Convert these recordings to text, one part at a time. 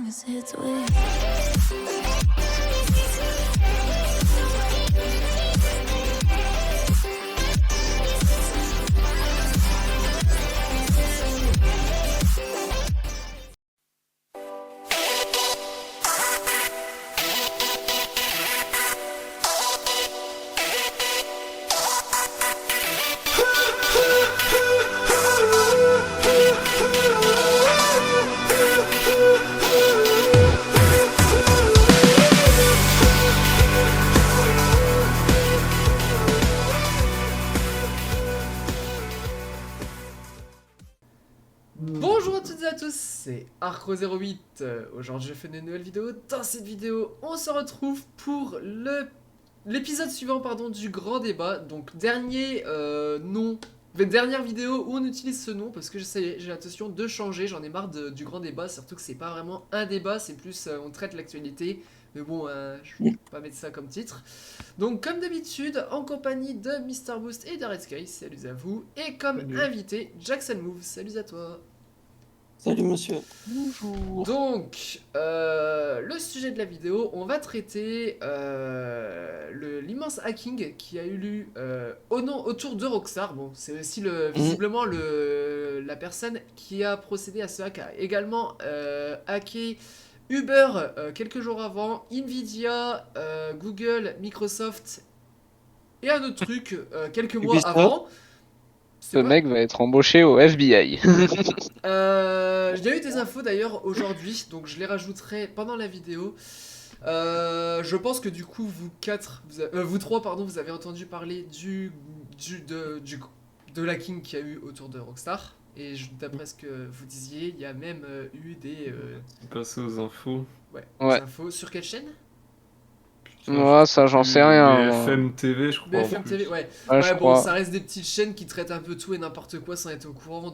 as it's with. Bonjour à toutes et à tous, c'est Arcro08. Aujourd'hui, je fais une nouvelle vidéo. Dans cette vidéo, on se retrouve pour l'épisode suivant du grand débat. Donc, dernière vidéo où on utilise ce nom parce que j'ai l'intention de changer. J'en ai marre du grand débat, surtout que c'est pas vraiment un débat, c'est plus on traite l'actualité. Mais bon, je vais pas mettre ça comme titre. Donc, comme d'habitude, en compagnie de Mr Boost et d'Red Sky, salut à vous. Et comme Salut. invité, Jackson Move, salut à toi. Salut monsieur. Bonjour. Donc, le sujet de la vidéo, on va traiter l'immense hacking qui a eu lieu autour de Rockstar. Bon, c'est aussi visiblement la personne qui a procédé à ce hack a également hacké Uber quelques jours avant, Nvidia, Google, Microsoft et un autre truc quelques mois Ubisoft. avant. Ce mec va être embauché au FBI. J'ai eu des infos d'ailleurs aujourd'hui, donc je les rajouterai pendant la vidéo. Je pense que du coup, vous trois, vous avez entendu parler de l'hacking qu'il y a eu autour de Rockstar. Et d'après ce que vous disiez, il y a même eu des Passer aux infos. des Ouais. infos. Sur quelle chaîne? Moi, ça, j'en sais rien. moi. BFM TV, je crois. en BFM plus. TV, ouais. Ouais, je Ouais, bon, crois. ça reste des petites chaînes qui traitent un peu tout et n'importe quoi sans être au courant,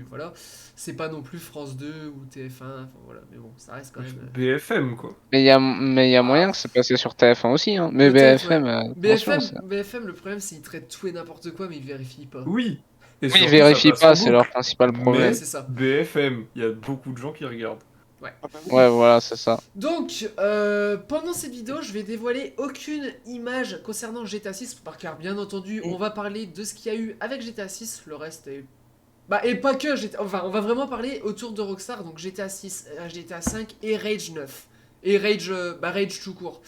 voilà. C'est pas non plus France 2 ou TF1, enfin voilà, mais bon, ça reste quand même. BFM, quoi. Mais il y a moyen que c'est passé sur TF1 aussi. Hein. Mais Peut-être, BFM, ouais. attention. Ça. BFM, le problème, c'est qu'ils traitent tout et n'importe quoi, mais ils vérifient pas. Oui. Et Oui, surtout, ils vérifient ça passe pas, en c'est leur boucle. principal Ouais, problème. c'est ça. BFM, il y a beaucoup de gens qui regardent. Ouais, voilà, c'est ça. Donc, pendant cette vidéo, je vais dévoiler aucune image concernant GTA 6, car bien entendu, on va parler de ce qu'il y a eu avec GTA 6, le reste est... Bah, et pas que GTA... Enfin, on va vraiment parler autour de Rockstar, donc GTA 6, GTA 5 et Rage 9. Et Rage, Rage tout court.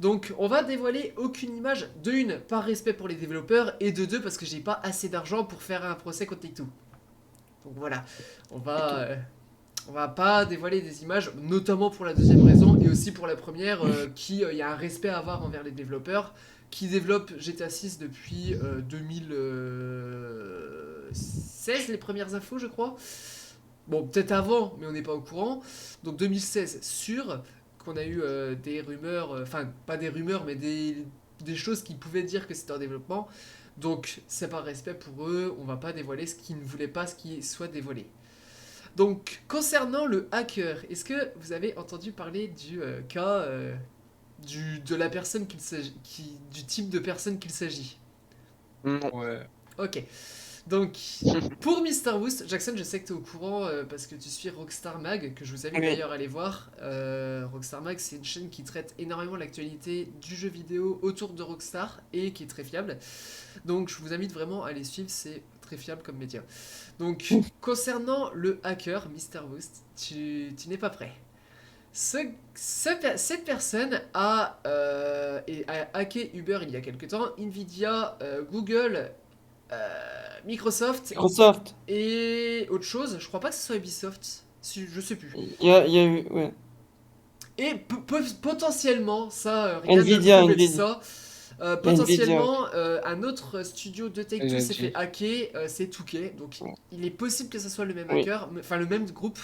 Donc, on va dévoiler aucune image, de une, par respect pour les développeurs, et de deux, parce que j'ai pas assez d'argent pour faire un procès contre Take-Two. Donc voilà, on va pas dévoiler des images, notamment pour la deuxième raison, et aussi pour la première, il y a un respect à avoir envers les développeurs, qui développent GTA 6 depuis 2016, les premières infos, je crois. Bon, peut-être avant, mais on n'est pas au courant. Donc 2016, sûr qu'on a eu des rumeurs, enfin, pas des rumeurs, mais des choses qui pouvaient dire que c'était en développement. Donc, c'est par respect pour eux, on va pas dévoiler ce qu'ils ne voulaient pas, ce qui soit dévoilé. Donc, concernant le hacker, est-ce que vous avez entendu parler du cas de la personne du type de personne qu'il s'agit? Non. Ouais. Ok. Donc, pour Mister Boost, Jackson, je sais que tu es au courant parce que tu suis Rockstar Mag, que je vous invite Oui. d'ailleurs à aller voir. Rockstar Mag, c'est une chaîne qui traite énormément l'actualité du jeu vidéo autour de Rockstar et qui est très fiable. Donc, je vous invite vraiment à les suivre, c'est très fiable comme média. Donc, concernant le hacker, Mister Boost, tu n'es pas prêt. Cette personne a hacké Uber il y a quelques temps, Nvidia, Google, Microsoft et autre chose. Je crois pas que ce soit Ubisoft, je sais plus. Il y a eu, ouais. Et potentiellement, ça, rien Nvidia, ne prouve Nvidia. ça. Potentiellement, un autre studio de Take-Two s'est fait NG. hacker, c'est 2K. Donc, il est possible que ce soit le même Oui. hacker, enfin le même groupe,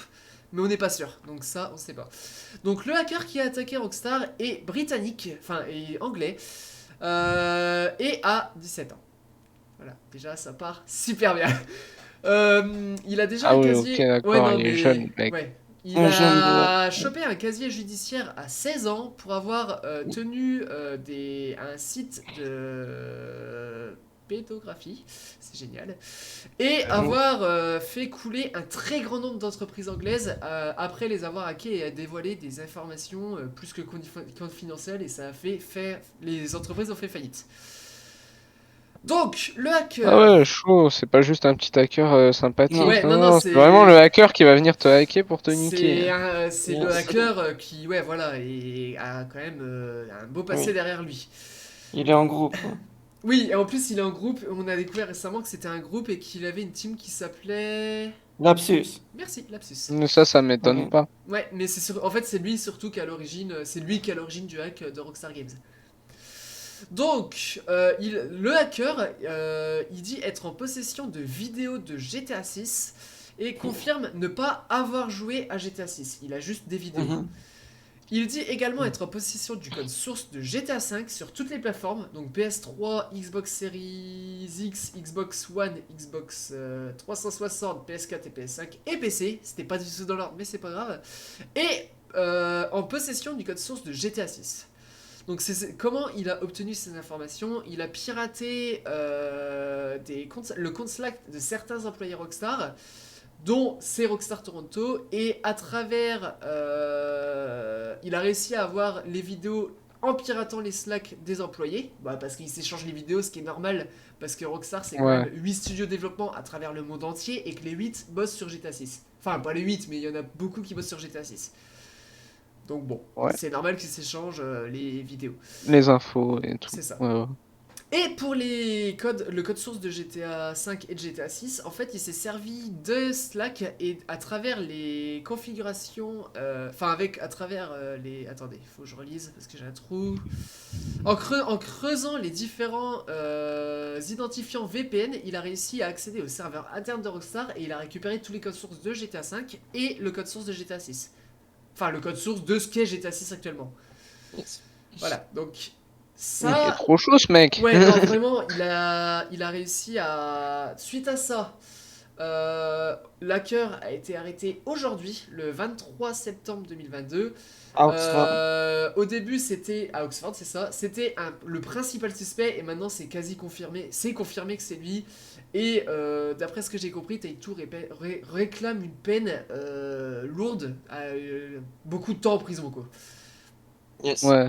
mais on n'est pas sûr. Donc ça, on sait pas. Donc le hacker qui a attaqué Rockstar est britannique, enfin est anglais, et a 17 ans. Voilà, déjà ça part super bien. Il a déjà Ah un oui, casier. ok, d'accord, Ouais, non, il est mais... jeune, mec. Ouais. Il Un jeune a chopé un casier judiciaire à 16 ans pour avoir tenu un site de pédographie, c'est génial, et avoir fait couler un très grand nombre d'entreprises anglaises après les avoir hackées et dévoilé des informations plus que confidentielles, et ça a fait faire... Les entreprises ont fait faillite. Donc, le hacker... Ah ouais, chaud, c'est pas juste un petit hacker sympathique. Ouais, non, non, non, c'est- c'est vraiment le hacker qui va venir te hacker pour te niquer. C'est Bien le sûr. hacker qui, ouais, voilà, et a quand même un beau passé Oui. derrière lui. Il est en groupe. Hein. Oui, et en plus, il est en groupe. On a découvert récemment que c'était un groupe et qu'il avait une team qui s'appelait... Lapsus. Merci, Lapsus. Mais ça m'étonne Ouais. pas. Ouais, mais en fait, c'est lui surtout qui est à l'origine, c'est lui qui est à l'origine du hack de Rockstar Games. Donc, le hacker, il dit être en possession de vidéos de GTA 6 et confirme ne pas avoir joué à GTA 6. Il a juste des vidéos. Mhm. Il dit également être en possession du code source de GTA 5 sur toutes les plateformes, donc PS3, Xbox Series X, Xbox One, Xbox 360, PS4 et PS5 et PC. C'était pas du tout dans l'ordre, mais c'est pas grave. Et en possession du code source de GTA 6. Donc comment il a obtenu ces informations? Il a piraté le compte Slack de certains employés Rockstar, dont c'est Rockstar Toronto, et à travers... il a réussi à avoir les vidéos en piratant les Slack des employés, parce qu'ils s'échangent les vidéos, ce qui est normal, parce que Rockstar c'est quand Ouais. même 8 studios de développement à travers le monde entier, et que les 8 bossent sur GTA 6. Enfin, pas les 8, mais il y en a beaucoup qui bossent sur GTA 6. Donc bon, Ouais. c'est normal qu'ils s'échangent les vidéos. Les infos et tout. C'est ça. Ouais, ouais. Et pour le code source de GTA 5 et de GTA 6, en fait, il s'est servi de Slack et à travers les configurations, à travers les... Attendez, il faut que je relise parce que j'ai un trou. En creusant les différents identifiants VPN, il a réussi à accéder au serveur interne de Rockstar et il a récupéré tous les codes sources de GTA 5 et le code source de GTA 6. Enfin, le code source de ce qu'est GTA 6 actuellement. Yes. Voilà, donc Il est ça... trop chaud ce mec. Ouais, non, vraiment, il a réussi à... Suite à ça, l'hacker a été arrêté aujourd'hui, le 23 septembre 2022. À Oxford. Au début, c'était à Oxford, c'est ça. C'était le principal suspect et maintenant c'est quasi confirmé. C'est confirmé que c'est lui. Et d'après ce que j'ai compris, Take-Two réclame une peine lourde, beaucoup de temps en prison, quoi. Yes. Ouais.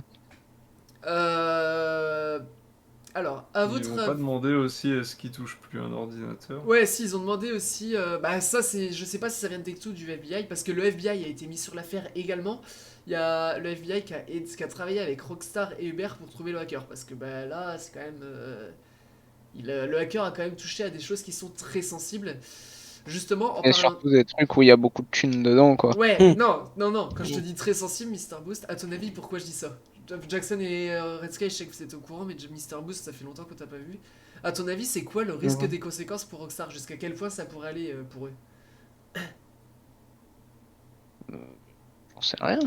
Alors, à Ils votre vont pas demander aussi est-ce qu'ils touchent plus un ordinateur. Ouais, si, ils ont demandé aussi. Ça, c'est. Je sais pas si ça vient de Take-Two du FBI, parce que le FBI a été mis sur l'affaire également. Il y a le FBI qui a travaillé avec Rockstar et Uber pour trouver le hacker, parce que là, c'est quand même. Le hacker a quand même touché à des choses qui sont très sensibles. Justement, en Et parlant. surtout des trucs où il y a beaucoup de thunes dedans, quoi. Ouais, non, quand je te dis très sensible, Mr. Boost, à ton avis, pourquoi je dis ça? Jackson et Red Sky, je sais que vous êtes au courant, mais Mr. Boost, ça fait longtemps que t'as pas vu. À ton avis, c'est quoi le risque des conséquences pour Rockstar? Jusqu'à quel point ça pourrait aller pour eux? J'en sais rien.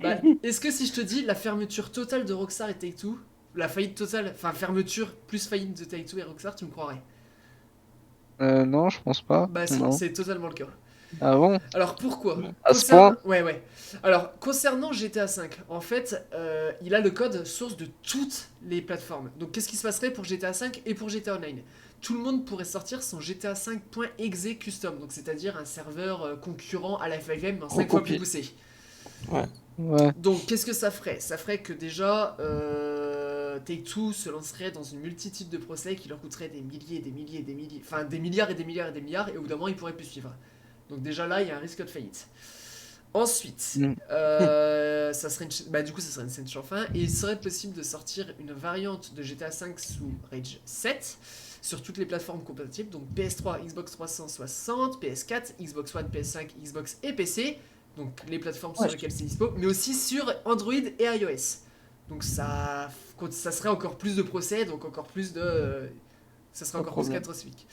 Hein. Est-ce que si je te dis la fermeture totale de Rockstar et Take-Two, la faillite totale, enfin fermeture plus faillite de Take-Two et Rockstar, tu me croirais? Non, je pense pas. Bah si, Non. c'est totalement le cas. Ah bon? Alors pourquoi? À ce point? Ouais. Alors concernant GTA V, en fait, il a le code source de toutes les plateformes. Donc qu'est-ce qui se passerait pour GTA V et pour GTA Online? Tout le monde pourrait sortir son GTA 5.exe custom, donc c'est-à-dire un serveur concurrent à la FFM, mais en 5 fois plus poussé. Ouais. Donc qu'est-ce que ça ferait? Ça ferait que déjà Take-Two se lancerait dans une multitude de procès qui leur coûterait des milliers, enfin des milliards et des milliards et des milliards, et au bout d'un moment ils pourraient plus suivre. Donc déjà là il y a un risque de faillite. Ensuite, ça serait du coup ça serait une scène sans fin, et il serait possible de sortir une variante de GTA V sous Rage 7 sur toutes les plateformes compatibles, donc PS3, Xbox 360, PS4, Xbox One, PS5, Xbox et PC, donc les plateformes sur lesquelles c'est dispo, mais aussi sur Android et iOS. Donc ça serait encore plus de procès, donc encore plus de... ça serait encore plus catastrophique.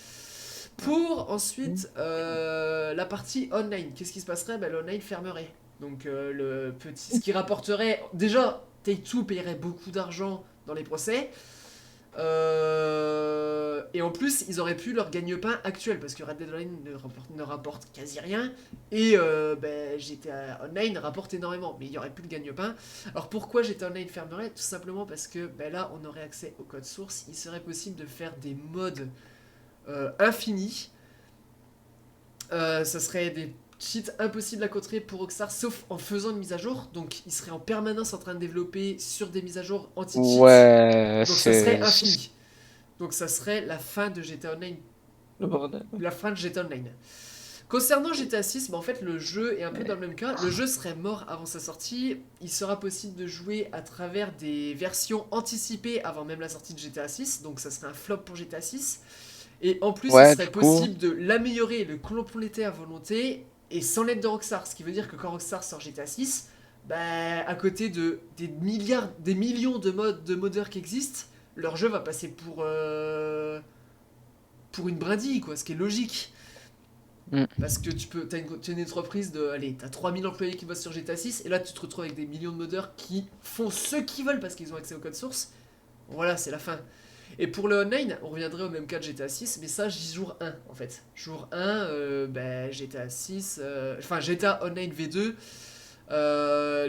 Pour ensuite la partie online, qu'est-ce qui se passerait? L'online fermerait. Donc ce qui rapporterait... Déjà, Take-Two payerait beaucoup d'argent dans les procès. Et en plus, ils auraient pu leur gagne-pain actuel, parce que Red Dead Online ne rapporte quasi rien, et GTA Online rapporte énormément, mais il y aurait plus de gagne-pain. Alors pourquoi GTA Online fermerait? Tout simplement parce que là, on aurait accès au code source, il serait possible de faire des mods infinis. Ça serait des cheats impossibles à contrer pour Rockstar, sauf en faisant une mise à jour, donc ils seraient en permanence en train de développer sur des mises à jour anti-cheats. Ouais, Donc ça serait c'est. infini. Donc ça serait la fin de GTA Online. Le bordel. La fin de GTA Online. Concernant GTA 6, en fait le jeu est un peu dans le même cas. Le jeu serait mort avant sa sortie. Il sera possible de jouer à travers des versions anticipées avant même la sortie de GTA 6. Donc ça serait un flop pour GTA 6. Et en plus, Ouais, il serait du coup. possible de l'améliorer, le compléter à volonté, et sans l'aide de Rockstar. Ce qui veut dire que quand Rockstar sort GTA 6, à côté des millions de modeurs qui existent, leur jeu va passer pour une brindille, quoi, ce qui est logique. Mm. Parce que t'as une entreprise allez, t'as 3000 employés qui bossent sur GTA 6, et là tu te retrouves avec des millions de modeurs qui font ce qu'ils veulent parce qu'ils ont accès au code source. Voilà, c'est la fin. Et pour le online, on reviendrait au même cas de GTA 6, mais ça, j'y jour 1 en fait. Jour 1, GTA 6, enfin GTA Online V2,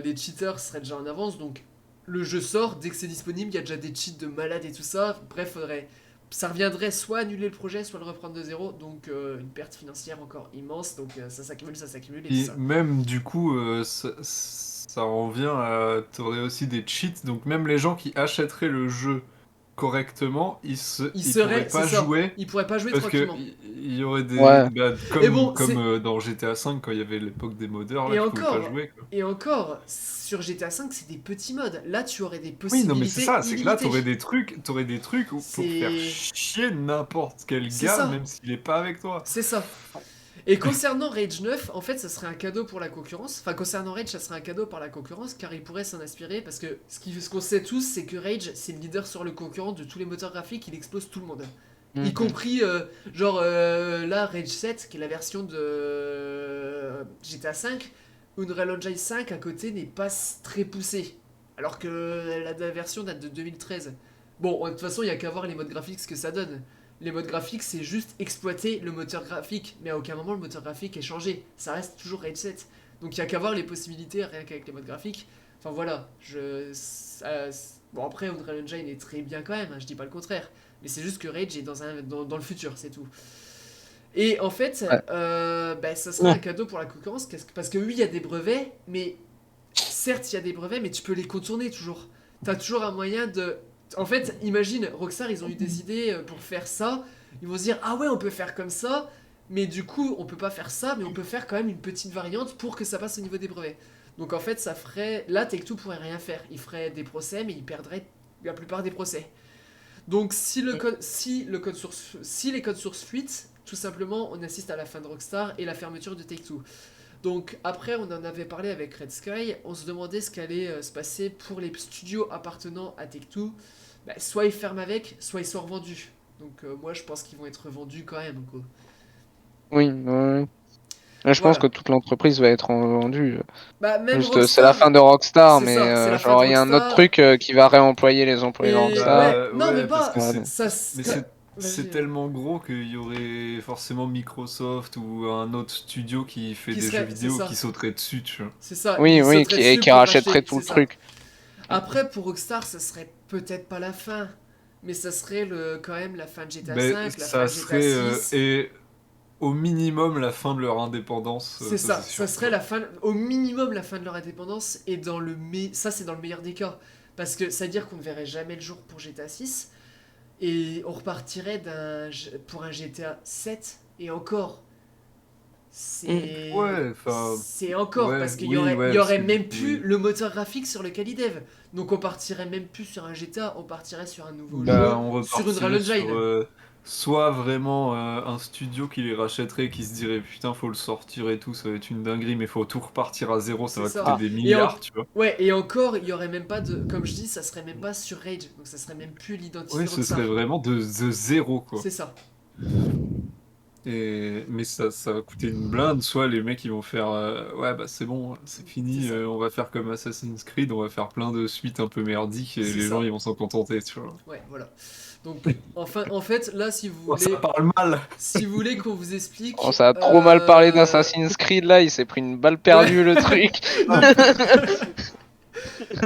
les cheaters seraient déjà en avance, donc le jeu sort, dès que c'est disponible, il y a déjà des cheats de malades et tout ça. Bref, ça reviendrait soit annuler le projet, soit le reprendre de zéro, donc une perte financière encore immense, donc ça s'accumule et tout Et ça. même du coup, ça en vient à. T'aurais aussi des cheats, donc même les gens qui achèteraient le jeu correctement, ils pourraient C'est pas ça, jouer. ils pourraient pas jouer Parce que tranquillement. il y aurait des. Ouais. Bah, Et bon, comme dans GTA V, quand il y avait l'époque des modeurs, là, Et tu pouvais pas encore, jouer, quoi. et encore, sur GTA V, c'est des petits modes. Là, tu aurais des Oui, non, mais c'est possibilités ça, c'est que là, illimitées. t'aurais des trucs pour faire C'est chier n'importe quel c'est gars, ça, même s'il est pas avec toi. c'est ça. Et concernant Rage 9, en fait, ça serait un cadeau pour la concurrence. Enfin, concernant Rage, ça serait un cadeau par la concurrence, car il pourrait s'en inspirer, parce que ce qu'on sait tous, c'est que Rage, c'est le leader sur le concurrent de tous les moteurs graphiques, il explose tout le monde. Y Mhm. compris, là, Rage 7, qui est la version de GTA 5, Unreal Engine 5 à côté n'est pas très poussée. Alors que la version date de 2013. Bon, de toute façon, il n'y a qu'à voir les modes graphiques, ce que ça donne. Les modes graphiques, c'est juste exploiter le moteur graphique, mais à aucun moment le moteur graphique est changé. Ça reste toujours Rage 7. Donc il n'y a qu'à voir les possibilités rien qu'avec les modes graphiques. Enfin voilà, bon après Unreal Engine est très bien quand même, hein, je dis pas le contraire. Mais c'est juste que Rage est dans le futur, c'est tout. Et en fait, Ouais. ça serait un cadeau pour la concurrence, parce que oui, il y a des brevets, mais certes, il y a des brevets, mais tu peux les contourner toujours. T'as toujours un moyen de... En fait, imagine, Rockstar, ils ont eu des idées pour faire ça. Ils vont se dire, ah ouais, on peut faire comme ça, mais du coup, on peut pas faire ça, mais on peut faire quand même une petite variante pour que ça passe au niveau des brevets. Donc en fait, ça ferait... Là, Take-Two pourrait rien faire. Ils feraient des procès, mais ils perdraient la plupart des procès. Donc si les codes sources fuitent, tout simplement, on assiste à la fin de Rockstar et la fermeture de Take-Two. Donc après, on en avait parlé avec Red Sky, on se demandait ce qu'allait se passer pour les studios appartenant à Take-Two. Soit ils ferment avec, soit ils sont revendus. Donc moi, je pense qu'ils vont être vendus quand même, quoi. Oui, ouais. Ouais, je pense que Voilà. toute l'entreprise va être vendue. Même Juste, c'est la fin de Rockstar, c'est mais ça, c'est la fin de genre, il y a un autre Rockstar. truc qui va réemployer les employés de Et Rockstar. ouais, non, mais Parce pas... que Ouais. Ça, mais c'est vas-y. tellement gros qu'il y aurait forcément Microsoft ou un autre studio qui fait Qui des jeux serait... C'est vidéo ça. qui sauterait dessus, tu vois. C'est ça, Oui, ils oui, sauteraient et dessus qui pour rachèterait racheter, tout c'est le ça. truc. Après, pour Rockstar, ça serait peut-être pas la fin, mais ça serait quand même la fin de GTA Mais 5, la fin ça de GTA serait 6. et au minimum la fin de leur indépendance, C'est ça ça, c'est ça sûr. serait la fin, au minimum la fin de leur indépendance, et ça c'est dans le meilleur des cas. Parce que ça veut dire qu'on ne verrait jamais le jour pour GTA 6, et on repartirait pour un GTA 7, et encore. C'est. Ouais, enfin, C'est encore, ouais, parce qu'il y oui, aurait, il ouais, y parce aurait que du même coup, plus oui. le moteur graphique sur lequel ils dev. Donc on partirait même plus sur un GTA, on partirait sur un nouveau Bah, jeu, on sur une repartirait Unreal sur Engine. soit vraiment un studio qui les rachèterait, qui se dirait putain, faut le sortir et tout, ça va être une dinguerie, mais faut tout repartir à zéro, ça C'est va coûter ça. Ah, des Et, milliards, tu vois. ouais, et encore, il y aurait même pas de. Comme je dis, ça serait même pas sur Rage, donc ça serait même plus l'identité Ouais, de ce serait Rockstar. vraiment de zéro, quoi. C'est ça. Mais ça va coûter une blinde, soit les mecs ils vont faire ouais bah c'est bon, c'est C'est fini, ça. on va faire comme Assassin's Creed, on va faire plein de suites un peu merdiques et C'est les gens ça. ils vont s'en contenter, tu vois. Ouais, voilà. Donc, enfin, en fait, là, si vous Oh, voulez, ça parle mal. si vous voulez qu'on vous explique. Oh, ça a trop mal parlé euh, d'Assassin's Creed là, il s'est pris une balle perdue le truc.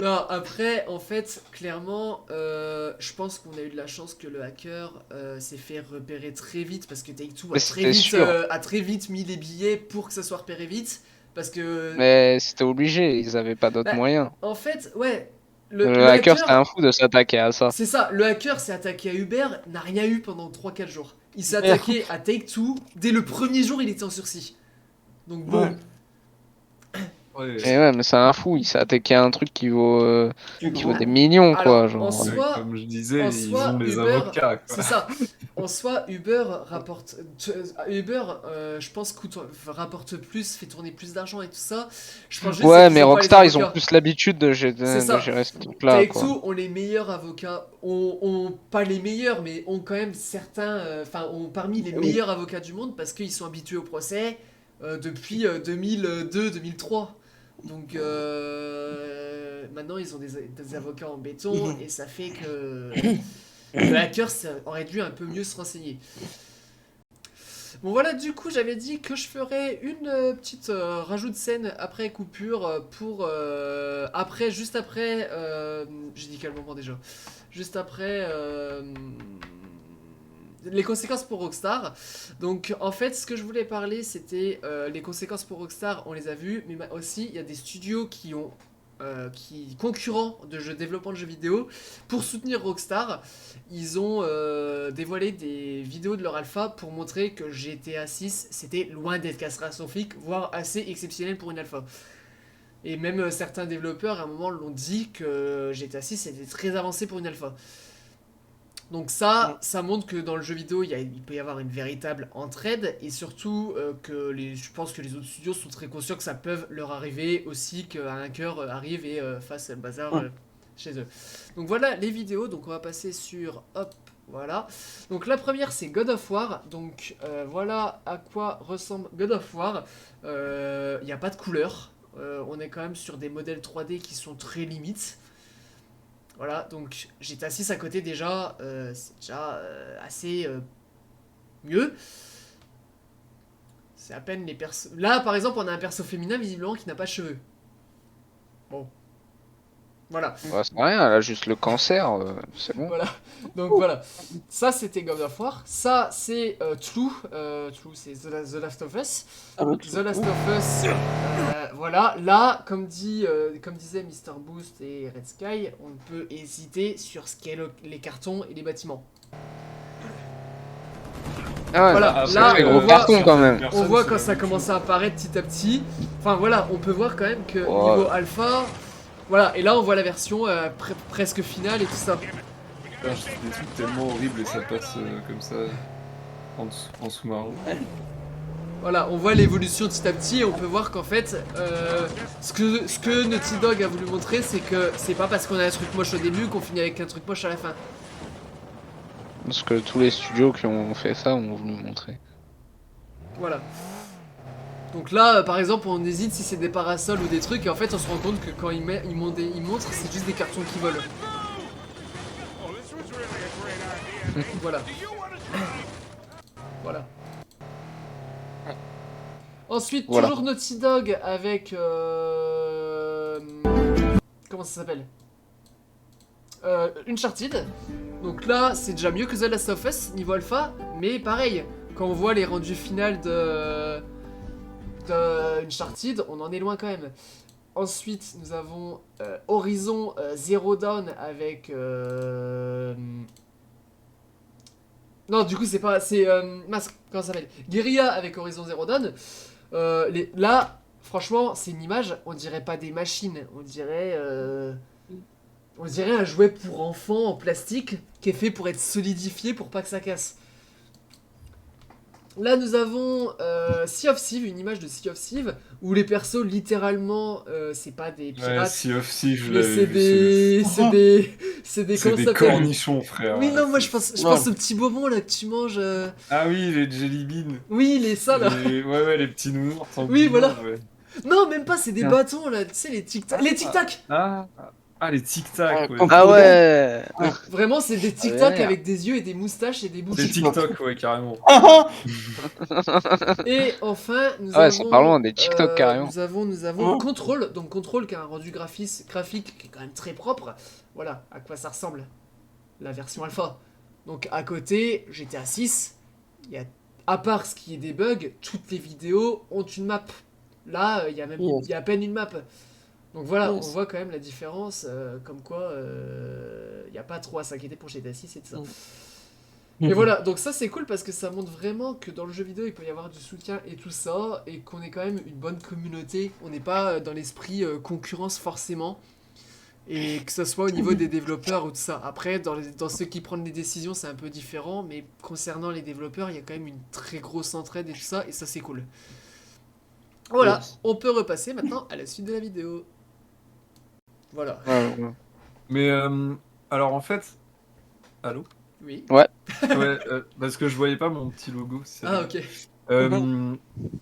Non, après, en fait, clairement, je pense qu'on a eu de la chance que le hacker s'est fait repérer très vite parce que Take-Two Mais c'était sûr. a très vite mis les billets pour que ça soit repéré vite. Parce que, Mais c'était obligé, ils avaient pas d'autre Bah, moyen. en fait, ouais, Le hacker c'était un fou de s'attaquer à ça. c'est ça, le hacker s'est attaqué à Uber, n'a rien eu pendant 3-4 jours. Il s'est Merde. attaqué à Take-Two, dès le premier jour, il était en sursis. Donc bon, Ouais. Ouais. Et ouais, mais c'est un fou, il s'est attaqué à un truc qui vaut des millions quoi. Alors, Genre. en soi, Comme je disais, en ils soi, ont des Uber, avocats. Quoi. c'est ça. En soi, Uber rapporte, je pense, rapporte plus, fait tourner plus d'argent et tout ça. Je pense juste Ouais, qu'ils mais ont pas les Rockstar ils ont avocats. plus l'habitude de C'est ça. gérer ce truc là quoi. Take-Two ont les meilleurs avocats, ont pas les meilleurs, mais ont quand même certains, enfin, ont parmi les meilleurs avocats du monde parce qu'ils sont habitués au procès depuis 2002-2003. Donc maintenant ils ont des avocats en béton et ça fait que le hacker aurait dû un peu mieux se renseigner. Bon voilà, du coup j'avais dit que je ferais une petite rajout de scène après coupure pour juste après, j'ai dit quel moment déjà, juste après les conséquences pour Rockstar. Donc en fait ce que je voulais parler c'était les conséquences pour Rockstar, on les a vues, mais aussi il y a des studios qui concurrents de développement de jeux vidéo pour soutenir Rockstar. Ils ont dévoilé des vidéos de leur alpha pour montrer que GTA 6 c'était loin d'être catastrophique, voire assez exceptionnel pour une alpha. Et même certains développeurs à un moment l'ont dit que GTA 6 était très avancé pour une alpha. Donc ça montre que dans le jeu vidéo, il peut y avoir une véritable entraide et surtout je pense que les autres studios sont très conscients que ça peut leur arriver aussi qu'un hacker arrive et fasse le bazar chez eux. Donc voilà les vidéos, donc on va passer sur, hop, voilà. Donc la première c'est God of War, donc voilà à quoi ressemble God of War. Il n'y a pas de couleur, on est quand même sur des modèles 3D qui sont très limites. Voilà, donc GTA 6 à côté déjà, c'est déjà assez mieux. C'est à peine les persos... Là, par exemple, on a un perso féminin visiblement qui n'a pas de cheveux. Bon. Voilà. Ouais, c'est rien, elle a juste le cancer, c'est bon. Voilà. Donc voilà. Ça, c'était God of War. Ça, c'est True. True, c'est The Last of Us. Ah, bah, The Last of Us, voilà, là, comme disait Mr. Boost et Red Sky, on peut hésiter sur ce qu'est les cartons et les bâtiments. Ah ouais, Voilà, c'est là, un très on gros voit- carton quand même. On voit quand ça commence à apparaître petit à petit. Enfin voilà, on peut voir quand même que Ouais. niveau alpha, voilà, et là on voit la version presque finale et tout ça. Putain, c'est des trucs tellement horribles et ça passe comme ça en sous-marin. Voilà, on voit l'évolution petit à petit et on peut voir qu'en fait, ce que Naughty Dog a voulu montrer, c'est que c'est pas parce qu'on a un truc moche au début qu'on finit avec un truc moche à la fin. Parce que tous les studios qui ont fait ça ont voulu montrer. Voilà. Donc là, par exemple, on hésite si c'est des parasols ou des trucs, et en fait, on se rend compte que quand ils montrent, c'est juste des cartons qui volent. Voilà. Voilà. Ensuite, Voilà. toujours Naughty Dog avec... Comment ça s'appelle Uncharted. Donc là, c'est déjà mieux que The Last of Us, niveau alpha, mais pareil, quand on voit les rendus finales de Uncharted, on en est loin quand même. Ensuite, nous avons Horizon Zero Dawn avec... Non, du coup, c'est pas... C'est... comment ça s'appelle Guerrilla avec Horizon Zero Dawn. Là, franchement, c'est une image, on dirait pas des machines, on dirait un jouet pour enfants en plastique qui est fait pour être solidifié pour pas que ça casse. Là, nous avons Sea of Thieves, une image de Sea of Thieves où les persos, littéralement, c'est pas des Ouais, pirates, Sea of Thieves, je mais l'avais c'est vu. des C'est comment des ça s'appelle cornichons, frère. Oui, non, moi je pense aux petits bonbons là que tu manges. Ah oui, les jelly beans. Oui, ça là. Ouais, les petits nounours. en Oui, bidon, voilà. ouais. Non, même pas, c'est des Ah. bâtons là, tu sais, les tic-tac. Les tic-tac Ah, Ah, les tic-tac, ouais. Ah ouais. Vraiment, c'est des TikTok Ouais. avec des yeux et des moustaches et des bouches. Les TikTok, ouais, carrément. Et enfin, nous Ah ouais, ça avons, part loin, des TikTok, carrément. nous avons Control, donc Control qui a un rendu graphique qui est quand même très propre. Voilà à quoi ça ressemble, la version alpha. Donc à côté, GTA 6, il y a, à part ce qui est des bugs, toutes les vidéos ont une map. Là, il y a même, il y a à peine une map. Donc voilà, on voit quand même la différence, comme quoi il n'y a pas trop à s'inquiéter pour GTA 6 et tout ça. Et voilà, donc ça c'est cool parce que ça montre vraiment que dans le jeu vidéo il peut y avoir du soutien et tout ça, et qu'on est quand même une bonne communauté, on n'est pas dans l'esprit concurrence forcément, et que ce soit au niveau des développeurs ou tout ça. Après, dans ceux qui prennent les décisions c'est un peu différent, mais concernant les développeurs il y a quand même une très grosse entraide et tout ça, et ça c'est cool. Voilà, on peut repasser maintenant à la suite de la vidéo. Voilà. Mais alors en fait, allô? Oui. Ouais, parce que je voyais pas mon petit logo. Ah ok.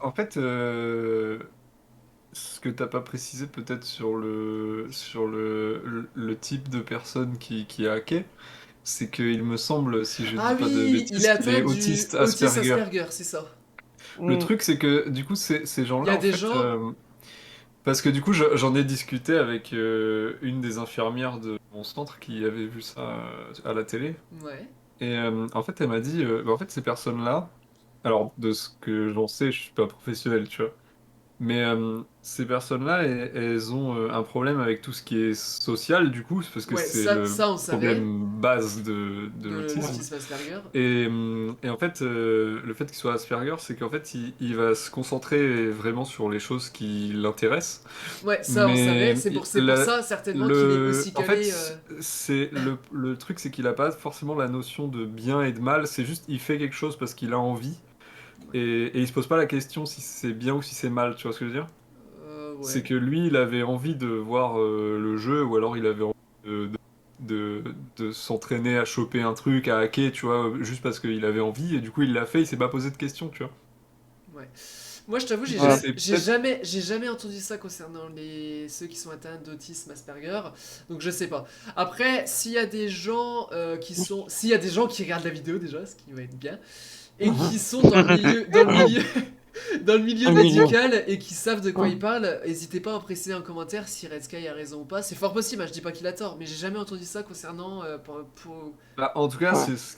En fait, ce que t'as pas précisé peut-être sur le type de personne qui a hacké, c'est qu'il me semble, si je dis Ah pas de oui, bêtises, il est qu'il atteint est du autiste autisme Asperger. Asperger, c'est ça. Le truc, c'est que du coup, ces Il y gens-là, a en des fait, gens... parce que du coup, j'en ai discuté avec une des infirmières de mon centre qui avait vu ça à la télé. Ouais. Et en fait, elle m'a dit, bah, en fait, ces personnes-là, alors de ce que j'en sais, je suis pas professionnel, tu vois. Mais ces personnes-là, elles ont un problème avec tout ce qui est social, du coup, parce que Ouais, c'est ça on le savait, problème base de de l'autisme. l'autisme Asperger. Et en fait, le fait qu'il soit Asperger, c'est qu'en fait, il va se concentrer vraiment sur les choses qui l'intéressent. Ouais, ça on savait, c'est pour ça certainement qu'il est aussi En fait, calé... c'est le truc, c'est qu'il a pas forcément la notion de bien et de mal. C'est juste, il fait quelque chose parce qu'il a envie. Et il se pose pas la question si c'est bien ou si c'est mal, tu vois ce que je veux dire? ouais. C'est que lui, il avait envie de voir le jeu, ou alors il avait envie de s'entraîner à choper un truc, à hacker, tu vois, juste parce qu'il avait envie, et du coup il l'a fait, il s'est pas posé de questions, tu vois. Ouais. Moi je t'avoue, Voilà. j'ai jamais entendu ça concernant ceux qui sont atteints d'autisme Asperger, donc je sais pas. Après, s'il y a des gens s'il y a des gens qui regardent la vidéo déjà, ce qui va être bien, et qui sont dans le milieu, dans le milieu médical et qui savent de quoi ils parlent, n'hésitez pas à préciser en commentaire si Red Sky a raison ou pas. C'est fort possible, hein, je dis pas qu'il a tort, mais j'ai jamais entendu ça concernant Bah, en tout cas, c'est ce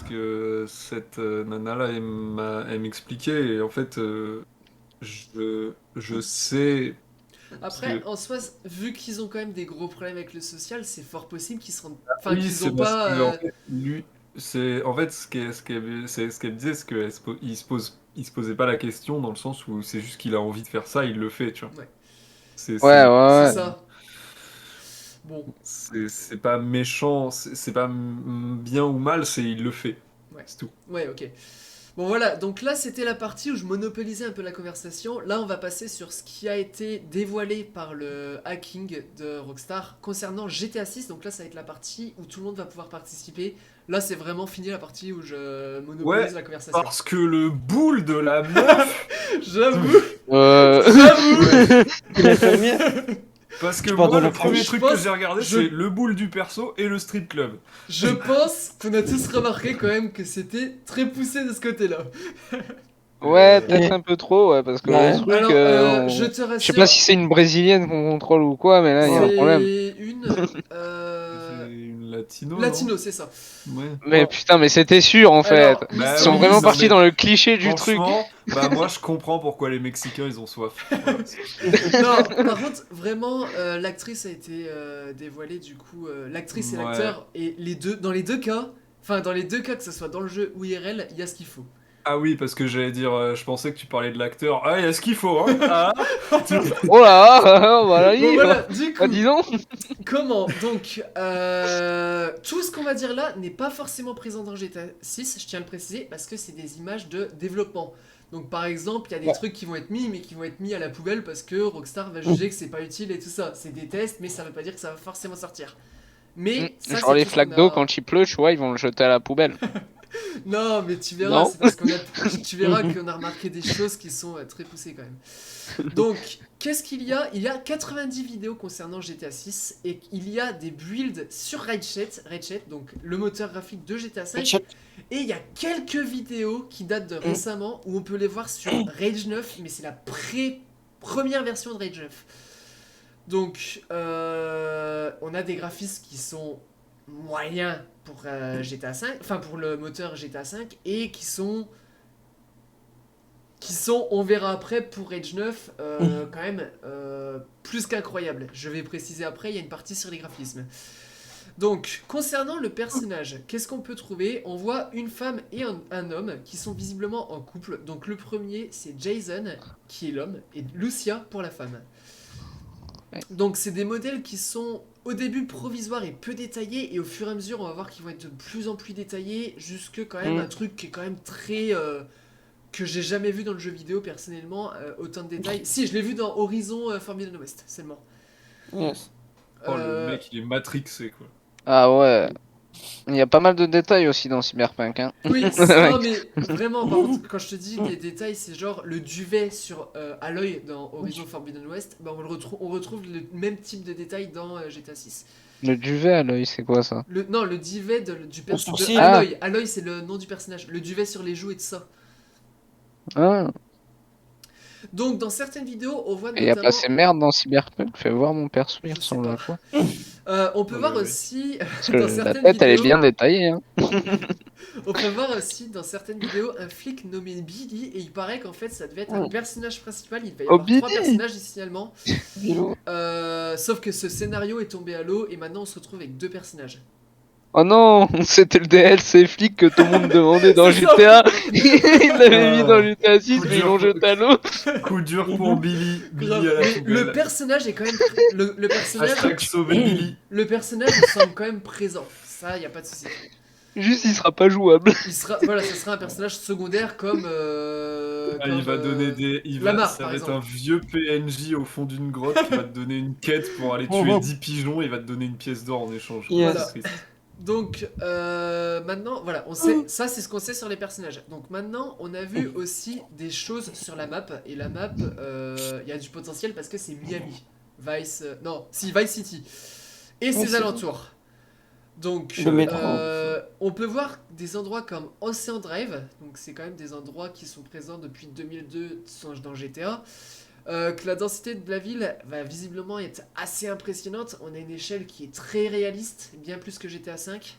que cette nana-là, elle m'expliquait, et en fait, je sais... Après, en soi, vu qu'ils ont quand même des gros problèmes avec le social, c'est fort possible qu'ils se rendent... Enfin, Oui, qu'ils c'est ont parce pas... que, en fait, lui, c'est en fait ce qu'elle me disait, c'est il se posait pas la question dans le sens où c'est juste qu'il a envie de faire ça, il le fait, tu vois. Ouais. C'est C'est ça. Bon. c'est pas méchant, c'est pas bien ou mal, c'est il le fait. Ouais. C'est tout. Ouais, ok. Bon voilà, donc là c'était la partie où je monopolisais un peu la conversation. Là on va passer sur ce qui a été dévoilé par le hacking de Rockstar concernant GTA 6. Donc là ça va être la partie où tout le monde va pouvoir participer. Là c'est vraiment fini la partie où je monopolise la conversation. Parce que le boule de la meuf, J'avoue. La première. parce que Pendant moi, le le premier je truc pense- que j'ai regardé, je- c'est le boule du perso et le strip club. Je pense qu'on a tous remarqué quand même que c'était très poussé de ce côté-là. Ouais, peut-être un peu trop, ouais, parce que Ouais. le truc, Alors je te rassure. je sais pas si c'est une brésilienne qu'on contrôle ou quoi, mais là, il y a un problème. C'est une... C'est une latino. Latino, c'est ça. Non ouais. Mais putain, mais c'était sûr en fait. Alors, Bah Ils sont oui, vraiment non, partis mais dans le cliché du truc. franchement, bah moi je comprends pourquoi les Mexicains ils ont soif. Voilà. Non, par contre, vraiment, l'actrice a été dévoilée du coup. L'actrice et Ouais. l'acteur, et dans les deux cas, que ce soit dans le jeu ou IRL, il y a ce qu'il faut. Ah oui, parce que j'allais dire, je pensais que tu parlais de l'acteur. Ah, il y a ce qu'il faut, hein. Ah. Oh là, voilà, Bon voilà, du coup, Ah, dis donc. comment donc, tout ce qu'on va dire là n'est pas forcément présent dans GTA 6, je tiens à le préciser, parce que c'est des images de développement. Donc par exemple, il y a des trucs qui vont être mis, mais qui vont être mis à la poubelle parce que Rockstar va juger que c'est pas utile et tout ça. C'est des tests, mais ça veut pas dire que ça va forcément sortir. Mais ça, Genre c'est les tout ce flaques qu'on d'eau a- quand il pleut, tu vois, ils vont le jeter à la poubelle. Non, mais tu verras, Non. c'est parce tu verras qu'on a remarqué des choses qui sont très poussées quand même. Donc, qu'est-ce qu'il y a? Il y a 90 vidéos concernant GTA 6 et il y a des builds sur Rage7, donc le moteur graphique de GTA 5. Headshot. Et il y a quelques vidéos qui datent de récemment où on peut les voir sur Rage 9, mais c'est la première version de Rage 9. Donc, on a des graphismes qui sont moyens pour GTA 5, enfin pour le moteur GTA 5, et qui sont, on verra après pour Rage 9, quand même plus qu'incroyables. Je vais préciser après, il y a une partie sur les graphismes. Donc, concernant le personnage, qu'est-ce qu'on peut trouver? On voit une femme et un homme qui sont visiblement en couple. Donc le premier, c'est Jason, qui est l'homme, et Lucia pour la femme. Donc c'est des modèles qui sont au début provisoires et peu détaillés, et au fur et à mesure, on va voir qu'ils vont être de plus en plus détaillés, jusque quand même un truc qui est quand même très... que j'ai jamais vu dans le jeu vidéo, personnellement, autant de détails. Si, je l'ai vu dans Horizon Forbidden West, seulement. Yes. Oh, le mec, il est matrixé, quoi. Ah ouais. Il y a pas mal de détails aussi dans Cyberpunk. Hein. Oui, non mais vraiment, par contre, quand je te dis des détails, c'est genre le duvet sur Aloy dans Horizon Forbidden West, bah on retrouve le même type de détails dans GTA 6. Le duvet à l'œil, c'est quoi ça? Non, le duvet du personnage sourcil. de Aloy. Aloy, c'est le nom du personnage. Le duvet sur les joues et tout ça. Ah. Donc, dans certaines vidéos, on voit Et y a notamment... pas ces merdes dans Cyberpunk? Fais voir mon perso, il Je sais ressemble à pas. quoi? On peut voir ouais. aussi Parce dans que la certaines tête, elle est vidéos... bien détaillée. Hein. On peut voir aussi dans certaines vidéos un flic nommé Billy, et il paraît qu'en fait ça devait être un personnage principal. Il devait y Oh, avoir 3 Billy personnages initialement. Bilou. Sauf que ce scénario est tombé à l'eau et maintenant on se retrouve avec 2 personnages. Oh non, c'était le DLC flic que tout le monde demandait dans C'est ça. GTA. Ils l'avaient mis dans GTA 6, Coup mais ils dur l'ont pour- jeté à l'eau. Coup dur pour Billy. Grave. Billy à la Mais poubelle. le personnage est quand même... Le personnage... Hashtag sauver Billy. Le personnage il semble quand même présent. Ça, y a pas de souci. Juste, il sera pas jouable. Il sera... Voilà, ce sera un personnage secondaire comme... Ah, comme, il va donner des. Lamar, Ça par va être exemple. un vieux PNJ au fond d'une grotte qui va te donner une quête pour aller tuer 10 pigeons et il va te donner une pièce d'or en échange. Yes. C'est triste. Donc maintenant, voilà, on sait, ça c'est ce qu'on sait sur les personnages. Donc maintenant, on a vu aussi des choses sur la map. Et la map, il y a du potentiel parce que c'est Miami. Vice City. Et ses c'est alentours. Donc, Le métro. on peut voir des endroits comme Ocean Drive. Donc c'est quand même des endroits qui sont présents depuis 2002 dans GTA. Que la densité de la ville va visiblement être assez impressionnante. On a une échelle qui est très réaliste, bien plus que GTA 5.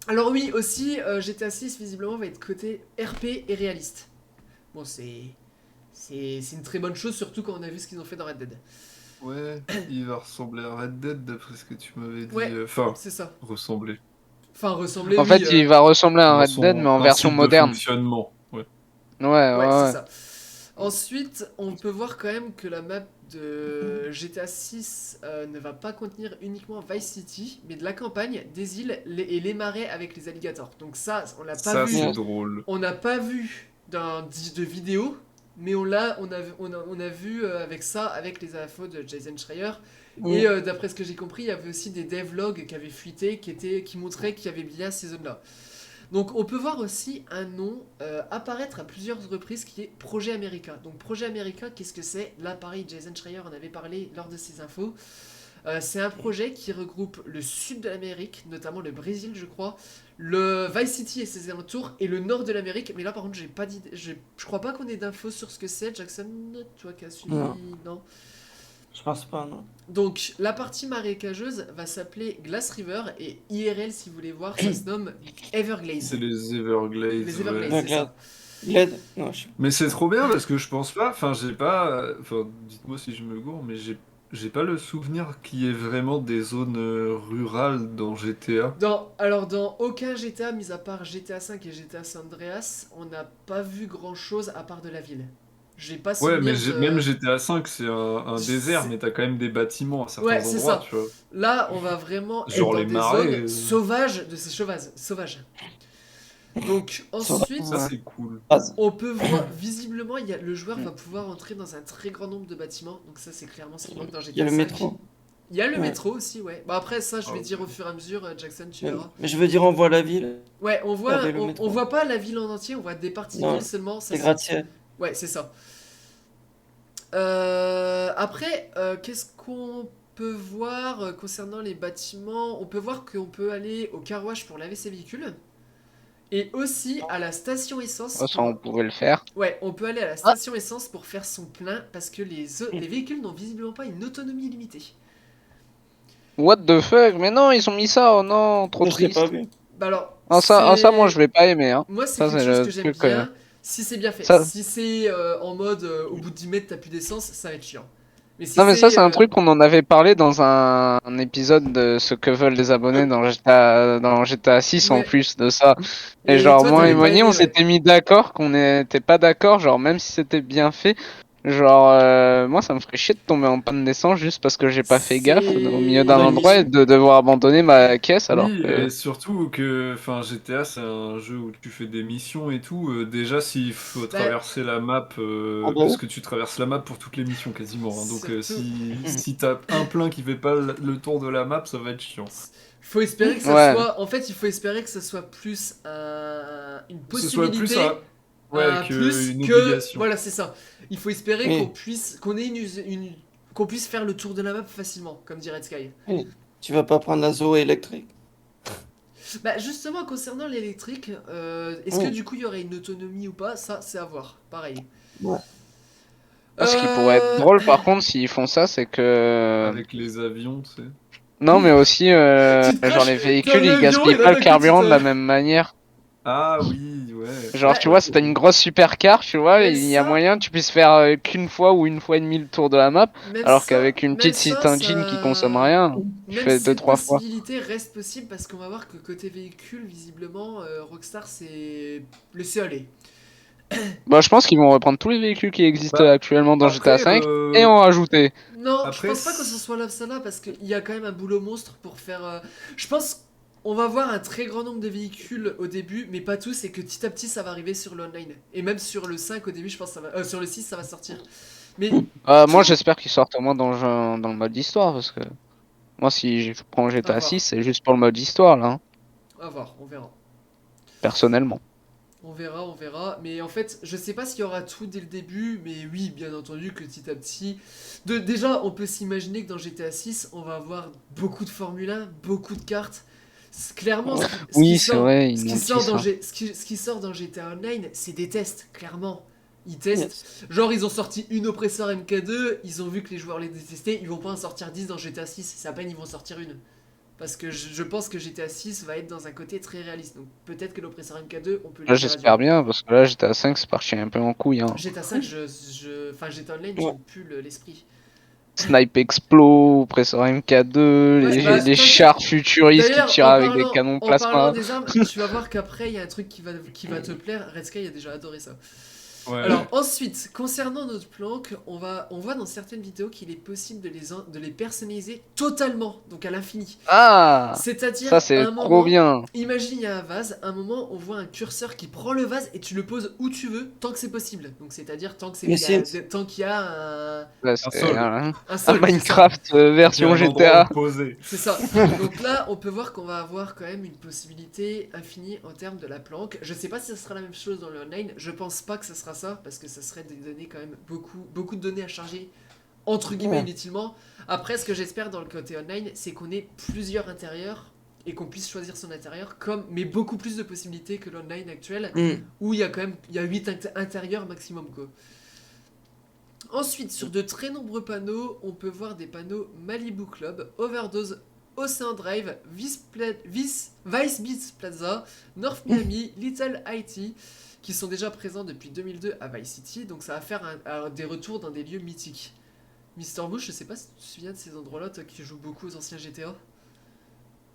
Alors oui, aussi, GTA 6 visiblement va être côté RP et réaliste. Bon, c'est une très bonne chose, surtout quand on a vu ce qu'ils ont fait dans Red Dead. Ouais, il va ressembler à Red Dead d'après ce que tu m'avais dit. Ouais. Enfin, C'est ça. ressembler. Enfin, ressembler, En oui, fait, il va ressembler à un Dans Red son Dead, mais en principe version de moderne. fonctionnement. Ouais. Ouais, c'est Ouais. ça. Ensuite, on peut voir quand même que la map de GTA 6 ne va pas contenir uniquement Vice City, mais de la campagne, des îles et les marais avec les alligators. Donc ça, on l'a pas Ça, vu. c'est drôle. On n'a pas vu de vidéo, mais on a vu avec ça, avec les infos de Jason Schreier. Et d'après ce que j'ai compris, il y avait aussi des devlogs qui avaient fuité, qui montraient qu'il y avait bien ces zones-là. Donc on peut voir aussi un nom apparaître à plusieurs reprises qui est Projet America. Donc Projet America, qu'est-ce que c'est? Là pareil, Jason Schreier en avait parlé lors de ses infos. C'est un projet qui regroupe le sud de l'Amérique, notamment le Brésil je crois, le Vice City et ses alentours, et le nord de l'Amérique. Mais là par contre j'ai pas d'idée, je crois pas qu'on ait d'infos sur ce que c'est. Jackson, toi qui as suivi, non. Je pense pas, non. Donc la partie marécageuse va s'appeler Glass River, et IRL si vous voulez voir ça se nomme Everglades. C'est les Everglades. Les Everglades, ouais. c'est ça. Glad. Non, je... Mais c'est trop bien parce que je pense pas. Enfin, j'ai pas. Enfin, dites-moi si je me gourre, mais j'ai pas le souvenir qu'il y ait vraiment des zones rurales dans GTA. Alors dans aucun GTA, mis à part GTA 5 et GTA San Andreas, on n'a pas vu grand chose à part de la ville. J'ai pas Ouais, mais souvenir de... même GTA 5, c'est un désert, C'est- mais t'as quand même des bâtiments à certains Ouais, c'est endroits, ça. tu vois. Là, on va vraiment Genre être dans les des marais, zones sauvages de ces sauvages. Donc ensuite, Ça, c'est cool. on peut voir visiblement, le joueur va pouvoir entrer dans un très grand nombre de bâtiments. Donc ça, c'est clairement ce qui manque dans GTA Il y a le 5. métro. Il y a le Ouais. métro aussi, ouais. Bah après ça, je vais Ah, dire au ok. fur et à mesure, Jackson, tu verras. Mais je veux dire, on voit la ville, Ouais, on voit, Avec le on métro. voit pas la ville en entier, on voit des parties de Non, ville seulement. Ça, c'est gratte-ciel. Ouais, c'est ça. Après, qu'est-ce qu'on peut voir concernant les bâtiments? On peut voir qu'on peut aller au car wash pour laver ses véhicules. Et aussi à la station essence. Ça, on pouvait le faire. Ouais, on peut aller à la station essence pour faire son plein parce que les véhicules n'ont visiblement pas une autonomie limitée. What the fuck? Mais non, ils ont mis ça, oh non, trop Moi, je l'ai triste. pas vu. Bah alors, Ça, moi, je vais pas aimer, hein. moi, c'est Ça, quelque c'est chose le que j'aime truc, bien si c'est bien fait. ça- Si c'est en mode au bout de 10 mètres, t'as plus d'essence, ça va être chiant. Mais si Non, mais ça, c'est un euh, truc qu'on en avait parlé dans un épisode de ce que veulent les abonnés dans GTA 6 en Ouais. plus de ça. Et Et genre, toi, moi t'avais et pas Moigny, aimé, on ouais. s'était mis d'accord qu'on n'était pas d'accord, genre, même si c'était bien fait. Genre, moi, ça me ferait chier de tomber en panne d'essence juste parce que j'ai pas fait gaffe au milieu d'un C'est- endroit et de devoir abandonner ma caisse alors Oui, que. et surtout que GTA, c'est un jeu où tu fais des missions et tout. Déjà, s'il faut traverser la map, Ah bah parce oui. que tu traverses la map pour toutes les missions quasiment, hein. Donc, Surtout- si t'as un plein qui fait pas le tour de la map, ça va être chiant. Faut espérer que ça Ouais. soit. En fait, il faut espérer que ça soit plus une Que ce soit possibilité. plus ouais, Plus qu'une que. obligation. Voilà, c'est ça. Il faut espérer Oui. qu'on ait qu'on puisse faire le tour de la map facilement, comme dit Red Sky. Tu vas pas prendre la Zoé électrique? Bah justement, concernant l'électrique, est-ce Oui. que du coup il y aurait une autonomie ou pas? Ça, c'est à voir. Pareil. Ouais. Ce qui pourrait être drôle par contre s'ils font ça, c'est que. Avec les avions, tu sais. Non, mais aussi, Tu te genre craches les dans véhicules, ils l'avion gaspillent et d'un pas le coup, carburant tu de te- la même manière. Ah oui, ouais. Genre, Ouais. tu vois, si t'as une grosse supercar, tu vois, Même il y a ça- moyen que tu puisses faire qu'une fois ou une fois et demie le tour de la map, Même alors ça- qu'avec une même petite ça, engine qui consomme rien, tu Même fais cette 2-3 fois. possibilité reste possible parce qu'on va voir que côté véhicule, visiblement, Rockstar c'est laissé aller. Bah, je pense qu'ils vont reprendre tous les véhicules qui existent Bah, actuellement dans GTA après, 5 et en rajouter. Non, je Après, pense pas que ce soit là ça là parce qu'il y a quand même un boulot monstre pour faire. Je pense on va voir un très grand nombre de véhicules au début, mais pas tous, et que petit à petit ça va arriver sur l'online. Et même sur le 5 au début, je pense que ça va. Sur le 6 ça va sortir. Mais Moi, tout- j'espère qu'ils sortent au moins dans le mode histoire, parce que moi, si je prends À GTA voir. 6, c'est juste pour le mode histoire, là, hein, à voir, on verra. personnellement. On verra, on verra. Mais en fait, je sais pas s'il y aura tout dès le début, mais oui, bien entendu que petit à petit. Déjà, on peut s'imaginer que dans GTA 6, on va avoir beaucoup de Formule 1, beaucoup de cartes. Clairement, ce qui Oui, c'est sort, vrai, ce ils qui m'ont sort dit dans ça. ce qui sort dans GTA Online, c'est des tests, clairement. Ils testent. Yes. Genre, ils ont sorti une oppresseur MK2, ils ont vu que les joueurs les détestaient, ils vont pas en sortir 10 dans GTA 6, c'est à peine ils vont en sortir une. Parce que je pense que GTA 6 va être dans un côté très réaliste. Donc peut-être que l'oppresseur MK2, on peut le Là, dire à j'espère Dieu. bien, parce que là, GTA 5, c'est parti un peu en couille, hein. GTA 5, enfin GTA Online, Ouais. j'ai plus l'esprit. Snipe Explo, Pressor MK2, Ouais, les, bah, les t'inquiète. chars futuristes qui D'ailleurs, tirent avec des canons en parlant plasma. des armes, tu vas voir qu'après, il y a un truc qui va te plaire. Red Sky a déjà adoré ça. ouais. Alors ensuite, concernant notre planque, on voit dans certaines vidéos qu'il est possible de les personnaliser totalement, donc à l'infini. Ah, C'est-à-dire, ça c'est à un trop moment, bien. imagine il y a un vase, à un moment on voit un curseur qui prend le vase et tu le poses où tu veux, tant que c'est possible. Donc c'est-à-dire tant qu'il Mais y a, c'est- tant qu'il y a Là, c'est sol. un un sol. c'est ça. Minecraft version J'ai un endroit GTA. où poser. C'est ça. Donc là, on peut voir qu'on va avoir quand même une possibilité infinie en termes de la planque. Je sais pas si ça sera la même chose dans le online. Je pense pas que ça sera ça parce que ça serait des données quand même beaucoup de données à charger entre guillemets Ouais. inutilement. Après, ce que j'espère dans le côté online, c'est qu'on ait plusieurs intérieurs et qu'on puisse choisir son intérieur mais beaucoup plus de possibilités que l'online actuel où il y a 8 intérieurs maximum quoi. Ensuite, sur de très nombreux panneaux, on peut voir des panneaux Malibu Club, Overdose, Ocean Drive, Vice Beach Plaza, North Miami, Little Haiti, qui sont déjà présents depuis 2002 à Vice City, donc ça va faire des retours dans des lieux mythiques. Mister Bush, je sais pas si tu te souviens de ces endroits-là, toi qui joues beaucoup aux anciens GTA.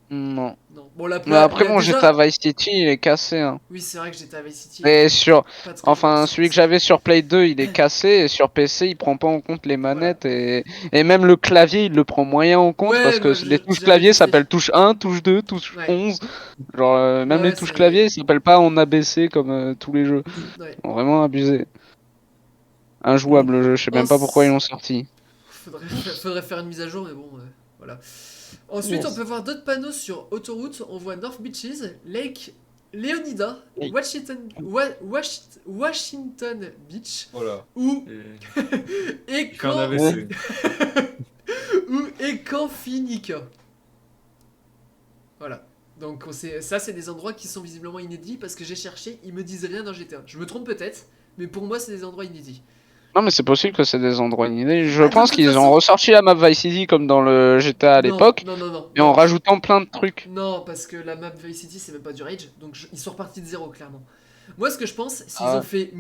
Non. Non. Bon, la Mais après, il y a mon déjà- GTA Vice City, il est cassé, hein. Oui, c'est vrai que j'étais à Vice City. Et sur, Pas très enfin, gentil, celui que ça. j'avais sur Play 2, il est cassé, et sur PC, il prend pas en compte les manettes, et même le clavier, il le prend moyen en compte, Ouais, parce que bah, les touches j'avais clavier testé. s'appellent touche 1, touche 2, touche Ouais. 11. Genre, même Ouais, les touches c'est- clavier, ils s'appellent pas en ABC comme tous les jeux. Ouais. Ils ont vraiment abusé. Injouable le jeu, je sais même pas pourquoi ils l'ont sorti. Faudrait faire une mise à jour, mais bon, voilà. Ensuite, Yes. on peut voir d'autres panneaux sur autoroute. On voit North Beaches, Lake Leonida, Oui. Washington Beach Voilà. ou Et... fait un quand... AVC. Où et quand finit que? Voilà. Donc ça, c'est des endroits qui sont visiblement inédits parce que j'ai cherché, ils me disent rien dans GTA. Je me trompe peut-être, mais pour moi, c'est des endroits inédits. Non, mais c'est possible que c'est des endroits inédits. Je Ah, de pense toute qu'ils façon- ont ressorti la map Vice City comme dans le GTA à Non, l'époque, non, non, non. et en non. rajoutant plein de trucs. Non, parce que la map Vice City, c'est même pas du Rage, donc ils sont repartis de zéro, clairement. Moi, ce que je pense, s'ils Ah ouais. ont fait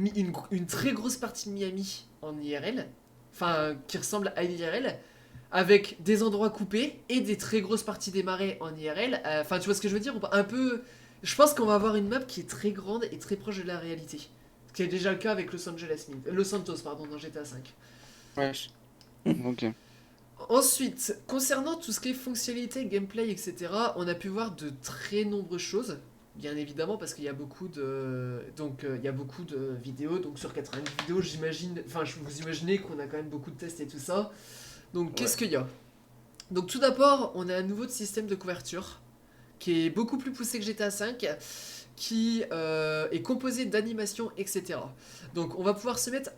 une très grosse partie de Miami en IRL, enfin, qui ressemble à l'IRL, avec des endroits coupés et des très grosses parties des marais en IRL, enfin, tu vois ce que je veux dire? Un peu. Je pense qu'on va avoir une map qui est très grande et très proche de la réalité. Ce qui est déjà le cas avec Los Santos, pardon, dans GTA V. Ouais. Ok. Ensuite, concernant tout ce qui est fonctionnalité, gameplay, etc., on a pu voir de très nombreuses choses. Bien évidemment, parce qu'il y a beaucoup de. Donc, il y a beaucoup de vidéos. Donc, sur 90 vidéos, j'imagine. Enfin, vous imaginez qu'on a quand même beaucoup de tests et tout ça. Donc, qu'est-ce qu'il y a? Donc, tout d'abord, on a un nouveau système de couverture qui est beaucoup plus poussé que GTA V, qui est composé d'animations, etc. Donc on va pouvoir se mettre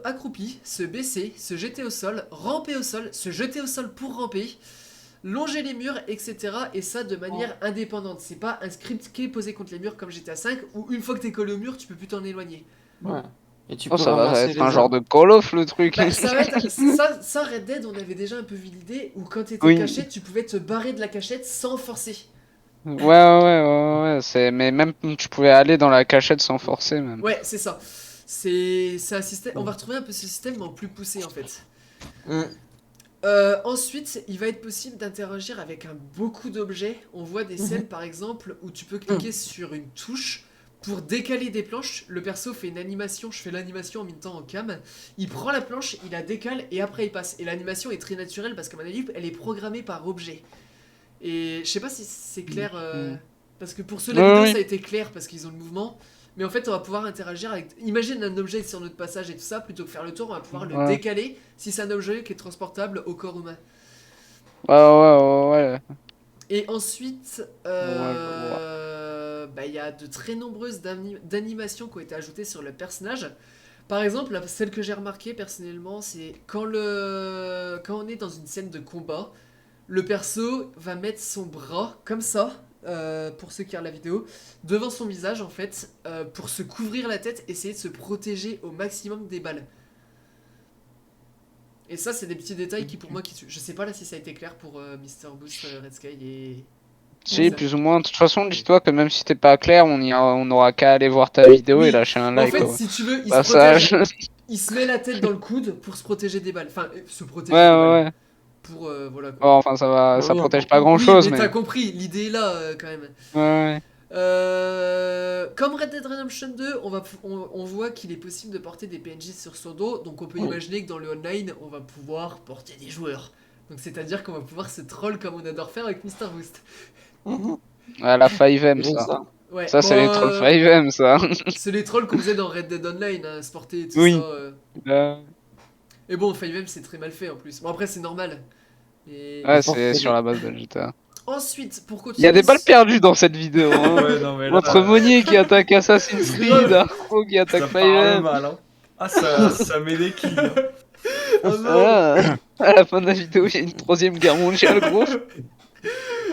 accroupi, se baisser, se jeter au sol, ramper au sol, se jeter au sol pour ramper, longer les murs, etc. Et ça de manière indépendante. C'est pas un script qui est posé contre les murs comme GTA V, où une fois que t'es collé au mur, tu peux plus t'en éloigner. Ouais. Et tu Oh, peux ça va ramasser être les un genre armes. de Call of le truc. Bah, ça va être ça Red Dead, on avait déjà un peu vu l'idée où quand t'étais Oui. caché, tu pouvais te barrer de la cachette sans forcer. Ouais, c'est mais même tu pouvais aller dans la cachette sans forcer même. Ouais, c'est ça. C'est un système. On va retrouver un peu ce système mais en plus poussé en fait. Mm. Ensuite, il va être possible d'interagir avec beaucoup d'objets. On voit des scènes par exemple où tu peux cliquer sur une touche pour décaler des planches. Le perso fait une animation, je fais l'animation en même temps en cam. Il prend la planche, il la décale et après il passe. Et l'animation est très naturelle parce qu'à mon avis, elle est programmée par objet. Et je sais pas si c'est clair, parce que pour ceux de la vidéo, Oui. ça a été clair parce qu'ils ont le mouvement. Mais en fait, on va pouvoir interagir avec. Imagine un objet sur notre passage et tout ça, plutôt que faire le tour, on va pouvoir le Ouais. décaler si c'est un objet qui est transportable au corps humain. Ouais. Et ensuite, je bah, il y a de très nombreuses d'animations qui ont été ajoutées sur le personnage. Par exemple, celle que j'ai remarquée personnellement, c'est quand on est dans une scène de combat, le perso va mettre son bras comme ça, pour ceux qui regardent la vidéo, devant son visage en fait, pour se couvrir la tête, essayer de se protéger au maximum des balles. Et ça, c'est des petits détails qui pour moi, je sais pas là si ça a été clair pour Mister Boost, Red Sky et... Si, plus ou moins. De toute façon, dis-toi que même si c'était pas clair, on aura qu'à aller voir ta vidéo Oui. et lâcher un En like. fait, Au si tu veux, il se passage. protège. Il se met la tête dans le coude pour se protéger des balles. Enfin, se protéger Ouais, des balles. ouais. Pour, voilà quoi. Bon, enfin, ça Oui, protège pas grand-chose, Oui, mais mais. t'as compris, l'idée est là quand même. Ouais. Comme Red Dead Redemption 2, on voit qu'il est possible de porter des PNJ sur son dos, donc on peut Oui. imaginer que dans le online, on va pouvoir porter des joueurs. Donc c'est-à-dire qu'on va pouvoir se troll comme on adore faire avec Mister Boost. Mhm. Ouais, la 5M, J'ai ça. ça. Ouais, Ça, c'est bon, les trolls 5M, ça. c'est les trolls qu'on faisait dans Red Dead Online, hein, se porter et tout Oui. ça. Euh, Et bon, 5M c'est très mal fait en plus. Bon, après, c'est normal. Mais... Ouais, Pour c'est que sur les- la base de GTA. Ensuite, pour Il continuer. y a des balles perdues dans cette vidéo, hein. Ouais, non, mais là, Entre Monnier qui attaque Assassin's Creed, Arcro qui attaque ça parle 5M. mal, hein. Ah, ça met des kills, hein. Ah non. Voilà. À la fin de la vidéo, il y a une troisième guerre mondiale, gros.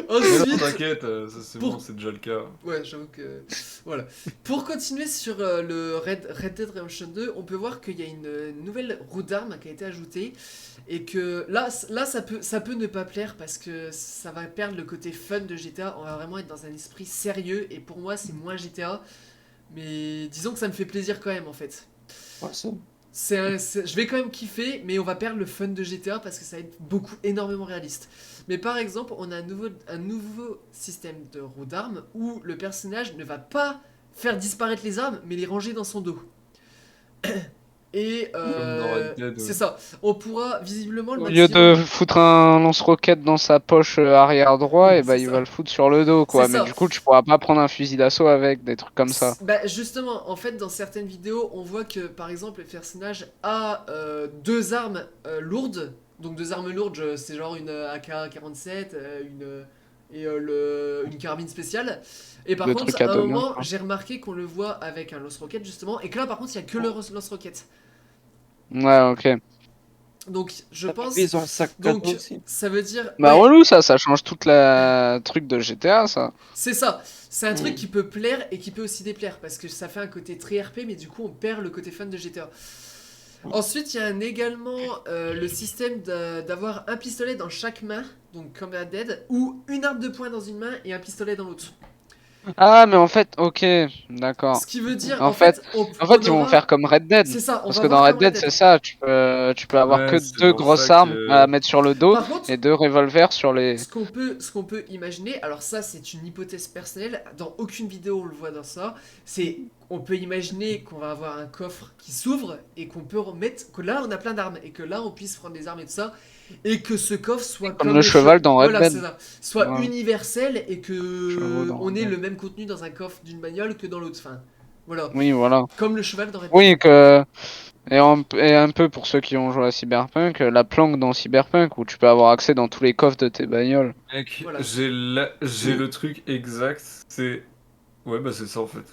Mais non, Ensuite, t'inquiète, ça, c'est Pour- bon, c'est déjà le cas. ouais, j'avoue que. Voilà. Pour continuer sur le Red Dead Redemption 2, on peut voir qu'il y a une nouvelle roue d'armes qui a été ajoutée. Et que là ça peut ne pas plaire parce que ça va perdre le côté fun de GTA. On va vraiment être dans un esprit sérieux. Et pour moi, c'est moins GTA. Mais disons que ça me fait plaisir quand même en fait. Ouais, c'est- Je vais quand même kiffer, mais on va perdre le fun de GTA parce que ça va être énormément réaliste. Mais par exemple, on a un nouveau système de roue d'armes où le personnage ne va pas faire disparaître les armes, mais les ranger dans son dos. Et Comme dans Red Dead, c'est ouais. ça. On pourra visiblement le Au lieu de foutre un lance-roquette dans sa poche arrière droit, et bah C'est il ça. va le foutre sur le dos, quoi. C'est Mais ça. du coup, tu pourras pas prendre un fusil d'assaut avec, des trucs comme ça. Bah justement, en fait, dans certaines vidéos, on voit que par exemple, le personnage a deux armes lourdes. Donc deux armes lourdes, c'est genre une AK-47, une carabine spéciale. Et par Le contre, truc à à un deux mains, moment, quoi. j'ai remarqué qu'on le voit avec un lance-roquette justement, et que là, par contre, il y a que le lance-roquette. Ouais, ok. Donc je pense. Ils ont le sac Donc cadeau aussi. ça veut dire. Bah ouais, relou ça change toute la truc de GTA ça. c'est ça. C'est un truc Mm. qui peut plaire et qui peut aussi déplaire parce que ça fait un côté très RP, mais du coup on perd le côté fan de GTA. Ensuite, il y a également le système d'avoir un pistolet dans chaque main, donc comme à Dead, ou une arme de poing dans une main et un pistolet dans l'autre. Ah mais en fait, ok, d'accord. Ce qui veut dire, En en fait, En fait, ils vont aura- faire comme Red Dead. C'est ça, on Parce va que dans voir Red comme Red Dead, Dead. c'est ça, tu peux avoir Ouais, que c'est deux pour grosses ça armes que- à mettre sur le dos Par contre, et deux revolvers sur les. ce qu'on peut imaginer, alors ça c'est une hypothèse personnelle, dans aucune vidéo on le voit dans ça, c'est on peut imaginer qu'on va avoir un coffre qui s'ouvre et qu'on peut remettre, que là on a plein d'armes et que là on puisse prendre des armes et tout ça, et que ce coffre soit Comme le cheval dans Red voilà, Dead. c'est ça, soit Ouais. universel et Chevaux que dans on Red ait Dead. le même contenu dans un coffre d'une bagnole que dans l'autre, enfin, voilà, Oui, voilà. comme le cheval dans Red Dead. Oui, que. Et un peu pour ceux qui ont joué à Cyberpunk, la planque dans Cyberpunk où tu peux avoir accès dans tous les coffres de tes bagnoles. Mec, Voilà. j'ai le truc exact. C'est. Ouais, bah c'est ça en fait.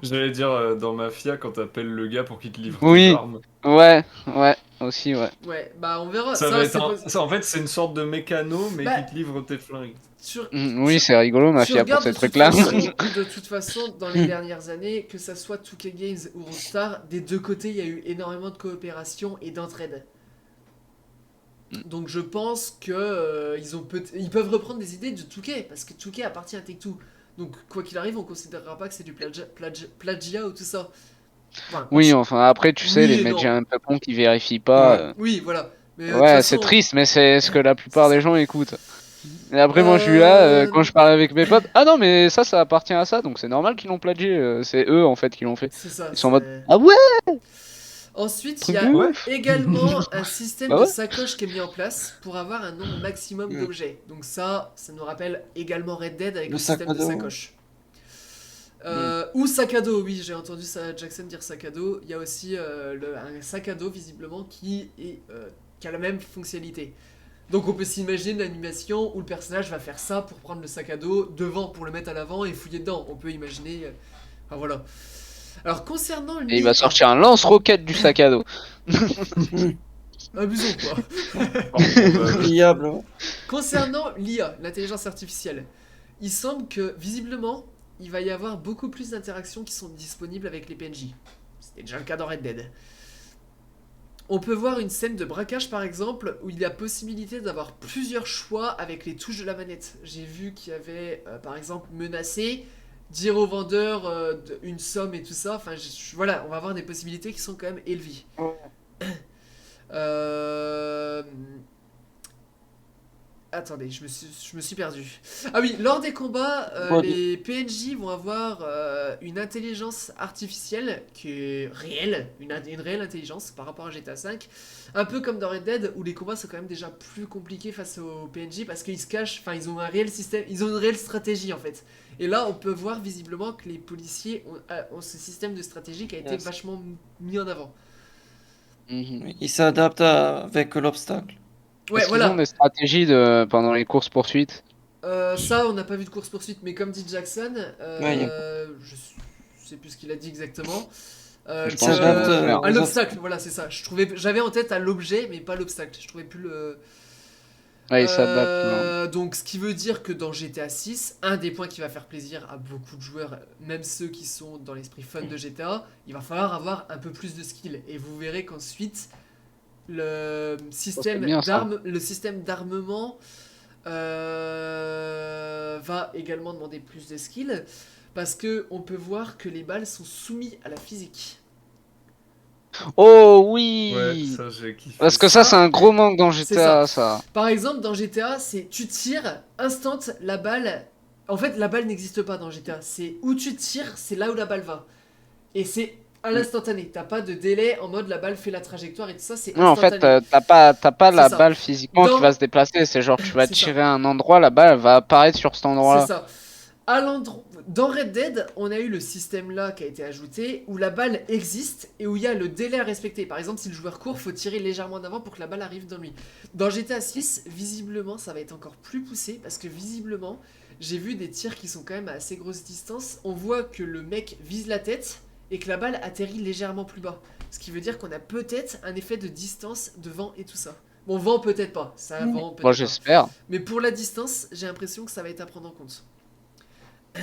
J'allais dire dans Mafia quand t'appelles le gars pour qu'il te livre tes Oui, armes. ouais, aussi, ouais. Ouais, bah on verra, Ça ça, va être c'est en fait, c'est une sorte de mécano, mais Bah, qui te livre tes flingues. sur, Oui, c'est rigolo, Tu Mafia, pour regardes ces de toute trucs-là. de toute façon, dans les dernières années, que ça soit 2K Games ou Rockstar, des deux côtés, il y a eu énormément de coopération et d'entraide. Donc je pense que ils peuvent reprendre des idées de 2K, parce que 2K appartient à Take-Two. Donc quoi qu'il arrive, on considérera pas que c'est du plagiat ou tout ça. Enfin, Oui, enfin, après, tu sais, Oui les et médias non. un peu cons qui vérifient pas. Ouais. oui, voilà. Mais de toute Ouais, c'est façon, triste, mais c'est ce que la plupart c'est des ça. gens écoutent. Et après, moi, je suis là, Euh, quand je parle avec mes potes, ah non, mais ça appartient à ça, donc c'est normal qu'ils l'ont plagié, c'est eux, en fait, qui l'ont fait. C'est ça. Ils sont en mode, c'est- ah ouais, Ensuite, il truc y de a Ouais. ouf. également un système Bah de ouais. sacoche qui est mis en place pour avoir un nombre maximum Mm. d'objets. Donc ça nous rappelle également Red Dead avec le, Le sac système à de dos. sacoche. Ou sac à dos, oui, j'ai entendu ça, Jackson dire sac à dos. Il y a aussi un sac à dos visiblement qui a la même fonctionnalité. Donc on peut s'imaginer une animation où le personnage va faire ça pour prendre le sac à dos devant pour le mettre à l'avant et fouiller dedans. On peut imaginer. Enfin voilà. Alors concernant Et il va sortir un lance-roquette du sac à dos. Abusons quoi. Pliable. ouais. Concernant l'IA, l'intelligence artificielle, il semble que visiblement, il va y avoir beaucoup plus d'interactions qui sont disponibles avec les PNJ. C'était déjà le cas dans Red Dead. On peut voir une scène de braquage par exemple où il y a possibilité d'avoir plusieurs choix avec les touches de la manette. J'ai vu qu'il y avait par exemple menacer, dire au vendeur une somme et tout ça. Enfin voilà, on va avoir des possibilités qui sont quand même élevées. Euh... Attendez, je me suis perdu. Ah oui, lors des combats, les PNJ vont avoir une intelligence artificielle qui est réelle, une réelle intelligence par rapport à GTA V. Un peu comme dans Red Dead, où les combats sont quand même déjà plus compliqués face aux PNJ parce qu'ils se cachent, enfin ils ont un réel système, ils ont une réelle stratégie en fait. Et là, on peut voir visiblement que les policiers ont ce système de stratégie qui a été Yes. vachement mis en avant. Mhm. Il s'adapte avec l'obstacle. Ouais, Est-ce qu'ils voilà. ont des stratégies pendant les courses-poursuites? Ça, on n'a pas vu de course-poursuite, mais comme dit Jackson, Ouais, y je sais plus ce qu'il a dit exactement. Je Que- pense qu'il va à aux l'obstacle, voilà, c'est ça. J'avais en tête à l'objet, mais pas l'obstacle. Je trouvais plus le. Ouais, ils s'adaptent. Donc, ce qui veut dire que dans GTA 6, un des points qui va faire plaisir à beaucoup de joueurs, même ceux qui sont dans l'esprit fun de GTA, il va falloir avoir un peu plus de skill. Et vous verrez qu'ensuite, le système bien, ça. d'armement va également demander plus de skill parce que on peut voir que les balles sont soumises à la physique. Oh oui! Ouais, ça j'ai kiffé. Parce que ça, c'est un gros manque dans GTA, ça. Par exemple, dans GTA, c'est tu tires, instant, la balle. En fait, la balle n'existe pas dans GTA. C'est où tu tires, c'est là où la balle va. Et c'est à l'instantané. T'as pas de délai en mode la balle fait la trajectoire et tout ça, c'est Non, en fait, instantané. t'as pas C'est la ça. balle physiquement Dans- qui va se déplacer. C'est genre, tu vas C'est ça. tirer à un endroit, la balle elle va apparaître sur cet C'est endroit-là. ça. Dans Red Dead, on a eu le système là qui a été ajouté où la balle existe et où il y a le délai à respecter. Par exemple, si le joueur court, faut tirer légèrement en avant pour que la balle arrive dans lui. Dans GTA 6, visiblement, ça va être encore plus poussé parce que visiblement, j'ai vu des tirs qui sont quand même à assez grosse distance. On voit que le mec vise la tête et que la balle atterrit légèrement plus bas. Ce qui veut dire qu'on a peut-être un effet de distance de vent et tout ça. Bon, vent peut-être pas, ça vent peut-être Moi pas. j'espère. Mais pour la distance, j'ai l'impression que ça va être à prendre en compte.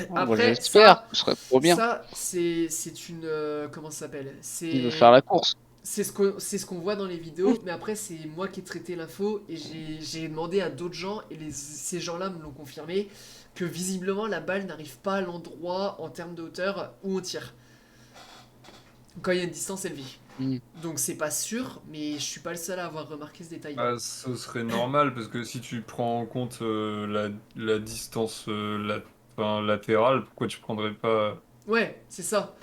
Moi Après, j'espère. Ce serait trop bien. ça c'est une... comment ça s'appelle? Il veut faire la course. C'est ce qu'on voit dans les vidéos, mais après c'est moi qui ai traité l'info et j'ai demandé à d'autres gens et ces gens-là me l'ont confirmé que visiblement la balle n'arrive pas à l'endroit en termes de hauteur où on tire. Quand il y a une distance élevée. Mm. Donc c'est pas sûr, mais je suis pas le seul à avoir remarqué ce détail. Ah, ce serait normal parce que si tu prends en compte la distance enfin, latérale, pourquoi tu prendrais pas. Ouais, c'est ça.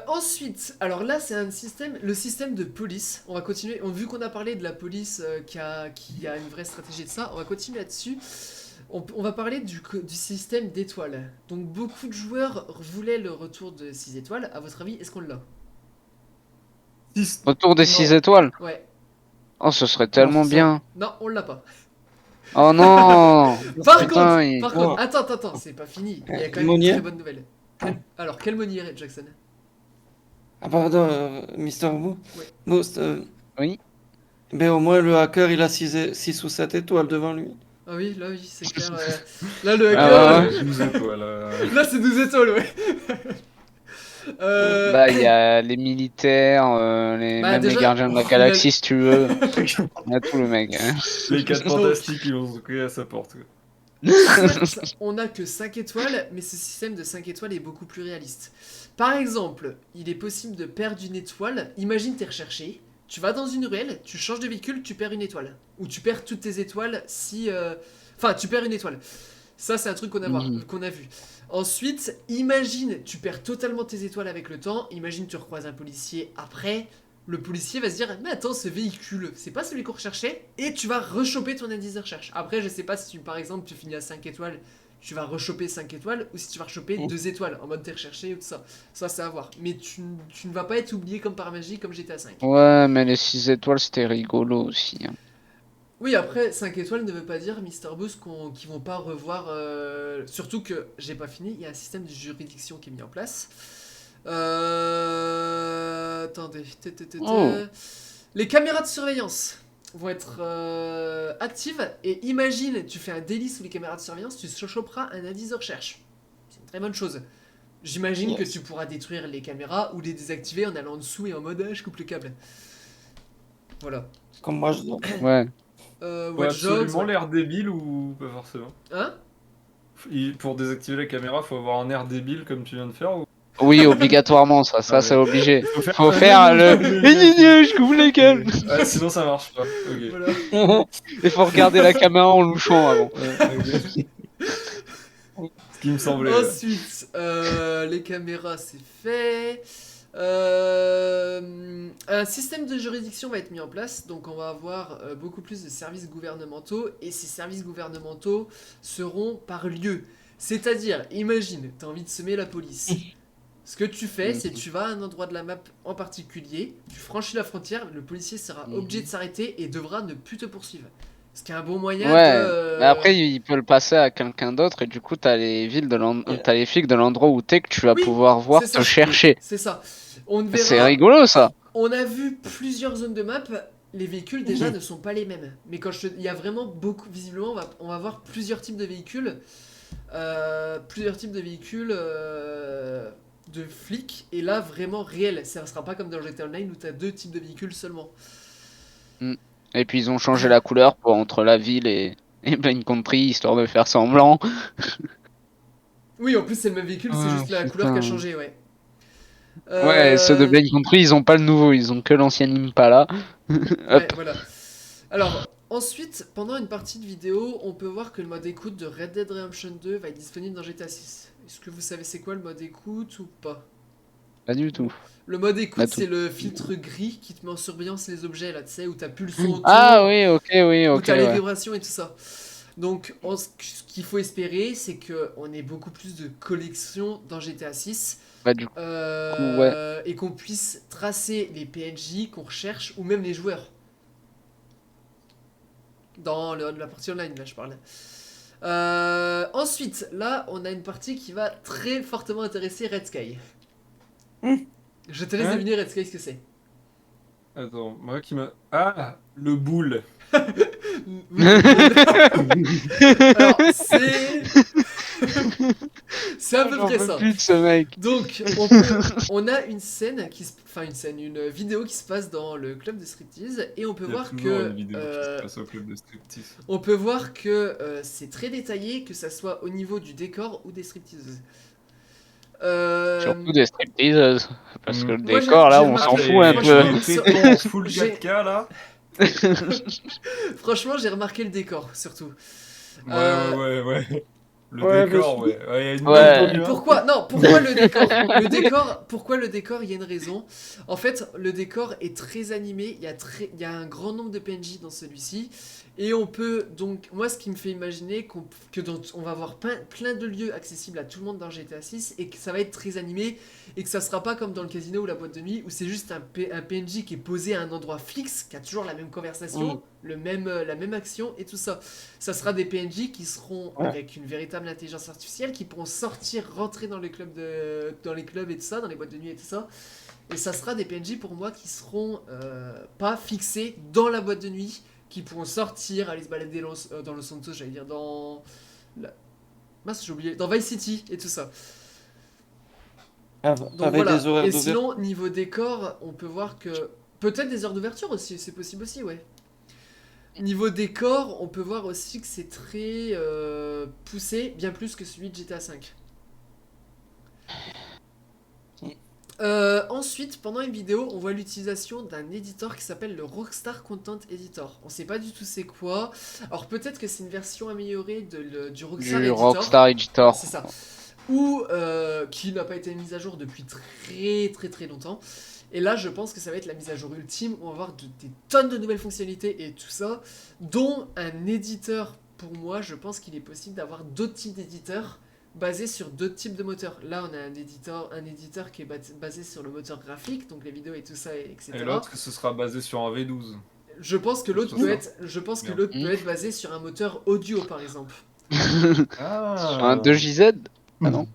Ensuite, alors là c'est un système, le système de police. On va continuer. Vu qu'on a parlé de la police qui a une vraie stratégie de ça, on va continuer là-dessus. On va parler du système d'étoiles. Donc beaucoup de joueurs voulaient le retour de 6 étoiles. À votre avis, est-ce qu'on l'a? Retour des Non. 6 étoiles. Ouais. Oh, ce serait tellement c'est ça. bien. Non, on l'a pas. Oh non. Par Putain, il- contre, attends, c'est pas fini. Il y a quand même une Monnier très bonne nouvelle. Alors, quel Monnier, Jackson? Ah pardon, Mister Wu. Ouais. Most, Oui. mais au moins le hacker il a 6 ou 7 étoiles devant lui. Ah oui, là, oui, c'est clair. Là, le Ah hacker, ouais. 12 étoiles. là, c'est 12 étoiles, ouais. Bah, il y a les militaires, Bah, même déjà, les gardiens de la il a- galaxie, si tu veux. Il y a tout le mec. Hein. Les 4 fantastiques qui vont se créer à sa porte. quoi. Soit, on a que 5 étoiles, mais ce système de 5 étoiles est beaucoup plus réaliste. Par exemple, il est possible de perdre une étoile. Imagine t'es recherché, tu vas dans une ruelle, tu changes de véhicule, tu perds une étoile. Ou tu perds toutes tes étoiles si... Enfin, tu perds une étoile. Ça, c'est un truc qu'on a vu. Ensuite, imagine, tu perds totalement tes étoiles avec le temps. Imagine, tu recroises un policier après. Le policier va se dire, mais attends, ce véhicule, c'est pas celui qu'on recherchait. Et tu vas rechoper ton indice de recherche. Après, je sais pas si, par exemple, tu finis à 5 étoiles, tu vas rechoper 5 étoiles. Ou si tu vas rechoper 2 étoiles, en mode t'es recherché ou tout ça. Ça, c'est à voir. Mais tu ne vas pas être oublié comme par magie, comme j'étais à 5. Ouais, mais les 6 étoiles, c'était rigolo aussi. Hein. Oui, après, 5 étoiles ne veut pas dire, Mister Boost, qu'ils vont pas revoir... Surtout que, j'ai pas fini, il y a un système de juridiction qui est mis en place. Attendez. Oh. Les caméras de surveillance vont être actives. Et imagine, tu fais un délit sous les caméras de surveillance, tu choperas un indice de recherche. C'est une très bonne chose. J'imagine que tu pourras détruire les caméras ou les désactiver en allant en dessous et en mode je coupe le câble. Voilà. Comme moi je dois. Ouais. Faut Watch Dogs, absolument l'air débile ou pas forcément? Hein? Pour désactiver la caméra, faut avoir un air débile comme tu viens de faire ou... Oui, obligatoirement, ça Ah c'est ouais. obligé. Faut faire, Faut faire le. Je coupe les câbles. Ah, sinon ça marche pas. Ok. Voilà. Il faut regarder la caméra en louchant avant. Ok. Ce qui me semblait. Ensuite, les caméras, c'est fait. Un système de juridiction va être mis en place, donc on va avoir beaucoup plus de services gouvernementaux, et ces services gouvernementaux seront par lieu. C'est-à-dire, imagine, tu as envie de semer la police. Ce que tu fais, c'est tu vas à un endroit de la map en particulier, tu franchis la frontière, le policier sera obligé de s'arrêter et devra ne plus te poursuivre. Ce qui est un bon moyen Ouais. de... Mais après, il peut le passer à quelqu'un d'autre et du coup, t'as les t'as les flics de l'endroit où t'es que tu vas Oui, pouvoir voir c'est te ça. chercher. C'est ça. On verra... C'est rigolo ça. On a vu plusieurs zones de map, les véhicules déjà ne sont pas les mêmes. Mais quand il y a vraiment beaucoup, visiblement, on va voir plusieurs types de véhicules. De flics, et là vraiment réel. Ça sera pas comme dans GTA Online où tu as 2 types de véhicules seulement. Et puis ils ont changé la couleur pour entre la ville et Blind Country histoire de faire semblant. Oui, en plus c'est le même véhicule, c'est Ah, juste la couleur qui a putain. changé, ouais. Ouais, ceux de Blind Country, ils ont pas le nouveau, ils ont que l'ancien Impala. Ouais, voilà. Alors, ensuite, pendant une partie de vidéo, on peut voir que le mode écoute de Red Dead Redemption 2 va être disponible dans GTA 6. Est-ce que vous savez c'est quoi le mode écoute ou pas? Pas du tout. Le mode écoute, Pas tout. c'est le filtre gris qui te met en surveillance les objets, là, tu sais, où t'as plus le son autour, Ah oui, ok, où t'as les ouais. vibrations et tout ça. Donc, ce qu'il faut espérer, c'est qu'on ait beaucoup plus de collections dans GTA 6. Bah du coup, Et qu'on puisse tracer les PNJ qu'on recherche, ou même les joueurs. Dans la partie online, là, je parle. Ensuite, là, on a une partie qui va très fortement intéresser Red Sky. Je te laisse Hein deviner, Red Sky, ce que c'est. Attends, moi qui m'a. Ah, le boule. Oui, alors, c'est... c'est à peu J'en près peux ça. plus de ce mec. Donc, on a une scène une vidéo qui se passe dans le club de striptease et on peut Il y a voir toujours que une vidéo qui se passe au club de striptease. on peut voir que c'est très détaillé, que ça soit au niveau du décor ou des stripteaseuses. Surtout des stripteaseuses. Parce que le Moi, décor, j'ai là, on s'en remarqué- fout un peu. franchement, Les tétons en full J'ai- 4K là. Franchement, j'ai remarqué le décor surtout. Ouais. Le Ouais, décor, mais- ouais. Ouais, il y a une Ouais. belle tenue, hein. Pourquoi? Non, pourquoi le décor? Pourquoi le décor? Il y a une raison. En fait, le décor est très animé. Il y a un grand nombre de PNJ dans celui-ci. Et on peut donc, moi, ce qui me fait imaginer on va avoir plein de lieux accessibles à tout le monde dans GTA 6 et que ça va être très animé et que ça sera pas comme dans le casino ou la boîte de nuit où c'est juste un PNJ qui est posé à un endroit fixe, qui a toujours la même conversation, la même action et tout ça. Ça sera des PNJ qui seront Ouais. avec une véritable intelligence artificielle, qui pourront sortir, rentrer dans les clubs et tout ça, dans les boîtes de nuit et tout ça. Et ça sera des PNJ pour moi qui seront pas fixés dans la boîte de nuit, qui pourront sortir, aller se balader dans Los Santos, j'allais dire mince, j'ai oublié, dans Vice City et tout ça. Donc Avec voilà. des horaires Et d'ouverture. sinon, niveau décor, on peut voir que peut-être des heures d'ouverture aussi, c'est possible aussi, ouais. Niveau décor, on peut voir aussi que c'est très poussé, bien plus que celui de GTA V. Ensuite, pendant une vidéo, on voit l'utilisation d'un éditeur qui s'appelle le Rockstar Content Editor. On sait pas du tout c'est quoi. Alors peut-être que c'est une version améliorée du Rockstar Du Editor. Rockstar Editor. C'est ça. Ou qui n'a pas été mise à jour depuis très longtemps. Et là, je pense que ça va être la mise à jour ultime. On va avoir des tonnes de nouvelles fonctionnalités et tout ça, dont un éditeur. Pour moi, je pense qu'il est possible d'avoir d'autres types d'éditeurs basés sur d'autres types de moteurs. Là, on a un éditeur qui est basé sur le moteur graphique, donc les vidéos et tout ça, etc. Et l'autre, ce sera basé sur un V12. Je pense que l'autre C'est ça. peut Bien. peut être basé sur un moteur audio, par exemple. Ah. Un 2JZ. Ah non.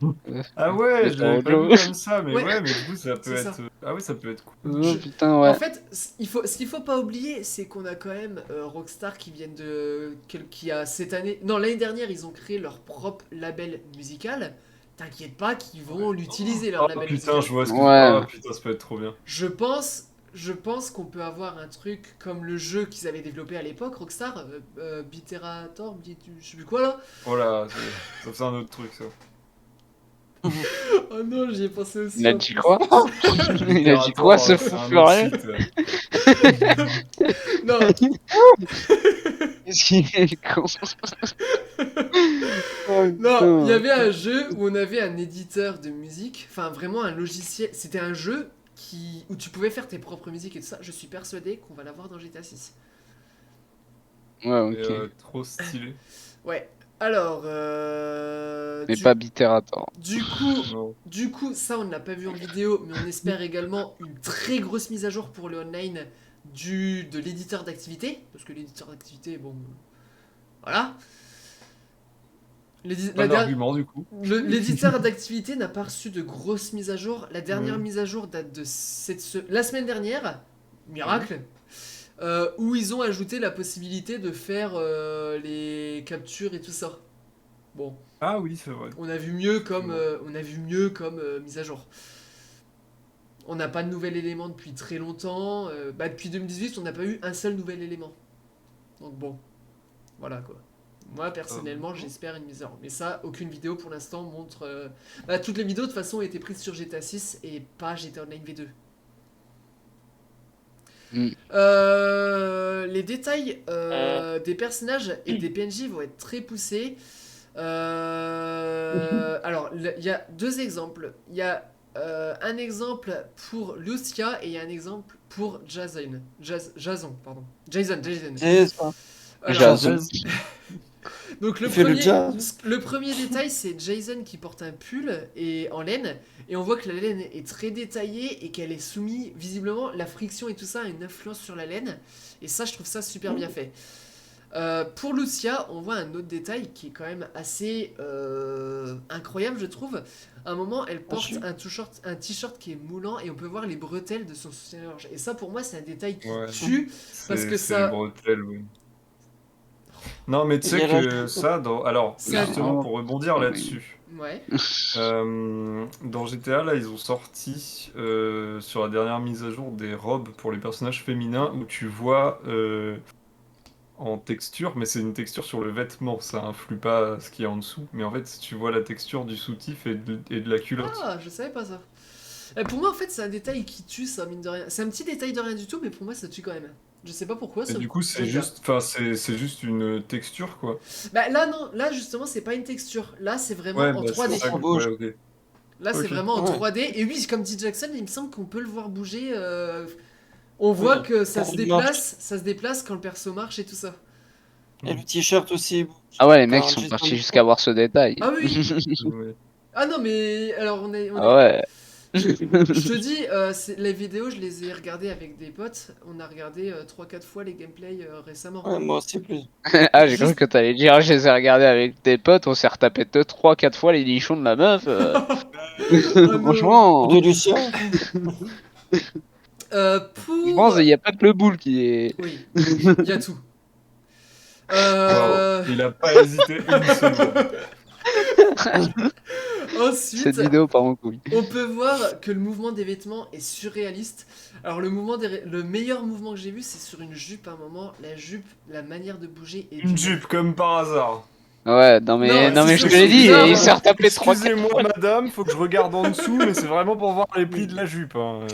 Ah ouais, je l'avais pas vu comme ça, mais Ouais. ouais, mais du coup, ça peut C'est être. ça. Ah ouais, ça peut être cool. Oh Je- putain, ouais. En fait, ce qu'il faut pas oublier, c'est qu'on a quand même Rockstar qui viennent qui a cette année, non, l'année dernière, ils ont créé leur propre label musical. T'inquiète pas qu'ils vont l'utiliser leur Oh label putain, musical. je vois ce que. Ouais. Ah putain, ça peut être trop bien. Je pense qu'on peut avoir un truc comme le jeu qu'ils avaient développé à l'époque, Rockstar, Biterator, je sais plus quoi là. Oh là, ça faisait un autre truc ça. Oh non, j'y ai pensé aussi. Il a en dit plus. quoi? Il a dit quoi, ce fou furieux? Non, Qu'est-ce qu'il est con? Oh, non, il y putain. avait un jeu où on avait un éditeur de musique, enfin vraiment un logiciel. C'était un jeu où tu pouvais faire tes propres musiques et tout ça. Je suis persuadé qu'on va l'avoir dans GTA 6. Ouais, ok. Trop stylé. Ouais. Alors, Mais pas Biterator. Non. du coup, ça on ne l'a pas vu en vidéo, mais on espère également une très grosse mise à jour pour le online de l'éditeur d'activité, parce que l'éditeur d'activité, bon, voilà. Pas d'argument du coup. L'éditeur d'activité n'a pas reçu de grosses mises à jour. La dernière Ouais. mise à jour date de la semaine dernière, miracle, où ils ont ajouté la possibilité de faire les captures et tout ça. Bon, Ah oui, c'est vrai. on a vu mieux comme mise à jour. On n'a pas de nouvel élément depuis très longtemps. Depuis 2018, on n'a pas eu un seul nouvel élément. Donc bon, voilà quoi. Moi personnellement, j'espère une mise à jour. Mais ça, aucune vidéo pour l'instant montre. Toutes les vidéos de toute façon ont été prises sur GTA 6 et pas GTA Online V2. Les détails des personnages et des PNJ vont être très poussés. Alors, il y a deux exemples. Il y a un exemple pour Lucia et il y a un exemple pour Jason. Jason, pardon. Jason. C'est ça. Alors, Jason. donc Il fait le jazz. le premier détail, c'est Jason qui porte un pull en laine, et on voit que la laine est très détaillée et qu'elle est soumise, visiblement, la friction et tout ça a une influence sur la laine, et ça, je trouve ça super bien fait. Pour Lucia, on voit un autre détail qui est quand même assez incroyable, je trouve. À un moment, elle porte un t-shirt qui est moulant et on peut voir les bretelles de son soutien-gorge. Et ça, pour moi, c'est un détail qui Ouais. tue. Parce que C'est ça- les bretelles, oui. Non, mais tu Il y sais a la- que ça, alors, Ça- justement, pour rebondir Oui. là-dessus, Ouais. dans GTA, là, ils ont sorti sur la dernière mise à jour des robes pour les personnages féminins où tu vois en texture, mais c'est une texture sur le vêtement, ça influe pas ce qu'il y a en dessous, mais en fait, tu vois la texture du soutif et de la culotte. Ah, je savais pas ça. Pour moi, en fait, c'est un détail qui tue, ça, mine de rien. C'est un petit détail de rien du tout, mais pour moi, ça tue quand même. Je sais pas pourquoi. Et ça du me coup, coûte c'est cher. juste, enfin, c'est juste une texture, quoi. Bah là, non. Là, justement, c'est pas une texture. Là, c'est vraiment Ouais, en bah, 3D. c'est ça que- Bouge. ouais, ok. Là, c'est Ok. vraiment en Ouais. 3D. Et oui, comme dit Jackson, il me semble qu'on peut le voir bouger. On voit Oui, que ça quand se il marche. déplace, ça se déplace quand le perso marche et tout ça. Et le t-shirt aussi. bouge. Ah ouais, les mecs Quand sont Jason- partis jusqu'à voir ce détail. Ah oui. Ouais. Ah non, mais alors Ah ouais. Je te dis, les vidéos, je les ai regardées avec des potes. On a regardé 3-4 fois les gameplays récemment. Ouais, moi aussi plus. Ah, j'ai Juste- cru que t'allais dire, ah, je les ai regardés avec des potes, on s'est retapé 3-4 fois les nichons de la meuf. non. Franchement, De Lucien. je Pour... pense qu'il n'y a pas que le boule qui est. Oui, il y a tout. Waouh, il a pas hésité une seconde. Ensuite, Cette vidéo part en couille. on peut voir que le mouvement des vêtements est surréaliste. Alors le meilleur mouvement que j'ai vu, c'est sur une jupe à un moment. La jupe, la manière de bouger est Une jupe, comme par hasard. Ouais, non mais, Non, non, mais c'est je te l'ai dit, bizarre, il s'est retapé 3-4 Excusez-moi, fois. madame, faut que je regarde en dessous, mais c'est vraiment pour voir les plis de la jupe. Hein.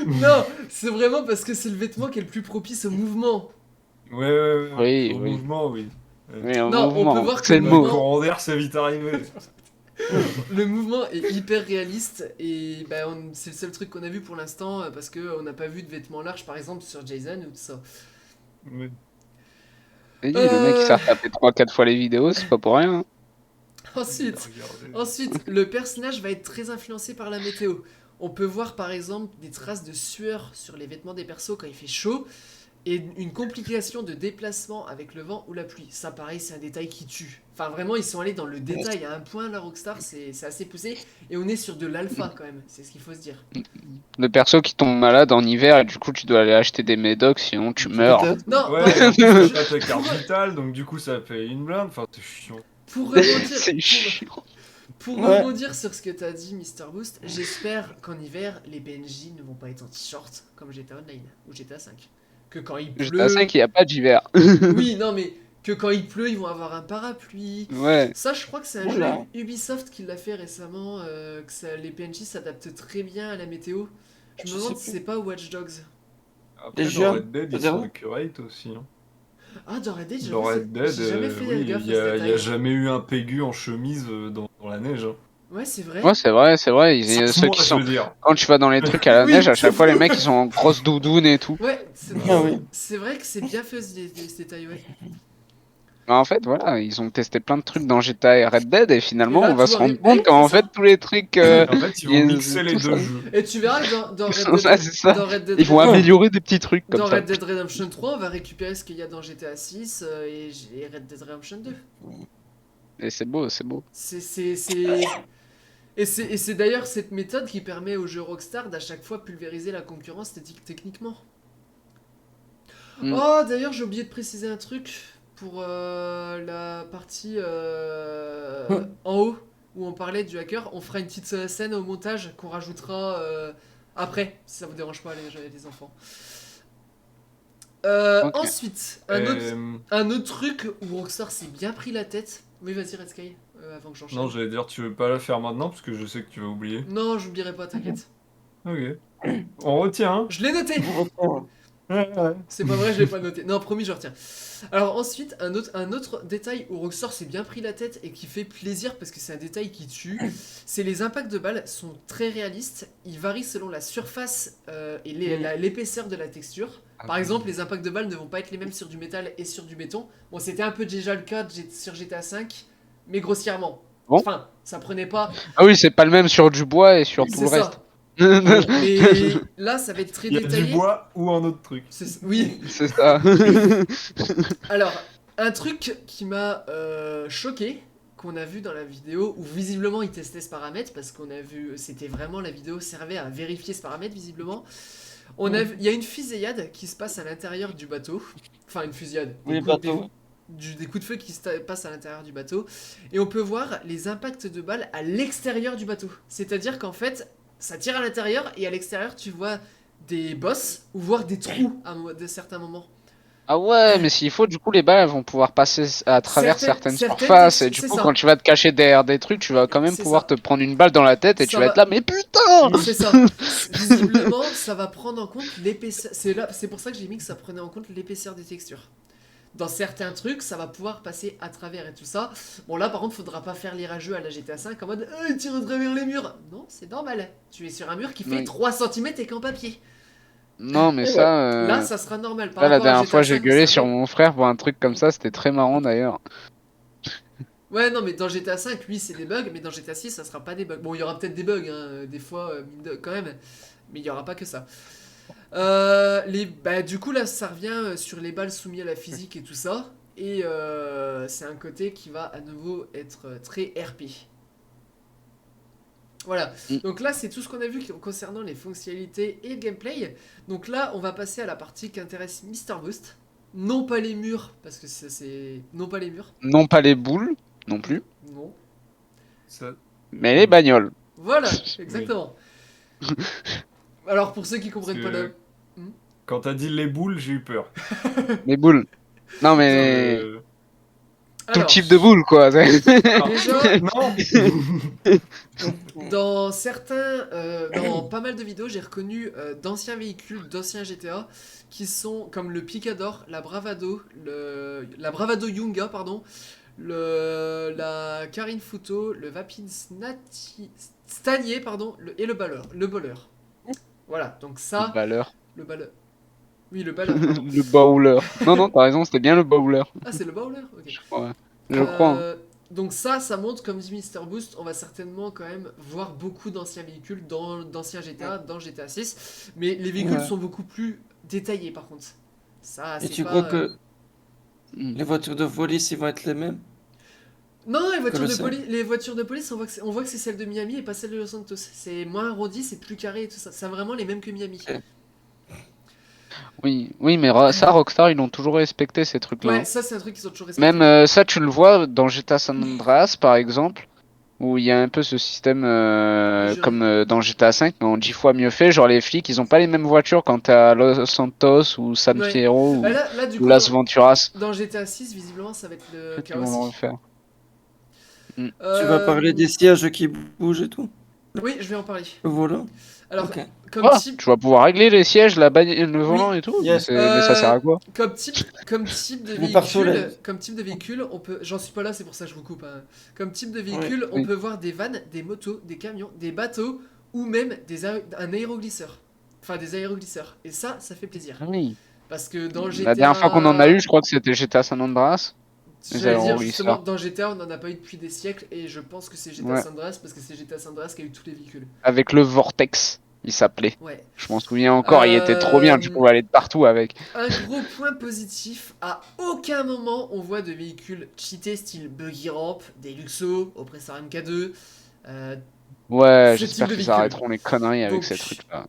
Non, c'est vraiment parce que c'est le vêtement qui est le plus propice au mouvement. Ouais. Oui, Au oui. mouvement, oui. Oui, un Non, on mouvement, peut voir que c'est le le Le mot. mouvement- courant d'air, c'est vite arrivé. Le mouvement est hyper réaliste et bah, c'est le seul truc qu'on a vu pour l'instant parce qu'on n'a pas vu de vêtements larges par exemple sur Jason ou tout ça. Oui. J'ai dit, le mec il s'est retapé 3-4 fois les vidéos, c'est pas pour rien. Hein. Ensuite, Regardez. Ensuite, le personnage va être très influencé par la météo. On peut voir par exemple des traces de sueur sur les vêtements des persos quand il fait chaud et une complication de déplacement avec le vent ou la pluie. Ça pareil, c'est un détail qui tue. Enfin vraiment, ils sont allés dans le détail à un point, la Rockstar, c'est assez poussé et on est sur de l'alpha quand même, c'est ce qu'il faut se dire. Le perso qui tombe malade en hiver et du coup tu dois aller acheter des médocs sinon tu meurs. Peut-être. Non, Ouais, par- en plus, t'as ta carte vitale, donc du coup, ça fait une blinde. Enfin, c'est chiant. pour rebondir, C'est chiant. pour Ouais. rebondir sur ce que t'as dit, Mr. Boost, j'espère qu'en hiver, les PNJ ne vont pas être en t-shirt comme GTA Online ou GTA 5. Que quand il pleut... GTA 5 il n'y a pas d'hiver. Oui, non, mais que quand il pleut, ils vont avoir un parapluie. Ouais. Ça, je crois que c'est un jeu Oula. Ubisoft qui l'a fait récemment, les PNJ s'adaptent très bien à la météo. Je Je me demande sais si plus. c'est pas Watch Dogs. Après, Déjà, dans Red Dead, ils zéro. sont accurate aussi. Hein. Ah, dans Red Dead, Dans Red Dead, j'ai jamais fait oui, gaffe il y à ce a détail. jamais eu un Pégu en chemise dans la neige. Hein. Ouais, c'est vrai. Ouais, c'est vrai. Ceux Moi, qui je sont. veux dire. Quand tu vas dans les trucs à la Oui, neige, à c'est chaque fois les vrai. mecs ils sont en grosse doudoune et tout. Ouais, c'est Ah oui. c'est vrai que c'est bien fait ce détail, ouais. Mais en fait, voilà, ils ont testé plein de trucs dans GTA et Red Dead et finalement Et là, on va tu se vois, rendre Red compte Dead, qu'en c'est ça. fait tous les trucs. En fait, ils vont ils- mixer les tout deux ça. jeux. Et tu verras que dans Red Ouais, Dead, c'est ça. dans Red Dead Ils vont Redemption- améliorer des petits trucs comme dans ça. Red Dead Redemption 3, on va récupérer ce qu'il y a dans GTA 6 et Red Dead Redemption 2. Et c'est beau, c'est beau. Et c'est d'ailleurs cette méthode qui permet aux jeux Rockstar d'à chaque fois pulvériser la concurrence techniquement. Mm. Oh, d'ailleurs, j'ai oublié de préciser un truc pour la partie en haut où on parlait du hacker. On fera une petite scène au montage qu'on rajoutera après, si ça vous dérange pas, les enfants. Ok. Ensuite, un autre truc où Rockstar s'est bien pris la tête. Oui, vas-y, Red Sky, avant que j'enchaîne. Non, j'allais dire, tu veux pas la faire maintenant parce que je sais que tu vas oublier. Non, j'oublierai pas, t'inquiète. Ok. On retient, hein. Je l'ai noté. Ouais. C'est pas vrai, je l'ai pas noté. Non, promis, je retiens. Alors ensuite, un autre détail où Rockstar s'est bien pris la tête et qui fait plaisir parce que c'est un détail qui tue, c'est les impacts de balles sont très réalistes. Ils varient selon la surface et l'épaisseur de la texture. Par exemple, les impacts de balles ne vont pas être les mêmes sur du métal et sur du béton. Bon, c'était un peu déjà le cas sur GTA V, mais grossièrement. Bon. Enfin, ça prenait pas... Ah oui, c'est pas le même sur du bois et sur Oui, tout c'est le ça. reste. Mais là, ça va être très Il y a du détaillé. bois ou un autre truc. Oui. C'est ça. Alors, un truc qui m'a choqué, qu'on a vu dans la vidéo, où visiblement il testait ce paramètre, parce qu'on a vu, c'était vraiment la vidéo servait à vérifier ce paramètre, visiblement. Il y a une fusillade qui se passe à l'intérieur du bateau. Enfin, une fusillade. Oui, coups- bateau. des coups de feu qui passent à l'intérieur du bateau. Et on peut voir les impacts de balles à l'extérieur du bateau. C'est-à-dire qu'en fait, ça tire à l'intérieur et à l'extérieur, tu vois des bosses ou voir des trous de certains moments. Ah ouais, mais s'il faut, du coup, les balles elles vont pouvoir passer à travers certaines certaines surfaces. Et du c'est coup, ça. quand tu vas te cacher derrière des trucs, tu vas quand même C'est pouvoir ça. te prendre une balle dans la tête et tu Ça vas va- être là, mais putain! C'est ça. Visiblement, ça va prendre en compte l'épaisseur. C'est pour ça que j'ai mis que ça prenait en compte l'épaisseur des textures. Dans certains trucs, ça va pouvoir passer à travers et tout ça. Bon, là, par contre, faudra pas faire les rageux à la GTA 5 en mode il tire à travers les murs. Non, c'est normal. Tu es sur un mur qui fait Oui. 3 cm et qu'en papier. Non, mais ça. Là, ça sera normal. Par Là, la rapport à dernière GTA fois, j'ai 5, gueulé ça sur va. mon frère pour un truc comme ça, c'était très marrant d'ailleurs. Ouais, non, mais dans GTA 5, oui, c'est des bugs, mais dans GTA 6, ça sera pas des bugs. Bon, il y aura peut-être des bugs, hein, des fois, quand même, mais il y aura pas que ça. Du coup, là, ça revient sur les balles soumises à la physique et tout ça, et c'est un côté qui va à nouveau être très RP. Voilà, Mm. donc là c'est tout ce qu'on a vu concernant les fonctionnalités et le gameplay. Donc là on va passer à la partie qui intéresse MrBoost. Non pas les murs, parce que c'est... Non pas les murs. Non pas les boules, non plus, Non. Ça... mais les bagnoles. Voilà, exactement. Alors pour ceux qui comprennent pas Parce la... Quand t'as dit les boules, j'ai eu peur. Les boules. Non, mais. Euh, Tout Alors, type de boule, quoi. déjà, Non. dans certains... dans pas mal de vidéos, j'ai reconnu d'anciens véhicules, d'anciens GTA, qui sont comme le Picador, la Bravado, la Bravado Yunga, pardon, la Carine Futo, le Vapid Stanier, pardon, et le Baller. Le Bowler. Voilà, donc ça, Valeur. le Baller. Oui, le Baller, pardon. Le bowler. Non, non, t'as raison, c'était bien le bowler. Ah, c'est le Bowler. Ok. Je crois. Je crois. Hein. Donc ça montre, comme dit MrBoost, on va certainement quand même voir beaucoup d'anciens véhicules d'anciens GTA, dans GTA 6, mais les véhicules Ouais. sont beaucoup plus détaillés par contre. Ça, Et c'est tu pas... crois que Mm. les voitures de police, ils vont être les mêmes? Non, Colossal. les voitures de police, on voit que c'est celle de Miami et pas celle de Los Santos. C'est moins arrondi, c'est plus carré et tout ça. C'est vraiment les mêmes que Miami. Ok. Oui, oui, mais ça, Rockstar, ils ont toujours respecté ces trucs-là. Ouais, Hein. ça c'est un truc qu'ils ont toujours respecté. Même ça, tu le vois dans GTA San Andreas, par exemple, où il y a un peu ce système Je- comme dans GTA 5, mais en 10 fois mieux fait. Genre, les flics, ils ont pas les mêmes voitures quand t'es à Los Santos ou San Ouais. Fierro Bah là, du ou coup, Las Venturas. dans GTA 6, visiblement, ça va être le Peut-être cas qu'ils vont le aussi. refaire. Tu vas parler des sièges qui bougent et tout? Oui, je vais en parler. Le volant? Alors, Ok. comme Ah, type... tu vas pouvoir régler les sièges, le volant et tout. Yes. Mais ça sert à quoi? Comme type de Mais par soleil. véhicule, on peut. J'en suis pas là, c'est pour ça que je vous coupe. Hein. Comme type de véhicule, Ouais, on oui. peut voir des vannes, des motos, des camions, des bateaux ou même un aéroglisseur. Enfin, des aéroglisseurs. Et ça fait plaisir. Ah oui. Parce que dans GTA. La dernière fois qu'on en a eu, je crois que c'était GTA San Andreas. les J'allais dire aéroglisseurs. justement, dans GTA, on en a pas eu depuis des siècles et je pense que c'est GTA Ouais. San Andreas parce que c'est GTA San Andreas qui a eu tous les véhicules. Avec le Vortex, il s'appelait. Ouais. Je m'en souviens encore, il était trop bien, tu pouvais aller de partout avec. Un gros point positif, à aucun moment on voit de véhicules cheatés style Buggy Ramp, des Luxo, Oppressor MK2. Ouais, ce j'espère type de qu'ils véhicule. arrêteront les conneries avec Donc, ces trucs-là.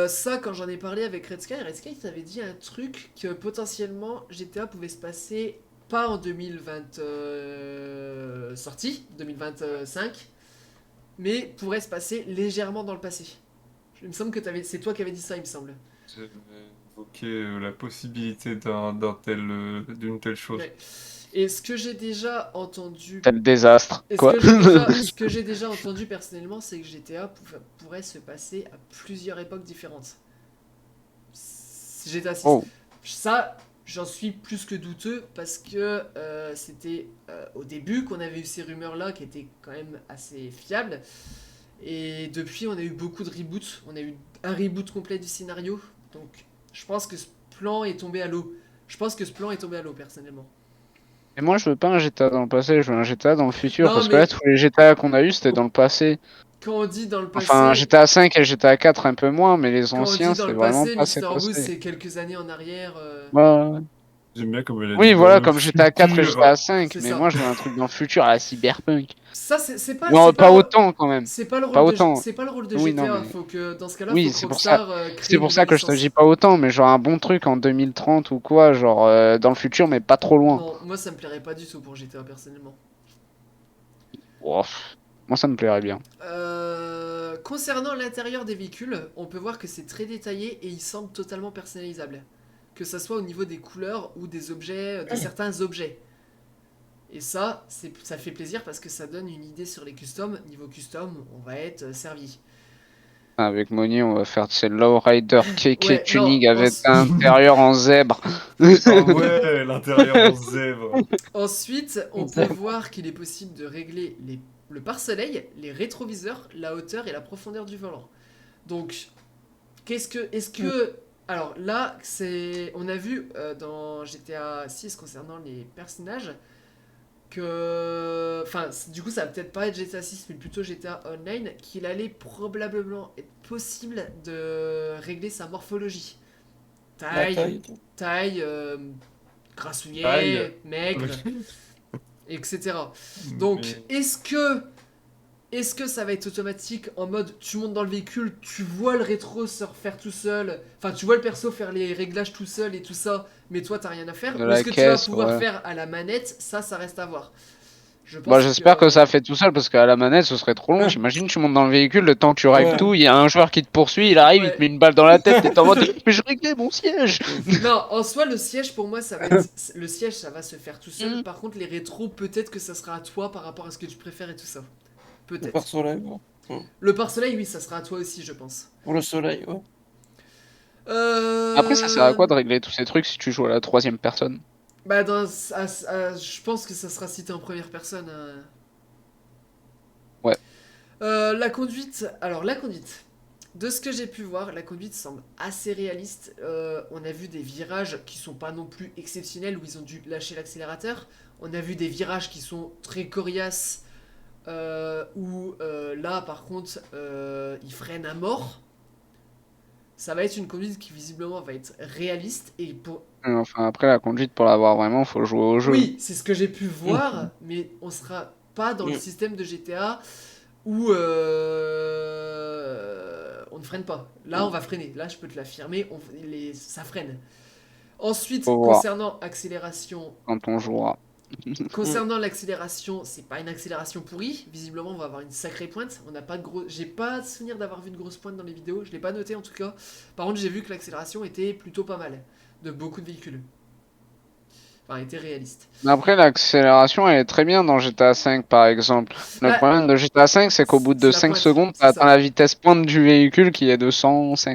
Ça, quand j'en ai parlé avec Red Sky t'avait dit un truc que potentiellement GTA pouvait se passer pas en 2020 sortie, 2025, mais pourrait se passer légèrement dans le passé. Il me semble que c'est toi qui avais dit ça, il me semble. J'avais évoqué la possibilité d'une telle chose. Ouais. Et ce que j'ai déjà entendu. Tel désastre. Et Quoi ce que j'ai déjà entendu personnellement, c'est que GTA pourrait se passer à plusieurs époques différentes. GTA 6. Oh. Ça, j'en suis plus que douteux parce que c'était au début qu'on avait eu ces rumeurs-là qui étaient quand même assez fiables. Et depuis, on a eu beaucoup de reboots. On a eu un reboot complet du scénario. Donc, je pense que ce plan est tombé à l'eau. Personnellement. Et moi, je veux pas un GTA dans le passé, je veux un GTA dans le futur. Non, Parce que mais là, tous les GTA qu'on a eu, c'était dans le passé. quand on dit dans le Enfin, passé, GTA 5 et GTA 4 un peu moins, mais les quand on dit anciens, dans c'est le vraiment passé, passé Mister Wood, passé. c'est quelques années en arrière. Ouais, ouais, ouais. J'aime bien comme elle a Oui, dit dans voilà, le comme GTA 4 et GTA futur. 5, C'est mais ça. moi, je veux un truc dans le futur à la Cyberpunk. Ça, c'est pas, Non, pas autant quand même. c'est pas le Pas rôle de, autant. c'est pas le rôle de Oui, non, GTA. mais Faut que, dans ce cas-là, faut oui, que Rockstar crée c'est une pour ça nouvelle que je te licence. dis pas autant, mais genre un bon truc en 2030 ou quoi, genre dans le futur, mais pas trop loin. Non, moi ça me plairait pas du tout pour GTA personnellement. Wow. Moi, ça me plairait bien. Concernant l'intérieur des véhicules, on peut voir que c'est très détaillé et il semble totalement personnalisable. Que ça soit au niveau des couleurs ou des objets, de certains objets. Et ça, ça fait plaisir parce que ça donne une idée sur les customs. Niveau custom, on va être servi. Avec Moni, on va faire de ces lowrider KK Ouais, non, tuning avec un intérieur en zèbre. Ah ouais, l'intérieur en zèbre. ensuite, on peut voir qu'il est possible de régler le pare-soleil, les rétroviseurs, la hauteur et la profondeur du volant. Donc, est-ce que, alors là, on a vu dans GTA 6 concernant les personnages que, enfin, du coup, ça va peut-être pas être GTA 6, mais plutôt GTA Online, qu'il allait probablement être possible de régler sa morphologie. La Taille, taille et tout. taille, grassouillet, Taille. maigre, etc. Donc, Mais- est-ce que ça va être automatique en mode tu montes dans le véhicule, tu vois le rétro se refaire tout seul, enfin tu vois le perso faire les réglages tout seul et tout ça, mais toi t'as rien à faire, De ou est-ce la que tu vas caisse, pouvoir ouais. faire à la manette, ça reste à voir. Je Bah, pense j'espère que ça que. fait tout seul parce qu'à la manette, ce serait trop long. Ouais. T'imagines, tu montes dans le véhicule, le temps que tu règles Ouais. tout, il y a un joueur qui te poursuit, il arrive, il te Ouais. met une balle dans la tête, t'es en mode mais je réglais mon siège. Non, en soi, le siège pour moi ça va être. Le siège ça va se faire tout seul, Mm. par contre les rétros, peut-être que ça sera à toi par rapport à ce que tu préfères et tout ça. Le Peut-être. pare-soleil, ouais. Le pare-soleil, oui, ça sera à toi aussi, je pense. Pour le soleil, ouais. Après, ça sert à Euh. quoi de régler tous ces trucs si tu joues à la troisième personne? Bah, je pense que ça sera cité en première personne. Ouais. La conduite. Alors, la conduite. De ce que j'ai pu voir, la conduite semble assez réaliste. On a vu des virages qui sont pas non plus exceptionnels où ils ont dû lâcher l'accélérateur. On a vu des virages qui sont très coriaces où là, par contre, ils freinent à mort. Ça va être une conduite qui visiblement va être réaliste et pour. Enfin, après, la conduite, pour l'avoir vraiment, faut jouer au jeu. Oui, c'est ce que j'ai pu voir, mais on sera pas dans le système de GTA où on ne freine pas. Là, on va freiner. Là, je peux te l'affirmer, ça freine. Ensuite, Faut voir concernant accélération, quand on jouera. concernant l'accélération, c'est pas une accélération pourrie. Visiblement, on va avoir une sacrée pointe. On n'a pas de gros, j'ai pas souvenir d'avoir vu de grosses pointes dans les vidéos. Je l'ai pas noté en tout cas. Par contre, j'ai vu que l'accélération était plutôt pas mal de beaucoup de véhicules. Enfin, était réaliste. Mais après, l'accélération, elle est très bien dans GTA 5, par exemple. Le Bah, problème de GTA 5, c'est qu'au bout de c'est la 5 pointe, secondes, c'est t'as ça. atteint la vitesse pointe du véhicule qui est de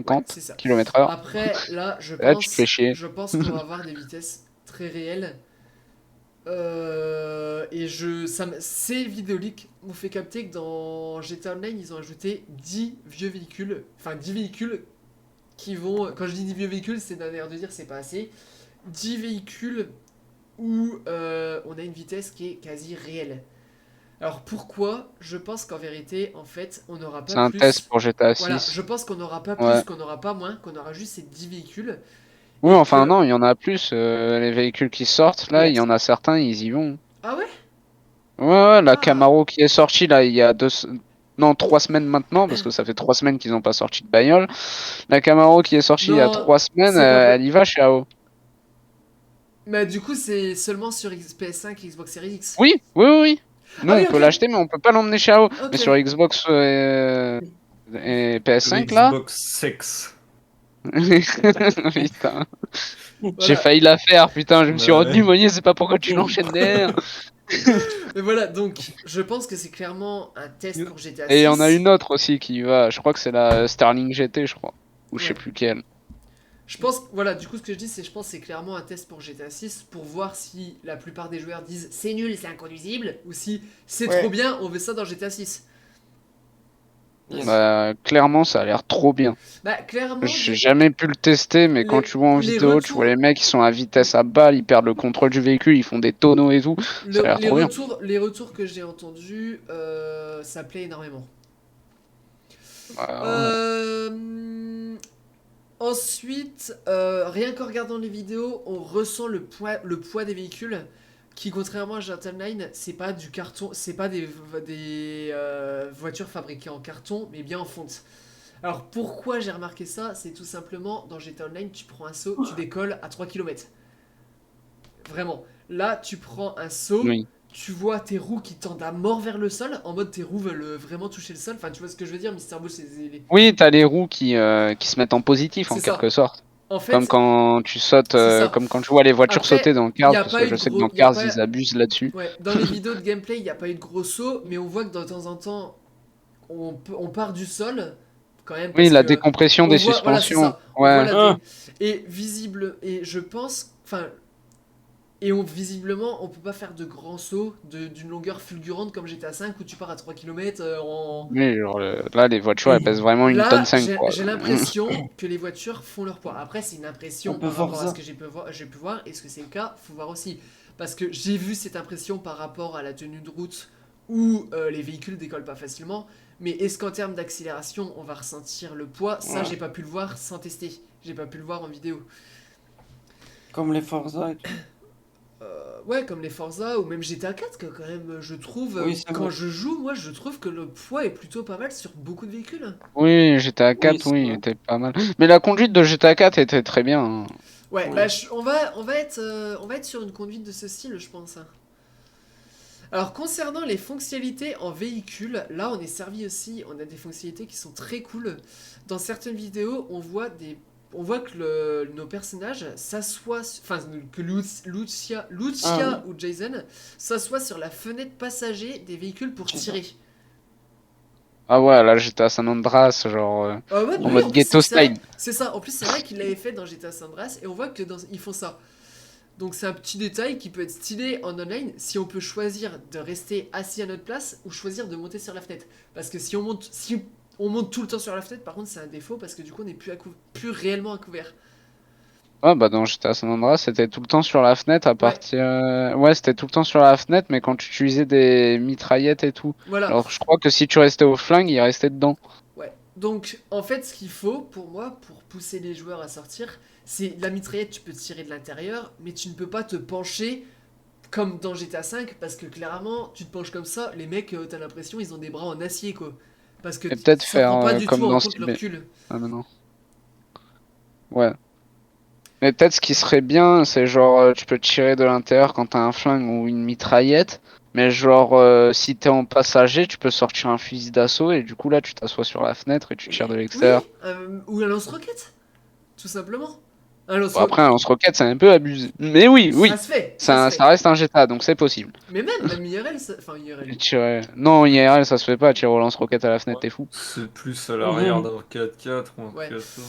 Ouais, 150 c'est ça. km/h. Après, là, Là, tu te fais chier. je pense qu'on va avoir des vitesses très réelles. Ces vidéoliques m'ont fait capter que dans GTA Online, ils ont ajouté 10 vieux véhicules. Enfin, 10 véhicules qui vont. Quand je dis 10 vieux véhicules, c'est d'un air de dire c'est pas assez. 10 véhicules où on a une vitesse qui est quasi réelle. Alors pourquoi? Je pense qu'en vérité, en fait, on n'aura C'est pas un plus. test pour GTA Voilà, 6. je pense qu'on n'aura pas Ouais. plus, qu'on n'aura pas moins, qu'on aura juste ces 10 véhicules. Oui, Et enfin, que. non, il y en a plus. Les véhicules qui sortent, là, Ouais. il y en a certains, ils y vont. Ah ouais? Ouais, ouais, la Ah. Camaro qui est sortie, là, il y a non, 3 semaines maintenant, parce que ça fait 3 semaines qu'ils n'ont pas sorti de bagnole. La Camaro qui est sortie il y a Non, 3 semaines, c'est pas elle y va chez AO. Mais du coup, c'est seulement sur PS5 et Xbox Series X. Oui, oui, oui, oui. Nous, Ah oui, on peut ok. l'acheter, mais on peut pas l'emmener chez AO. Ok. Mais sur Xbox et Le PS5, là. Xbox sexe. Putain. J'ai Voilà. failli la faire, putain. Je me suis Ouais. retenu, Monnier, c'est pas pourquoi tu l'enchaînes derrière. Mais voilà, donc je pense que c'est clairement un test pour GTA 6. Et il y en a une autre aussi qui y va. Je crois que c'est la Starling GT, je crois. Ou je sais Ouais. plus quelle. Je pense, voilà, du coup, ce que je dis, c'est je pense que c'est clairement un test pour GTA 6 pour voir si la plupart des joueurs disent c'est nul, c'est inconduisible, ou si c'est Ouais. trop bien, on veut ça dans GTA 6. Yes. Bah, clairement, ça a l'air trop bien. Bah, clairement, J'ai jamais pu le tester, mais quand les- tu vois en les vidéo, tu vois retours- les mecs qui sont à vitesse à balle, ils perdent le contrôle du véhicule, ils font des tonneaux et tout. Ça a l'air trop bien. les retours que j'ai entendus, ça plaît énormément. Bah, Ensuite, rien qu'en regardant les vidéos, on ressent le poids des véhicules qui, contrairement à GTA Online, c'est pas du carton, c'est pas des voitures fabriquées en carton, mais bien en fonte. Alors pourquoi j'ai remarqué ça? C'est tout simplement dans GTA Online, tu prends un saut, tu décolles à 3 km. Vraiment. Là, tu prends un saut, oui. tu vois tes roues qui tendent à mort vers le sol, en mode tes roues veulent vraiment toucher le sol. Enfin, tu vois ce que je veux dire, Mister Bull, Oui, t'as les roues qui se mettent en positif en c'est ça. quelque sorte. En Comme fait, quand tu sautes, c'est ça. comme quand tu vois les voitures sauter Après, dans il n'y Cars, a parce pas que eu je de sais que gros. dans Y a Cars, pas... ils abusent là-dessus. Ouais, dans les vidéos de gameplay, il n'y a pas eu de gros sauts, mais on voit que de temps en temps, on part du sol, quand même, Oui, parce la que décompression on des voit, voilà, c'est suspensions. ça, on voit Ouais. la Ah. et visible, et je pense, enfin, visiblement, on peut pas faire de grands sauts d'une longueur fulgurante comme GTA 5 où tu pars à 3 km en... Oui, genre, là, les voitures, elles pèsent vraiment une tonne Là, 5, quoi. j'ai l'impression que les voitures font leur poids. Après, c'est une Un impression peu par rapport à ce Forza. que j'ai pu voir. Est-ce que c'est le cas? Faut voir aussi. Parce que j'ai vu cette impression par rapport à la tenue de route où les véhicules décollent pas facilement. Mais est-ce qu'en termes d'accélération, on va ressentir le poids? Ça, Ouais. j'ai pas pu le voir sans tester. J'ai pas pu le voir en vidéo. Comme les Forza et tout. Ouais, comme les Forza ou même GTA 4, que quand même, je trouve, Oui, c'est quand vrai. je joue, moi, je trouve que le poids est plutôt pas mal sur beaucoup de véhicules. Oui, GTA Oui, 4, c'est oui, il vrai. était pas mal. Mais la conduite de GTA 4 était très bien, hein. Ouais, Oui. bah, on va être sur une conduite de ce style, je pense, hein. Alors, concernant les fonctionnalités en véhicule, là, on est servi aussi, on a des fonctionnalités qui sont très cool. Dans certaines vidéos, on voit que nos personnages s'assoient, enfin, que Lucia Ah ou Jason s'assoient sur la fenêtre passager des véhicules pour C'est ça. tirer. Ah ouais, là, j'étais à San Andreas, genre, Ouais, bah en oui, mode en plus, ghetto c'est vrai, style. c'est ça. En plus, c'est vrai qu'il l'avait fait dans GTA San Andreas et on voit que ils font ça. Donc c'est un petit détail qui peut être stylé en online si on peut choisir de rester assis à notre place ou choisir de monter sur la fenêtre. Parce que si on monte tout le temps sur la fenêtre, par contre c'est un défaut parce que du coup on n'est plus réellement à couvert. Ouais, bah dans GTA San Andreas, c'était tout le temps sur la fenêtre à Ouais, partir... Ouais, c'était tout le temps sur la fenêtre, mais quand tu utilisais des mitraillettes et tout. voilà. Alors, je crois que si tu restais au flingue, il restait dedans. Ouais. Donc en fait ce qu'il faut pour moi, pour pousser les joueurs à sortir, c'est la mitraillette, tu peux tirer de l'intérieur, mais tu ne peux pas te pencher comme dans GTA 5 parce que clairement tu te penches comme ça, les mecs t'as l'impression ils ont des bras en acier quoi. Parce que Et peut-être ça faire prend pas du tout comme en dans compte le CB. recul. Ah, mais non. Ouais. Mais peut-être ce qui serait bien, c'est genre, tu peux tirer de l'intérieur quand t'as un flingue ou une mitraillette. Mais genre, si t'es en passager, tu peux sortir un fusil d'assaut et du coup là, tu t'assois sur la fenêtre et tu tires de Oui, l'extérieur. ou un lance-roquette, tout simplement. Un Bon, après, lance-roquette, un lance-roquette, c'est un peu abusé. Mais oui, ça oui, se fait, ça se ça fait. reste un GTA, donc c'est possible. Mais même IRL, enfin IRL. Tirer... Non, IRL, ça se fait pas, tirer au lance-roquette à la fenêtre, t'es fou. C'est plus à l'arrière Mhm. d'un 4x4 ou un truc Ouais. comme ça.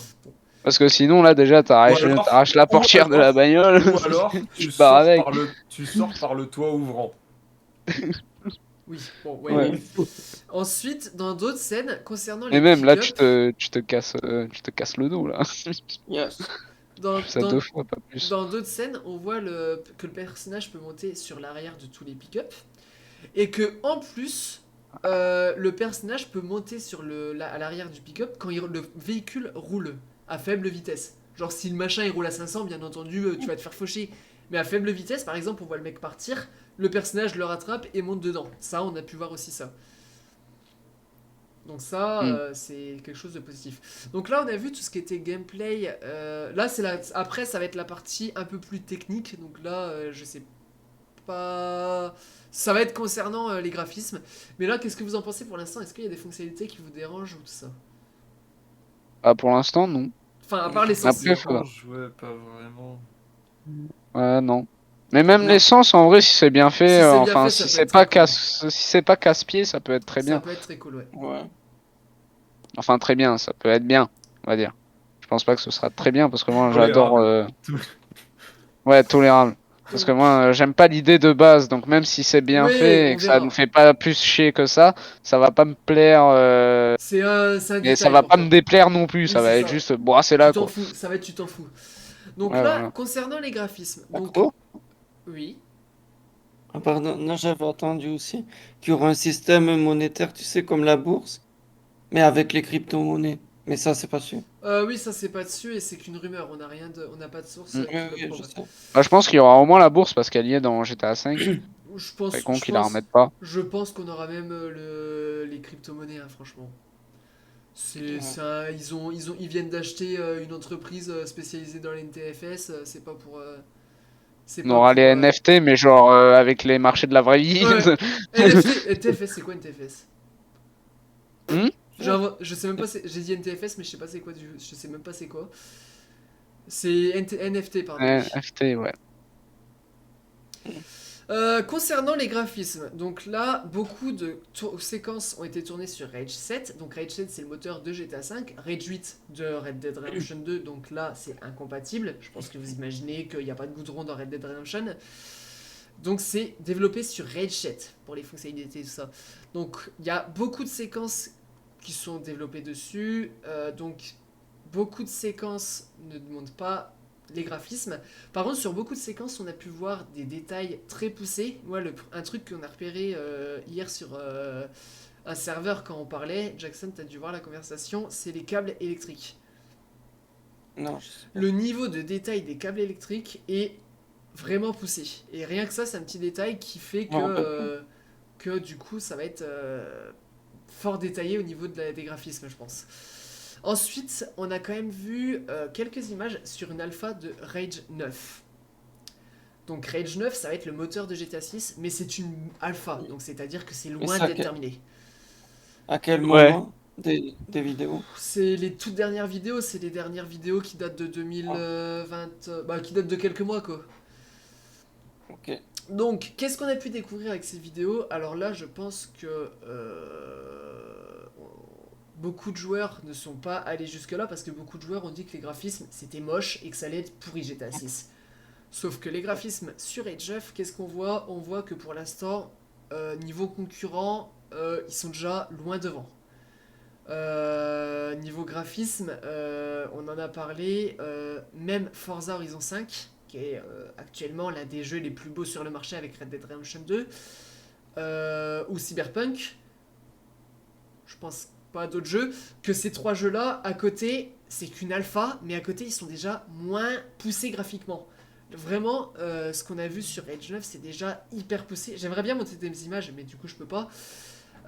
Parce que sinon, là, déjà, t'arraches la Ou portière de la bagnole, ou alors tu te barres avec. tu sors par le toit ouvrant. Oui, bon, ouais, Ouais. bon. Ensuite, dans d'autres scènes, concernant Et les même là, pick-up, tu te casses le dos, là. Yes. dans, Je fais ça dans, 2 fois, pas plus. dans d'autres scènes, on voit que le personnage peut monter sur l'arrière de tous les pick-up. Et que, en plus, le personnage peut monter à l'arrière du pick-up quand le véhicule roule à faible vitesse. Genre, si le machin il roule à 500, bien entendu, tu vas te faire faucher. Mais à faible vitesse, par exemple, on voit le mec partir, le personnage le rattrape et monte dedans. Ça, on a pu voir aussi ça. Donc ça, c'est quelque chose de positif. Donc là, on a vu tout ce qui était gameplay. Là, après, ça va être la partie un peu plus technique. Donc là, je sais pas... Ça va être concernant les graphismes. Mais là, qu'est-ce que vous en pensez pour l'instant? Est-ce qu'il y a des fonctionnalités qui vous dérangent ou tout ça? Ah, pour l'instant, non. Enfin, à part Ça l'essence. Après, faut- dérange, ouais, pas vraiment. Ouais, non. Mais même Non. l'essence, en vrai, si c'est bien Si fait, c'est bien enfin, fait, ça peut être très cool. si c'est pas casse-pied, ça peut être très Ça bien. peut être très cool, ouais. Ouais. Enfin, très bien, ça peut être bien, on va dire. Je pense pas que ce sera très bien parce que moi, j'adore. Tolérable. Ouais, tolérable. Parce que moi, j'aime pas l'idée de base, donc même si c'est bien Oui, fait on et que ça verra. nous fait pas plus chier que ça va pas me plaire, C'est un et ça détail va pour pas toi. me déplaire non plus, Oui, ça c'est va être ça. juste, bon, c'est Tu là, t'en quoi. fous, ça va être tu t'en fous. Donc Ouais, là, voilà. concernant les graphismes, donc Macro? oui. Ah, pardon, non, j'avais entendu aussi qu'il y aura un système monétaire, tu sais, comme la bourse, mais avec les crypto-monnaies. Mais ça, c'est pas sûr. Oui, ça c'est pas dessus et c'est qu'une rumeur. On n'a pas de source Mm. Oui, qui le oui, je prouve. sais. Bah, je pense qu'il y aura au moins la bourse parce qu'elle y est dans GTA V. Je C'est pense, con je qu'ils la pense, remettent pas. je pense qu'on aura même les crypto-monnaies, hein, franchement. Ouais. Ils viennent d'acheter une entreprise spécialisée dans l'NTFS. C'est pas pour, c'est On pas aura les pour. NFT, mais genre avec les marchés de la vraie vie. Ouais. NFT, NTFS, c'est quoi NTFS? Hmm. Je sais même pas. J'ai dit NTFS, mais je sais pas c'est quoi. Je sais même pas c'est quoi. C'est NFT, pardon. Oui. NFT, ouais. Concernant les graphismes, donc là, beaucoup de séquences ont été tournées sur Rage 7. Donc Rage 7, c'est le moteur de GTA 5. Rage 8 de Red Dead Redemption 2, donc là, c'est incompatible. Je pense que vous imaginez qu'il n'y a pas de goudron dans Red Dead Redemption. Donc c'est développé sur Rage 7 pour les fonctionnalités et tout ça. Donc il y a beaucoup de séquences qui sont développées dessus. Donc beaucoup de séquences ne demandent pas les graphismes. Par contre, sur beaucoup de séquences, on a pu voir des détails très poussés. Moi, un truc qu'on a repéré hier sur un serveur quand on parlait, Jackson, tu as dû voir la conversation, c'est les câbles électriques. Non, je sais pas. Le niveau de détail des câbles électriques est vraiment poussé. Et rien que ça, c'est un petit détail qui fait Je me rappelle que du coup, ça va être fort détaillé au niveau des graphismes, je pense. Ensuite, on a quand même vu quelques images sur une alpha de Rage 9. Donc Rage 9, ça va être le moteur de GTA 6, mais c'est une alpha, donc c'est-à-dire que c'est loin ça, d'être terminé. à quel Ouais. moment des vidéos? C'est les toutes dernières vidéos, c'est les dernières vidéos qui datent de 2020, bah qui datent de quelques mois quoi. Ok. Donc, qu'est-ce qu'on a pu découvrir avec ces vidéos? Alors là, je pense que beaucoup de joueurs ne sont pas allés jusque-là parce que beaucoup de joueurs ont dit que les graphismes c'était moche et que ça allait être pourri GTA 6. Sauf que les graphismes sur Age of, qu'est-ce qu'on voit? On voit que pour l'instant, niveau concurrent, ils sont déjà loin devant. Niveau graphisme, on en a parlé, même Forza Horizon 5, qui est actuellement l'un des jeux les plus beaux sur le marché avec Red Dead Redemption 2, ou Cyberpunk, je pense pas à d'autres jeux, que ces trois jeux-là, à côté, c'est qu'une alpha, mais à côté, ils sont déjà moins poussés graphiquement. Vraiment, ce qu'on a vu sur Rage 9, c'est déjà hyper poussé. J'aimerais bien montrer des images, mais du coup, je peux pas.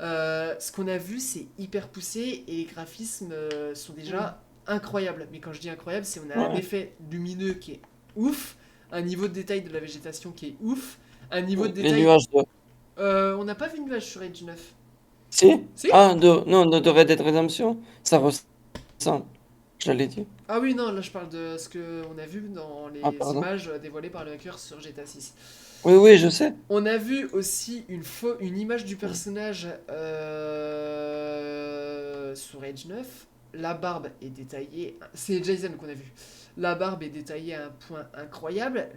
Ce qu'on a vu, c'est hyper poussé et les graphismes sont déjà incroyables. Mais quand je dis incroyable, c'est on a un effet lumineux qui est ouf, un niveau de détail de la végétation qui est ouf, un niveau de Les détail. nuages de... On n'a pas vu de nuages sur Rage 9. Si? Si? Ah, non, de Red Dead Redemption, ça ressemble. Je l'ai dit. Ah oui, non, là je parle de ce qu'on a vu dans les Ah, pardon. images dévoilées par le hacker sur GTA 6. Oui, oui, je sais. On a vu aussi une image du personnage sur Rage 9. La barbe est détaillée. C'est Jason qu'on a vu. La barbe est détaillée à un point incroyable.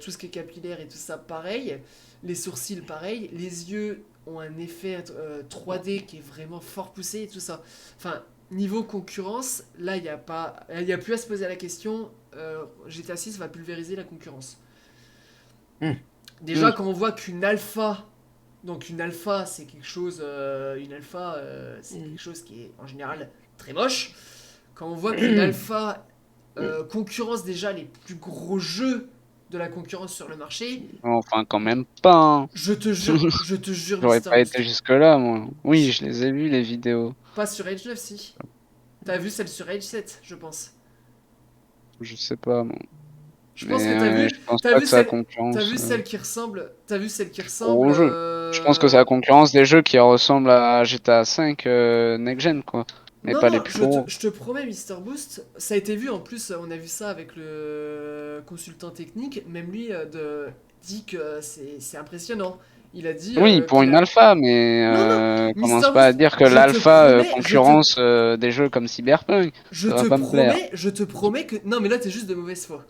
Tout ce qui est capillaire et tout ça, pareil. Les sourcils, pareil. Les yeux ont un effet 3D qui est vraiment fort poussé et tout ça. Enfin, niveau concurrence, là, il n'y a plus à se poser la question. GTA 6 va pulvériser la concurrence. Déjà, quand on voit qu'une alpha, donc une alpha, c'est quelque chose, c'est quelque chose qui est en général très moche. Quand on voit qu'une alpha concurrence déjà les plus gros jeux de la concurrence sur le marché, Enfin, quand même pas. Hein. je te jure, J'aurais Mister pas Beast. été jusque-là, moi. Oui, je les ai vus, les vidéos. Pas sur Rage 9, si. T'as vu celle sur Rage 7, je pense. Je sais pas, moi. Je pense que t'as vu, je pense t'as pas vu que c'est la celle, concurrence. t'as vu celle qui ressemble, Au jeu. Je pense que c'est la concurrence des jeux qui ressemblent à GTA V Next Gen, quoi. Mais Non, pas non, les plus gros. je te promets, Mister Boost, ça a été vu en plus, on a vu ça avec le consultant technique, même lui dit que c'est impressionnant. Il a dit. Oui, pour qu'il une a- alpha, mais Non, non, commence Mister pas à Boost, dire que je te l'alpha promets, concurrence des jeux comme Cyberpunk. Ça va pas me plaire. je te promets que. Non, mais là, t'es juste de mauvaise foi.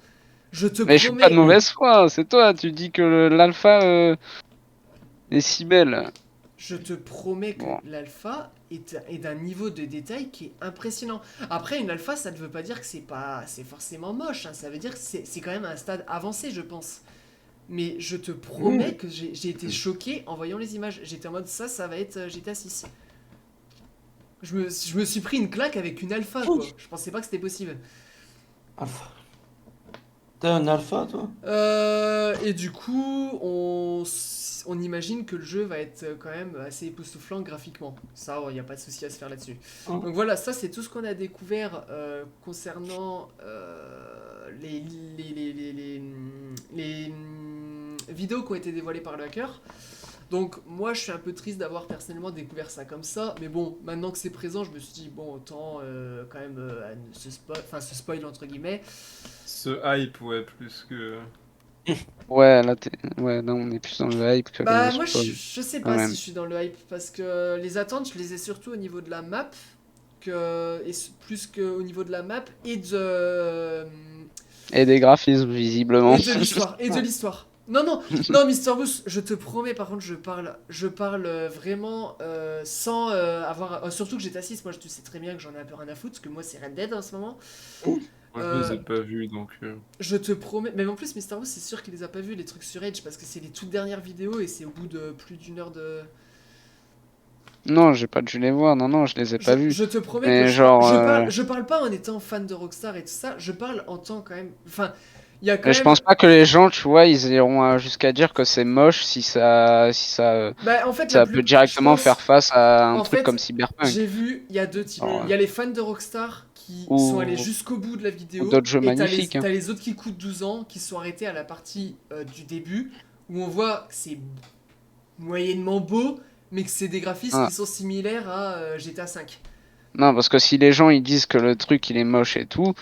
Je te Mais je suis pas de promets, mauvaise foi, c'est toi, tu dis que l'alpha est si belle. je te promets que Bon. l'alpha est d'un niveau de détail qui est impressionnant. Après, une alpha, ça ne veut pas dire que c'est forcément moche, hein. Ça veut dire que c'est quand même un stade avancé, je pense. Mais je te promets que j'ai été choqué en voyant les images. J'étais en mode ça va être GTA 6. Je me suis pris une claque avec une alpha, quoi. Je pensais pas que c'était possible. Alpha. T'es un alpha, toi? Et du coup, on imagine que le jeu va être quand même assez époustouflant graphiquement. Ça, il n'y a pas de souci à se faire là-dessus. Oh. Donc voilà, ça c'est tout ce qu'on a découvert concernant les vidéos qui ont été dévoilées par le hacker. Donc moi je suis un peu triste d'avoir personnellement découvert ça comme ça, mais bon, maintenant que c'est présent, je me suis dit bon autant quand même se spoil entre guillemets. Ce hype, ouais, plus que. Ouais, ouais, là on est plus dans le hype que le Bah moi spoil. je sais quand pas même. si je suis dans le hype parce que les attentes je les ai surtout au niveau de la map plus qu'au niveau de la map Et des graphismes, visiblement. et de l'histoire. Non non non Mister Boost, je te promets par contre je parle vraiment sans avoir surtout que j'étais 6, moi tu sais très bien que j'en ai un peu rien à foutre parce que moi c'est Red Dead en ce moment. Moi, je les Euh, ai pas vus, donc. Je te promets, même en plus Mister Boost c'est sûr qu'il les a pas vus les trucs sur Edge parce que c'est les toutes dernières vidéos et c'est au bout de plus d'une heure de. Non, j'ai pas dû les voir, non, je les ai pas vus. Je te promets que Mais genre, je parle pas en étant fan de Rockstar et tout ça, je parle en tant quand même. Enfin, il y a quand mais je même. pense pas que les gens, tu vois, ils iront jusqu'à dire que c'est moche Bah, en fait, ça peut je directement pense. faire face à un En truc comme fait, Cyberpunk. j'ai vu, il y a deux types. Alors, Il y a les fans de Rockstar qui sont allés ou jusqu'au bout de la ou vidéo, d'autres jeux et magnifiques, hein. t'as les autres qui coûtent 12 ans, qui sont arrêtés à la partie du début, où on voit que c'est moyennement beau, mais que c'est des graphismes Ah. qui sont similaires à GTA V. Non, parce que si les gens ils disent que le truc il est moche et tout,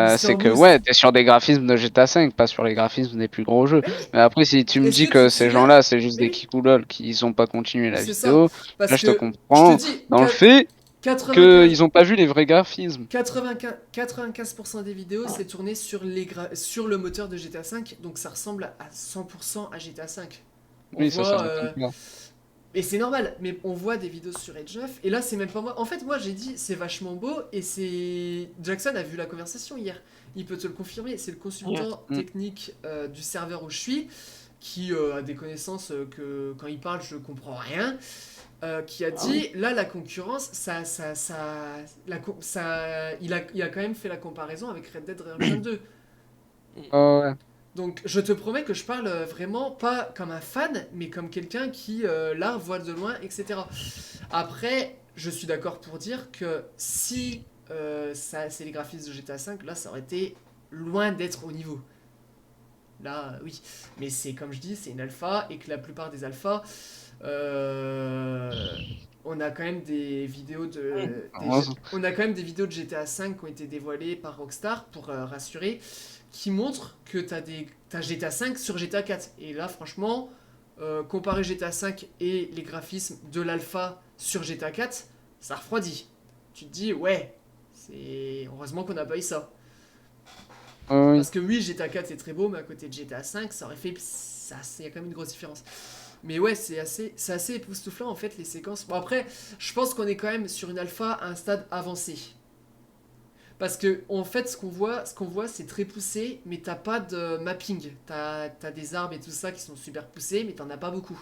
Mister c'est que Boost. ouais, t'es sur des graphismes de GTA V, pas sur les graphismes des plus gros jeux. Mais oui, Mais après, si tu me est-ce dis que tu que te ces souviens? gens-là c'est juste Mais des oui, kikoulol qui ont pas continué la c'est ça. vidéo, Parce là je te que, je te comprends dis, dans le fait 95, qu'ils ont pas vu les vrais graphismes. 95% des vidéos, c'est tourné sur, sur le moteur de GTA V, donc ça ressemble à 100% à GTA V. On Oui, ça voit, m'étonne pas. et c'est normal, mais on voit des vidéos sur Edge 9, et là c'est même pas moi. En fait, moi j'ai dit c'est vachement beau, et c'est. Jackson a vu la conversation hier, il peut te le confirmer, c'est le consultant Mm. technique du serveur où je suis, qui a des connaissances que quand il parle je comprends rien. Qui a dit là la concurrence il a quand même fait la comparaison avec Red Dead Redemption 2. Oh, ouais. Donc je te promets que je parle vraiment pas comme un fan mais comme quelqu'un qui là voit de loin, etc. Après je suis d'accord pour dire que si ça c'est les graphismes de GTA V, là ça aurait été loin d'être au niveau. Là oui, mais c'est comme je dis, c'est une alpha et que la plupart des alphas on a quand même des vidéos on a quand même des vidéos de GTA V qui ont été dévoilées par Rockstar pour rassurer, qui montrent que t'as GTA V sur GTA 4. Et là, franchement, comparer GTA V et les graphismes de l'alpha sur GTA 4, ça refroidit. Tu te dis, ouais, c'est heureusement qu'on n'a pas eu ça. Oui. Parce que oui, GTA 4 c'est très beau, mais à côté de GTA 5, ça aurait fait. Il y a quand même une grosse différence. Mais ouais, c'est assez époustouflant en fait les séquences. Bon, après, je pense qu'on est quand même sur une alpha à un stade avancé. Parce que en fait, ce qu'on voit, c'est très poussé, mais t'as pas de mapping. T'as des arbres et tout ça qui sont super poussés, mais t'en as pas beaucoup.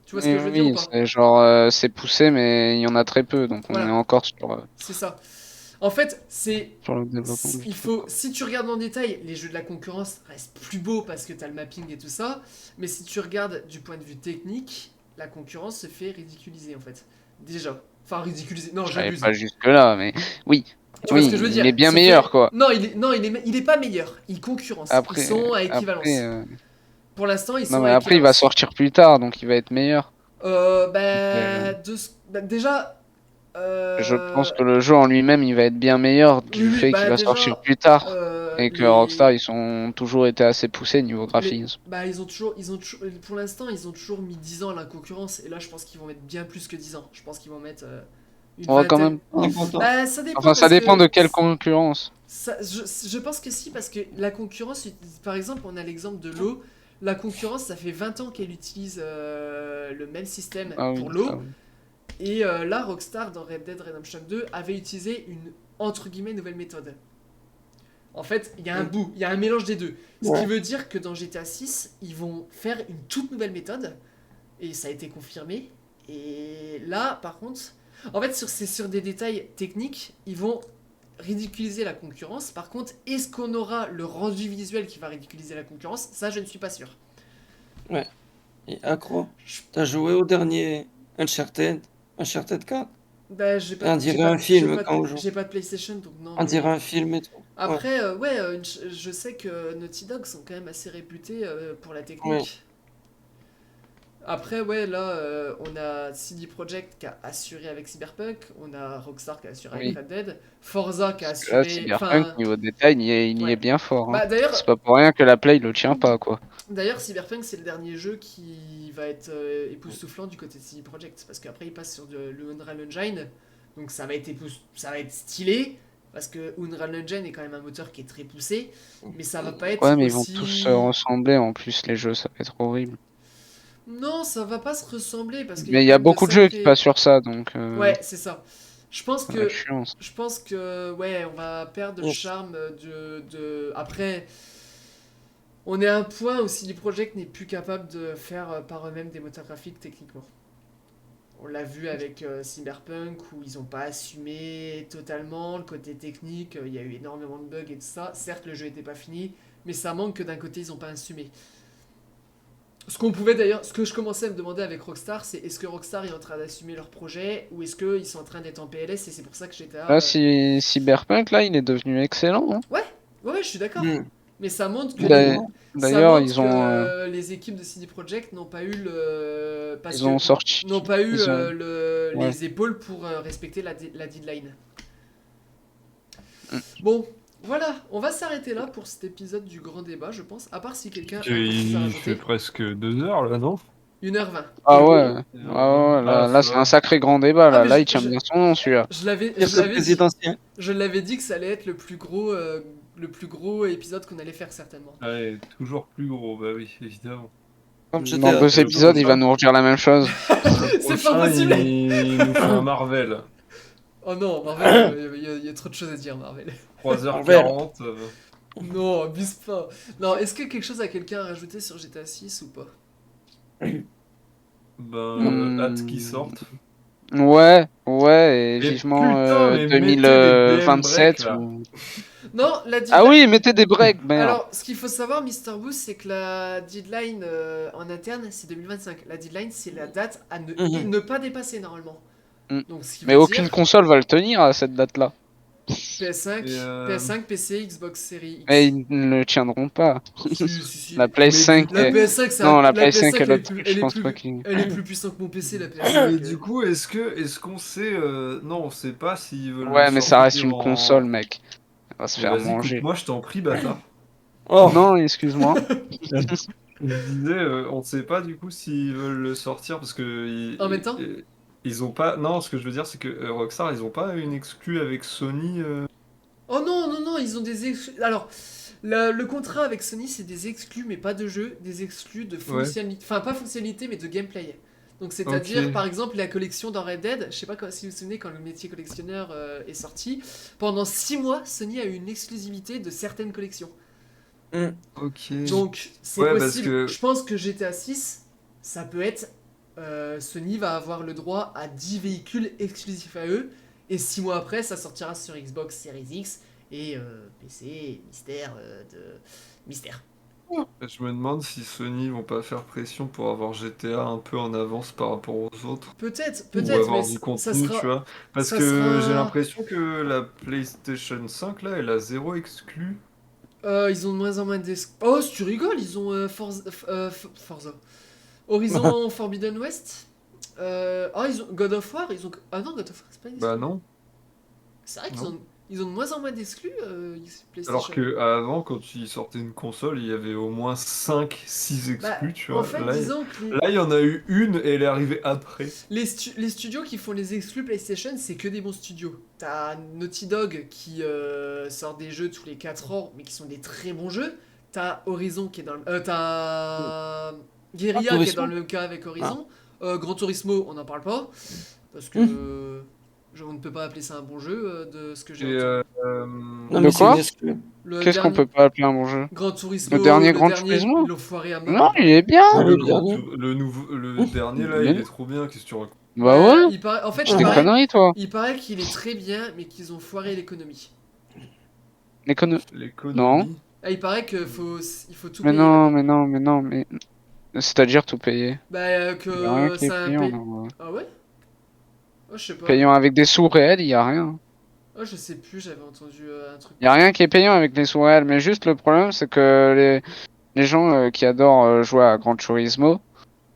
Tu vois ce que je veux dire ou Oui, pas? c'est genre c'est poussé, mais il y en a très peu, donc on est Voilà, encore c'est ça. En fait, sur le développement du il truc, faut, quoi. si tu regardes en détail, les jeux de la concurrence restent plus beaux parce que t'as le mapping et tout ça. Mais si tu regardes du point de vue technique, la concurrence se fait ridiculiser en fait. Déjà. Enfin, ridiculiser. Non, J'arrive j'abuse. pas jusque là, mais oui, Tu vois ce oui, que je veux dire? il est bien Se meilleur, fait- quoi. Non, il est pas meilleur. Ils concurrencent. Ils Après, sont à après, équivalence. Pour l'instant, ils non sont mais à après il va équivalence. sortir plus tard, donc il va être meilleur. Déjà. Je pense que le jeu en lui-même, il va être bien meilleur Oui, du oui, fait qu'il bah va sortir déjà. plus tard et que Rockstar, ils ont toujours été assez poussés niveau graphisme. Bah pour l'instant, ils ont toujours mis 10 ans à la concurrence. Et là, je pense qu'ils vont mettre bien plus que 10 ans. Je pense qu'ils vont mettre Une On va quand vingtaine. même. On est content. Bah, ça dépend. Enfin, ça parce dépend que de quelle concurrence. je pense que si, parce que la concurrence, par exemple, on a l'exemple de l'eau. La concurrence, ça fait 20 ans qu'elle utilise le même système Ah oui, pour l'eau. ça, oui. Et là, Rockstar, dans Red Dead Redemption 2, avait utilisé une, entre guillemets, nouvelle méthode. En fait, il y a un bout, il y a un mélange des deux. Ce qui Ouais. veut dire que dans GTA 6, ils vont faire une toute nouvelle méthode. Et ça a été confirmé. Et là, par contre, en fait, c'est sur des détails techniques, ils vont ridiculiser la concurrence. Par contre, est-ce qu'on aura le rendu visuel qui va ridiculiser la concurrence? Ça, je ne suis pas sûr. Et accro, t'as joué au dernier Uncharted 4? Bah, On dirait un film quand on joue. j'ai pas de PlayStation, donc non. On mais- dirait un film et tout. Ouais. Après, je sais que Naughty Dog sont quand même assez réputés pour la technique. Ouais. Après, ouais, là, on a CD Projekt qui a assuré avec Cyberpunk, on a Rockstar qui a assuré avec Oui. Red Dead, Forza qui a Là, assuré. Cyberpunk, niveau détail, il y ouais. est bien fort. Hein. Bah, C'est pas pour rien que la Play le tient pas, quoi. d'ailleurs, Cyberpunk, c'est le dernier jeu qui va être époustouflant du côté de CD Projekt, parce qu'après, il passe sur le Unreal Engine, donc ça va être stylé. Parce que Unreal Engine est quand même un moteur qui est très poussé, mais ça va pas être Ouais, mais ils vont aussi... tous se ressembler en plus, les jeux, ça va être horrible. Non, ça va pas se ressembler parce qu'il Mais il y quand a même beaucoup de jeux qui sacrés- passent sur ça, donc Ouais, c'est ça. Je pense ça va être que, chiant, ça. ouais, on va perdre le Ouf. charme Après, on est à un point où CD Projekt n'est plus capable de faire par eux-mêmes des moteurs graphiques techniquement. On l'a vu avec Cyberpunk où ils n'ont pas assumé totalement le côté technique, il y a eu énormément de bugs et tout ça. Certes, le jeu n'était pas fini, mais ça manque que d'un côté, ils n'ont pas assumé. Ce qu'on pouvait d'ailleurs, ce que je commençais à me demander avec Rockstar, c'est est-ce que Rockstar est en train d'assumer leur projet ou est-ce qu'ils sont en train d'être en PLS et c'est pour ça que GTA. Là, si Cyberpunk, là, il est devenu excellent. Hein. Ouais, je suis d'accord. Hmm. Mais ça montre que, D'a- ça D'ailleurs, montre ils ont, que les équipes de CD Projekt n'ont pas eu ils ont sorti. n'ont pas eu ils ont- ouais. les épaules pour respecter la deadline. Mm. Bon, voilà, on va s'arrêter là pour cet épisode du grand débat, je pense. À part si quelqu'un a quelque chose à Il fait rajouter. presque 2 heures là, non? 1h20. Ah ouais, Ah, là, ça c'est va. un sacré grand débat, Ah, là. mais Là, je- il tient je- bien son nom, celui-là. Je l'avais dit, présidentiel. je l'avais dit que ça allait être le plus gros épisode qu'on allait faire certainement. Ouais, toujours plus gros, bah oui, évidemment. Comme Dans GTA. 2 épisodes, il va nous redire la même chose. Le C'est pas prochain, possible. Il nous fait un Marvel. Oh non, Marvel, il y a trop de choses à dire, Marvel. 3h40. Non, abuse pas. Non, est-ce que quelque chose à quelqu'un à rajouter sur GTA 6 ou pas? Hâte qu'ils sortent. Ouais, Mais et vivement putain, mais mettez des BM 2027. breaks, là. Non, la Ah deadline... oui, mettez des breaks, merde. Alors, ce qu'il faut savoir, Mister Boost, c'est que la deadline en interne, c'est 2025. La deadline, c'est la date à ne pas dépasser normalement. Mhm. Donc, ce qui Mais veut aucune dire console va le tenir à cette date-là. PS5, Et, PS5, PC, Xbox Series X. Et ils ne le tiendront pas. Si. La Play Mais 5 la est- PS5, c'est Non, un- la Play 5 PS5, est elle est l'autre plus, truc, elle je est pense plus, pas qu'il... elle est plus puissante que mon PC, la PS5. Et du coup, est-ce qu'on sait. Non, on sait pas s'ils veulent. Ouais, le mais ça reste sortir une en- console, mec. Elle va se faire Vas-y, manger. coupe-moi, je t'en prie, bâtard. Oh, Non, excuse-moi. Je disais, on ne sait pas du coup s'ils veulent le sortir parce que. En même temps Ils ont pas. Non, ce que je veux dire, c'est que Rockstar, ils ont pas une exclue avec Sony. Oh non, ils ont des exclus. Alors, le contrat avec Sony, c'est des exclus, mais pas de jeu, des exclus de fonctionnalité. Enfin, pas fonctionnalité, mais de gameplay. Donc, c'est-à-dire, Ok. par exemple, la collection dans Red Dead, je sais pas si vous vous souvenez, quand le métier collectionneur est sorti, pendant 6 mois, Sony a eu une exclusivité de certaines collections. Ok. Donc, c'est Ouais, parce possible. que- Je pense que GTA 6, ça peut être. Sony va avoir le droit à 10 véhicules exclusifs à eux. Et 6 mois après, ça sortira sur Xbox Series X et PC, mystère. Je me demande si Sony vont pas faire pression pour avoir GTA un peu en avance par rapport aux autres. Peut-être, Ou mais avoir du ça contenu, sera. tu vois. Parce ça que sera- j'ai l'impression que la PlayStation 5, là, elle a 0 exclu. Ils ont de moins en moins d'exclus. Oh, si tu rigoles, ils ont Forza. Horizon Forbidden West. Ils ont God of War, ils ont. Ah non, God of War, c'est pas une Bah exclu. non. C'est vrai qu'ils non. ont. Ils ont de moins en moins d'exclus, PlayStation. Alors que avant, quand ils sortaient une console, il y avait au moins 5-6 Bah, exclus, tu en vois. fait, Là, disons que là, il y en a eu une et elle est arrivée après. les studios qui font les exclus PlayStation, c'est que des bons studios. T'as Naughty Dog qui sort des jeux tous les 4 ans, mais qui sont des très bons jeux. T'as Horizon qui est dans le... t'as Guerrilla qui est Turismo. dans le même cas avec Horizon. Gran Turismo, on n'en parle pas. Parce que on ne peut pas appeler ça un bon jeu de ce que j'ai Et entendu. Non, De mais c'est quoi une exclu. Le Qu'est-ce qu'on dernier- peut pas appeler un bon jeu? Gran Turismo, Le dernier Gran Turismo ils l'ont foiré à mort. Non, il est bien. Ah, le, le grand dernier. tour- le nouveau, le dernier là, Mais il non. est trop bien. Qu'est-ce que tu racontes? Bah ouais, En fait, c'est il des paraît, conneries, toi. il paraît qu'il est très bien, mais qu'ils ont foiré l'économie. Les conneries. L'économie. Ah, il paraît qu'il faut tout Mais payer. non, maintenant. mais non, mais non, mais. C'est-à-dire tout payer. Bah, Il y a rien que qui est ça payant. paye. Non. Ah ouais? Oh, je sais pas. Payant avec des sous réels, il y a rien. Oh, je sais plus, j'avais entendu un truc. Il y a rien qui est payant avec les sous réels, mais juste le problème c'est que les gens qui adorent jouer à Gran Turismo,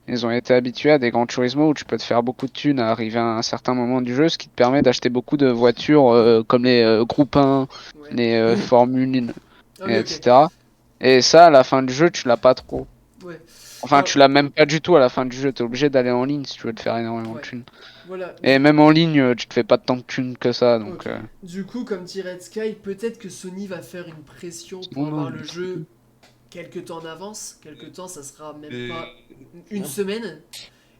ils ont été habitués à des Gran Turismo où tu peux te faire beaucoup de thunes à arriver à un certain moment du jeu, ce qui te permet d'acheter beaucoup de voitures comme les Groupe 1, Ouais. les Formule 1, Ah oui, ok. etc. Et ça, à la fin du jeu, tu l'as pas trop. Ouais. Enfin, Ah. tu l'as même pas du tout à la fin du jeu, t'es obligé d'aller en ligne si tu veux te faire énormément Ouais. de thunes. Voilà. Et même en ligne, tu te fais pas tant de thunes que ça, donc... Ok. Du coup, comme dit Red Sky, peut-être que Sony va faire une pression pour Non, avoir non, le jeu quelques temps en avance. Quelques temps, ça sera même Et- pas une semaine.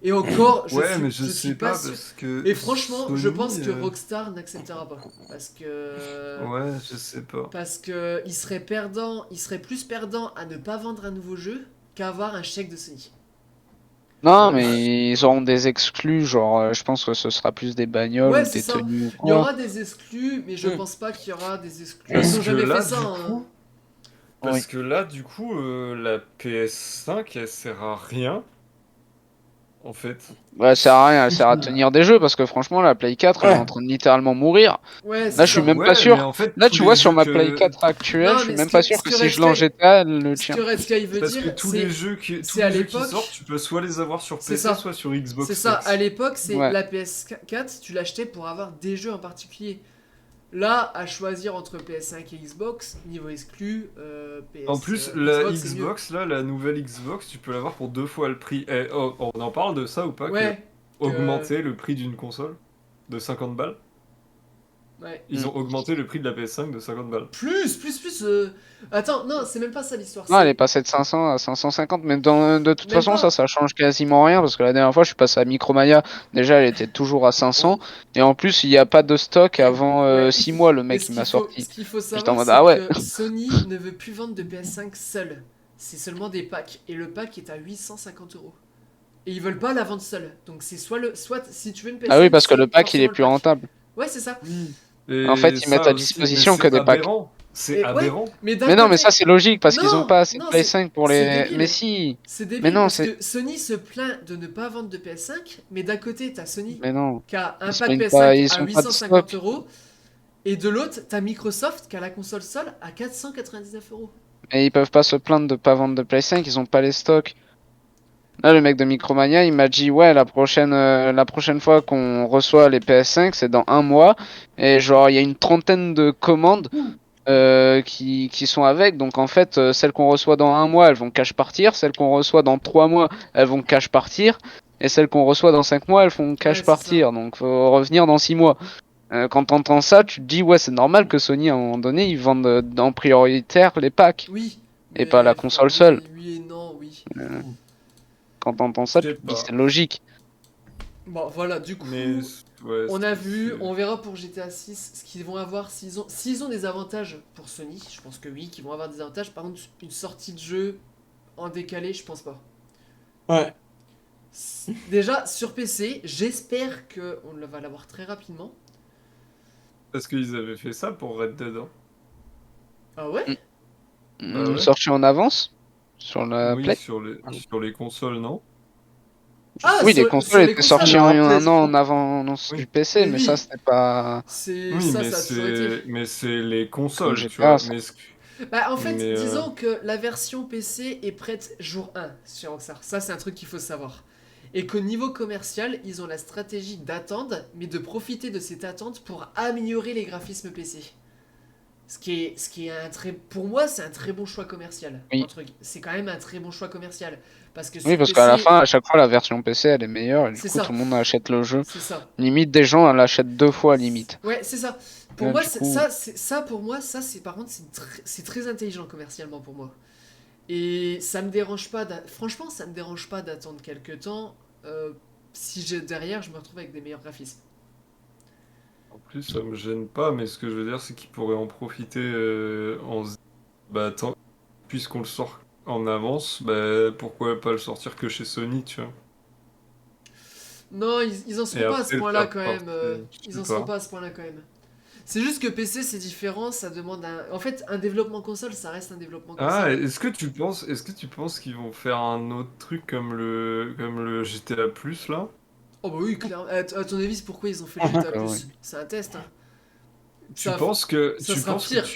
Et encore, je Ouais, suis, mais je je suis sais pas sûr. parce que. Et franchement, je Sony, pense que Rockstar n'acceptera pas. Parce que. Ouais, je sais pas. Parce que il serait plus perdant à ne pas vendre un nouveau jeu qu'à avoir un chèque de Sony. Non, mais ils auront des exclus, genre, je pense que ce sera plus des bagnoles Ouais, ou c'est des ça. tenues ou Il y quoi. aura des exclus, mais je pense pas qu'il y aura des exclus. Parce Ils ont que jamais là, fait ça. du hein. coup. Parce que là, du coup, la PS5, elle sert à rien. En fait. Ouais, elle sert à rien, elle sert à tenir des jeux, parce que franchement, la Play 4, elle est en train de littéralement mourir. Ouais, Là, c'est je suis ça. même Ouais, pas sûr. mais en fait, Là, tous tu les vois, sur jeux ma que- Play 4 actuelle, Non, je suis mais même ce pas que- sûr ce que que si Red je lance Sky- GTA, elle le Ce tient. que Red Sky veut Parce dire, que tous c'est les jeux qui, tous c'est à les jeux qui l'époque- sortent, tu peux soit les avoir sur C'est PC, ça. soit sur Xbox. c'est ça. X. À l'époque, c'est Ouais. la PS4, tu l'achetais pour avoir des jeux en particulier. Là, à choisir entre PS5 et Xbox, niveau exclu, PS. En plus, la Xbox, c'est mieux. Xbox, là, la nouvelle Xbox, tu peux l'avoir pour 2 fois le prix. Eh, oh, on en parle de ça ou pas? Ouais. Augmenter le prix d'une console de 50 balles. Ouais. Ils ont augmenté le prix de la PS5 de 50 balles. Plus. Attends, non, c'est même pas ça l'histoire. Non, elle c'est- est passée de 500 à 550, mais de toute Même façon, pas. ça change quasiment rien, parce que la dernière fois, je suis passé à Micromania, déjà, elle était toujours à 500, et en plus, il n'y a pas de stock avant Ouais. 6 mois, le Mais mec ce qui m'a qu'il faut- sorti. Ce qu'il faut J'étais en savoir, mode, c'est ah ouais. que Sony ne veut plus vendre de PS5 seul. C'est seulement des packs. Et le pack est à 850 €. Et ils veulent pas la vendre seule. Donc c'est soit si tu veux une PS5. Ah oui, parce que le c'est pack, il est forcément plus le pack. rentable. Ouais, c'est ça. Et En fait, ils ça mettent à aussi, disposition mais que des c'est packs. aberrant. C'est Et ouais, aberrant. Mais d'un Mais non, mais côté- ça, c'est logique, parce qu'ils Non, ont pas assez de non, Play c'est- 5 pour c'est les... débile. Mais si. C'est débile Mais non, parce c'est- que Sony se plaint de ne pas vendre de PS5, mais d'un côté t'as Sony Mais non. qui a un Ils se pack plaignent PS5 pas, ils à ont pas de 850 stock. €, et de l'autre t'as Microsoft qui a la console seule à 499 €. Et ils peuvent pas se plaindre de pas vendre de Play 5, ils ont pas les stocks. Là, le mec de Micromania, il m'a dit, ouais, la prochaine fois qu'on reçoit les PS5, c'est dans 1 mois. Et genre, il y a une trentaine de commandes qui sont avec. Donc, en fait, celles qu'on reçoit dans 1 mois, elles vont cash partir. Celles qu'on reçoit dans 3 mois, elles vont cash partir. Et celles qu'on reçoit dans 5 mois, elles font cash c'est partir. Donc, faut revenir dans 6 mois. Quand t'entends ça, tu te dis, ouais, c'est normal que Sony, à un moment donné, ils vendent en prioritaire les packs. Oui. Et mais- pas la console oui, seule. Oui et non, oui. Quand t'entends ça, Je sais tu te dis, pas. c'est logique. Bon, voilà, du coup, Mais ouais, on a c'est- vu, c'est- on verra pour GTA 6 ce qu'ils vont avoir, s'ils ont des avantages pour Sony, je pense que oui, qu'ils vont avoir des avantages. Par contre, une sortie de jeu en décalé, je pense pas. Ouais. Déjà, sur PC, j'espère qu'on va l'avoir très rapidement. Parce qu'ils avaient fait ça pour Red Dead. Hein. Ah ouais? ouais. Sorti en avance sur la Oui, Play. sur les consoles, non? Ah, Oui, sur- les sur consoles les étaient consoles, sorties alors, un après, an en avance Oui. du PC, Mais mais oui. ça, c'était pas. C'est Oui, ça, mais ça a toujours été. c'est les consoles, Comme tu GTA, vois. ça. Mais Bah, en fait, Mais, disons que la version PC est prête jour 1 chez Rockstar. Ça, c'est un truc qu'il faut savoir. Et qu'au niveau commercial, ils ont la stratégie d'attendre, mais de profiter de cette attente pour améliorer les graphismes PC. Ce qui est pour moi, c'est un très bon choix commercial. Oui. C'est quand même un très bon choix commercial. Parce que Oui, sur parce qu'à la PC, fin, à chaque fois, la version PC, elle est meilleure, et du c'est coup, ça. tout le monde achète le jeu. C'est ça. Limite, des gens l'achètent 2 fois, limite. Ouais, c'est ça. Pour Ouais, moi, du coup- pour moi, ça, c'est par contre, c'est très intelligent commercialement pour moi. Et ça me dérange pas, franchement, ça me dérange pas d'attendre quelques temps si derrière, je me retrouve avec des meilleurs graphismes. En plus, ça me gêne pas, mais ce que je veux dire, c'est qu'ils pourraient en profiter bah, attends, puisqu'on le sort en avance, bah, pourquoi pas le sortir que chez Sony, tu vois. Non, ils en Et seront pas à ce après le point-là faire quand même. porter, je Ils sais en seront pas. pas à ce point-là quand même. C'est juste que PC c'est différent, ça demande un. En fait, un développement console, ça reste un développement Ah, console. est-ce que tu penses qu'ils vont faire un autre truc comme le GTA Plus là? Oh bah oui, clairement. À ton avis, c'est pourquoi ils ont fait le GTA Ah ouais. Plus? C'est un test, hein. Tu Ça, penses que ça sera pire. que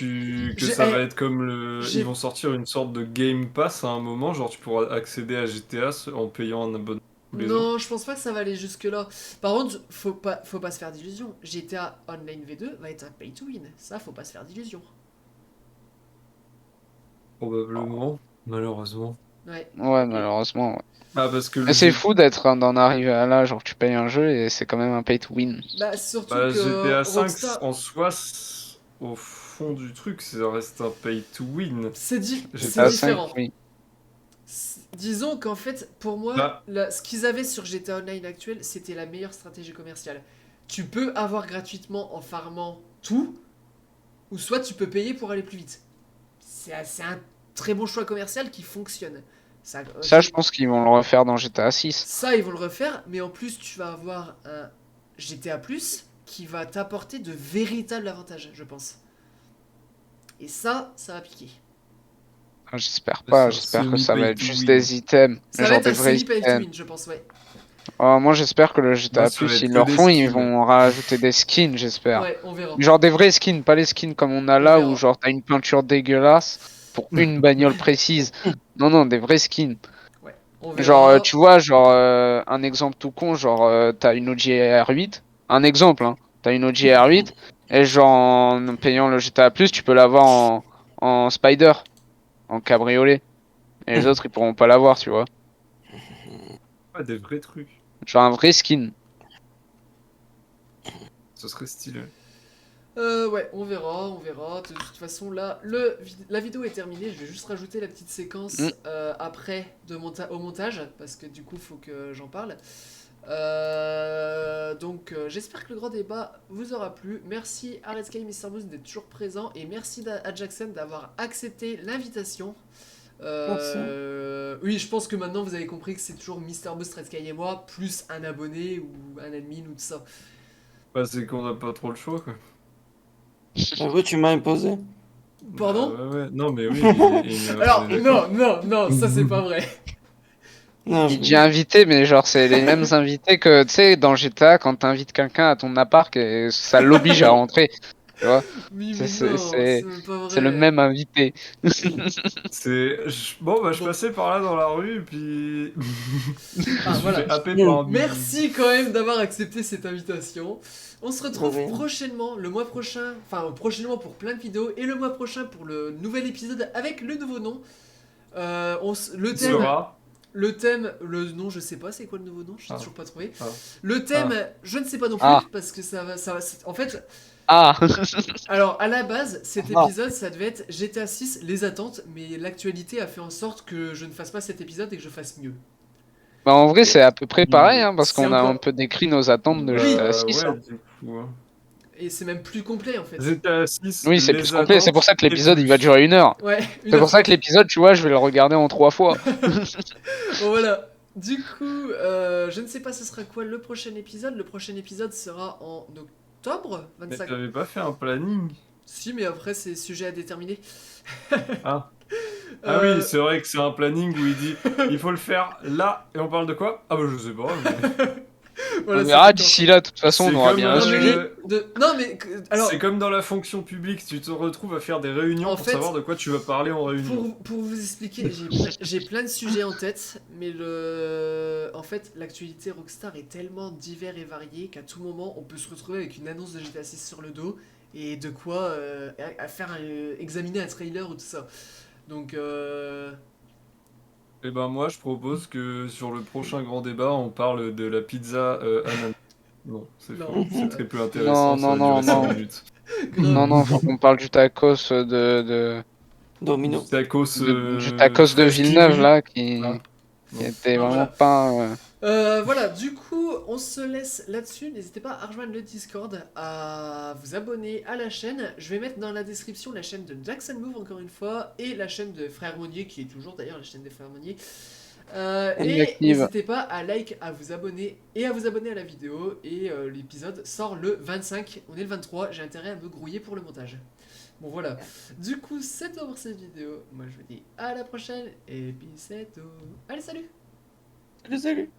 J'ai, ça va être comme ils j'ai- vont sortir une sorte de Game Pass à un moment, genre tu pourras accéder à GTA en payant un abonnement tous les ans. Non, je pense pas que ça va aller jusque-là. Par contre, faut pas se faire d'illusions. GTA Online V2 va être un pay to win. Ça, faut pas se faire d'illusions. Probablement, malheureusement. Ouais. Ouais, malheureusement, ouais. Ah parce que Mais c'est fou d'en arriver à là, genre tu payes un jeu et c'est quand même un pay to win. Bah, surtout bah, que GTA 5 Rockstar. en soi, au fond du truc, ça reste un pay to win. C'est GTA différent. oui. Disons qu'en fait, pour moi, Bah. ce qu'ils avaient sur GTA Online actuel, c'était la meilleure stratégie commerciale. Tu peux avoir gratuitement en farmant tout, ou soit tu peux payer pour aller plus vite. C'est un très bon choix commercial qui fonctionne. Ça, je pense qu'ils vont le refaire dans GTA 6. Ça, ils vont le refaire, mais en plus, tu vas avoir un GTA Plus qui va t'apporter de véritables avantages, je pense. Et ça va piquer. Ah, j'espère C'est pas, un j'espère que ça va semi-pay être to juste win. des items, Ça mais va genre être des un vrais semi-pay to items. win, je pense, ouais. Moi, j'espère que le GTA Moi, ça va Plus, être ils que leur des font, ils skins. vont rajouter des skins, j'espère. Ouais, on verra. Genre des vrais skins, pas les skins comme on a On là, verra. où genre t'as une peinture dégueulasse pour une bagnole précise. Non, non, des vrais skins. Ouais, on Genre, verra. tu vois, genre, un exemple tout con, genre, t'as une OG R8. Un exemple, hein. T'as une OG R8, et genre, en payant le GTA Plus, tu peux l'avoir en Spider, en cabriolet. Et les autres, ils pourront pas l'avoir, tu vois. Ouais, des vrais trucs. Genre un vrai skin. Ce serait stylé. Ouais, on verra, on verra. De toute façon, là, la vidéo est terminée. Je vais juste rajouter la petite séquence Mm. après au montage, parce que du coup, faut que j'en parle. Donc, j'espère que le grand débat vous aura plu. Merci à Red Sky Mr. Boost d'être toujours présent, et merci à Jackson d'avoir accepté l'invitation. Oui, je pense que maintenant vous avez compris que c'est toujours Mr. Boost, Red Sky et moi, plus un abonné ou un admin ou tout ça. Bah, c'est qu'on n'a pas trop le choix, quoi. J'avoue, tu m'as imposé. Pardon? Bah, ouais. Non, mais oui. Alors, on est d'accord. non, ça c'est pas vrai. Non, Il dit invité, mais genre, c'est les mêmes invités que, tu sais, dans GTA, quand t'invites quelqu'un à ton appart, et ça l'oblige à rentrer. Tu vois? Oui, C'est- mais c'est- non, c'est- c'est même pas vrai. C'est le même invité. Bon, bah, je Bon. passais par là dans la rue, et puis. Ah, je me voilà. suis fait happer par un bus. Merci quand même d'avoir accepté cette invitation. On se retrouve Oui. prochainement, le mois prochain, enfin prochainement pour plein de vidéos, et le mois prochain pour le nouvel épisode avec le nouveau nom. Le thème, le nom, je sais pas, c'est quoi le nouveau nom, je n'ai Ah. toujours pas trouvé. Ah. Le thème, je ne sais pas non plus, Ah. parce que ça va, en fait, Ah! alors à la base, cet Ah. épisode, ça devait être GTA 6, les attentes, mais l'actualité a fait en sorte que je ne fasse pas cet épisode et que je fasse mieux. Bah, en vrai, c'est à peu près pareil, hein, parce C'est qu'on a encore- un peu décrit nos attentes de Oui. GTA 6. Ouais, hein. du coup. Hein. Et c'est même plus complet en fait. GTA 6. Oui, c'est les plus complet, c'est pour ça que attentes l'épisode et il va plus. durer 1 heure. Ouais, C'est pour ça que l'épisode, tu vois, je vais le regarder en 3 fois. Bon voilà. Du coup, je ne sais pas ce sera quoi le prochain épisode. Le prochain épisode sera en octobre Mais 25. t'avais pas fait un planning? Si, mais après c'est sujet à déterminer. Ah. Ah Euh, oui, c'est vrai que c'est un planning où il dit il faut le faire là, et on parle de quoi? Ah bah je sais pas. voilà, On c'est verra tout d'ici là, de toute façon, on C'est aura comme, bien un Non, mais sujet. oui, non mais alors C'est comme dans la fonction publique, tu te retrouves à faire des réunions En pour fait, savoir de quoi tu vas parler en réunion. pour vous expliquer, j'ai plein de sujets en tête, mais en fait l'actualité Rockstar est tellement divers et variée qu'à tout moment on peut se retrouver avec une annonce de GTA 6 sur le dos et de quoi à faire examiner un trailer ou tout ça. Donc, Et ben moi je propose que sur le prochain grand débat on parle de la pizza ananas. Non, c'est faux. non, C'est très peu Non, intéressant, ça non, va durer non, 5 non. minutes. Non, grave. non, faut qu'on parle du tacos Domino. Du tacos, du tacos de fraise Villeneuve kiwi. là Ah, qui non. était Non, vraiment voilà. pas. Voilà, du coup, on se laisse là-dessus. N'hésitez pas à rejoindre le Discord, à vous abonner à la chaîne. Je vais mettre dans la description la chaîne de Jackson Move, encore une fois, et la chaîne de Frère Monnier, qui est toujours d'ailleurs la chaîne des Frères Monnier. Et Inactive. n'hésitez pas à like, à vous abonner et à vous abonner à la vidéo. Et l'épisode sort le 25. On est le 23. J'ai intérêt à me grouiller pour le montage. Bon, voilà. Du coup, c'est tout pour cette vidéo. Moi, je vous dis à la prochaine. Et puis, c'est tout. Allez, salut! Salut, salut.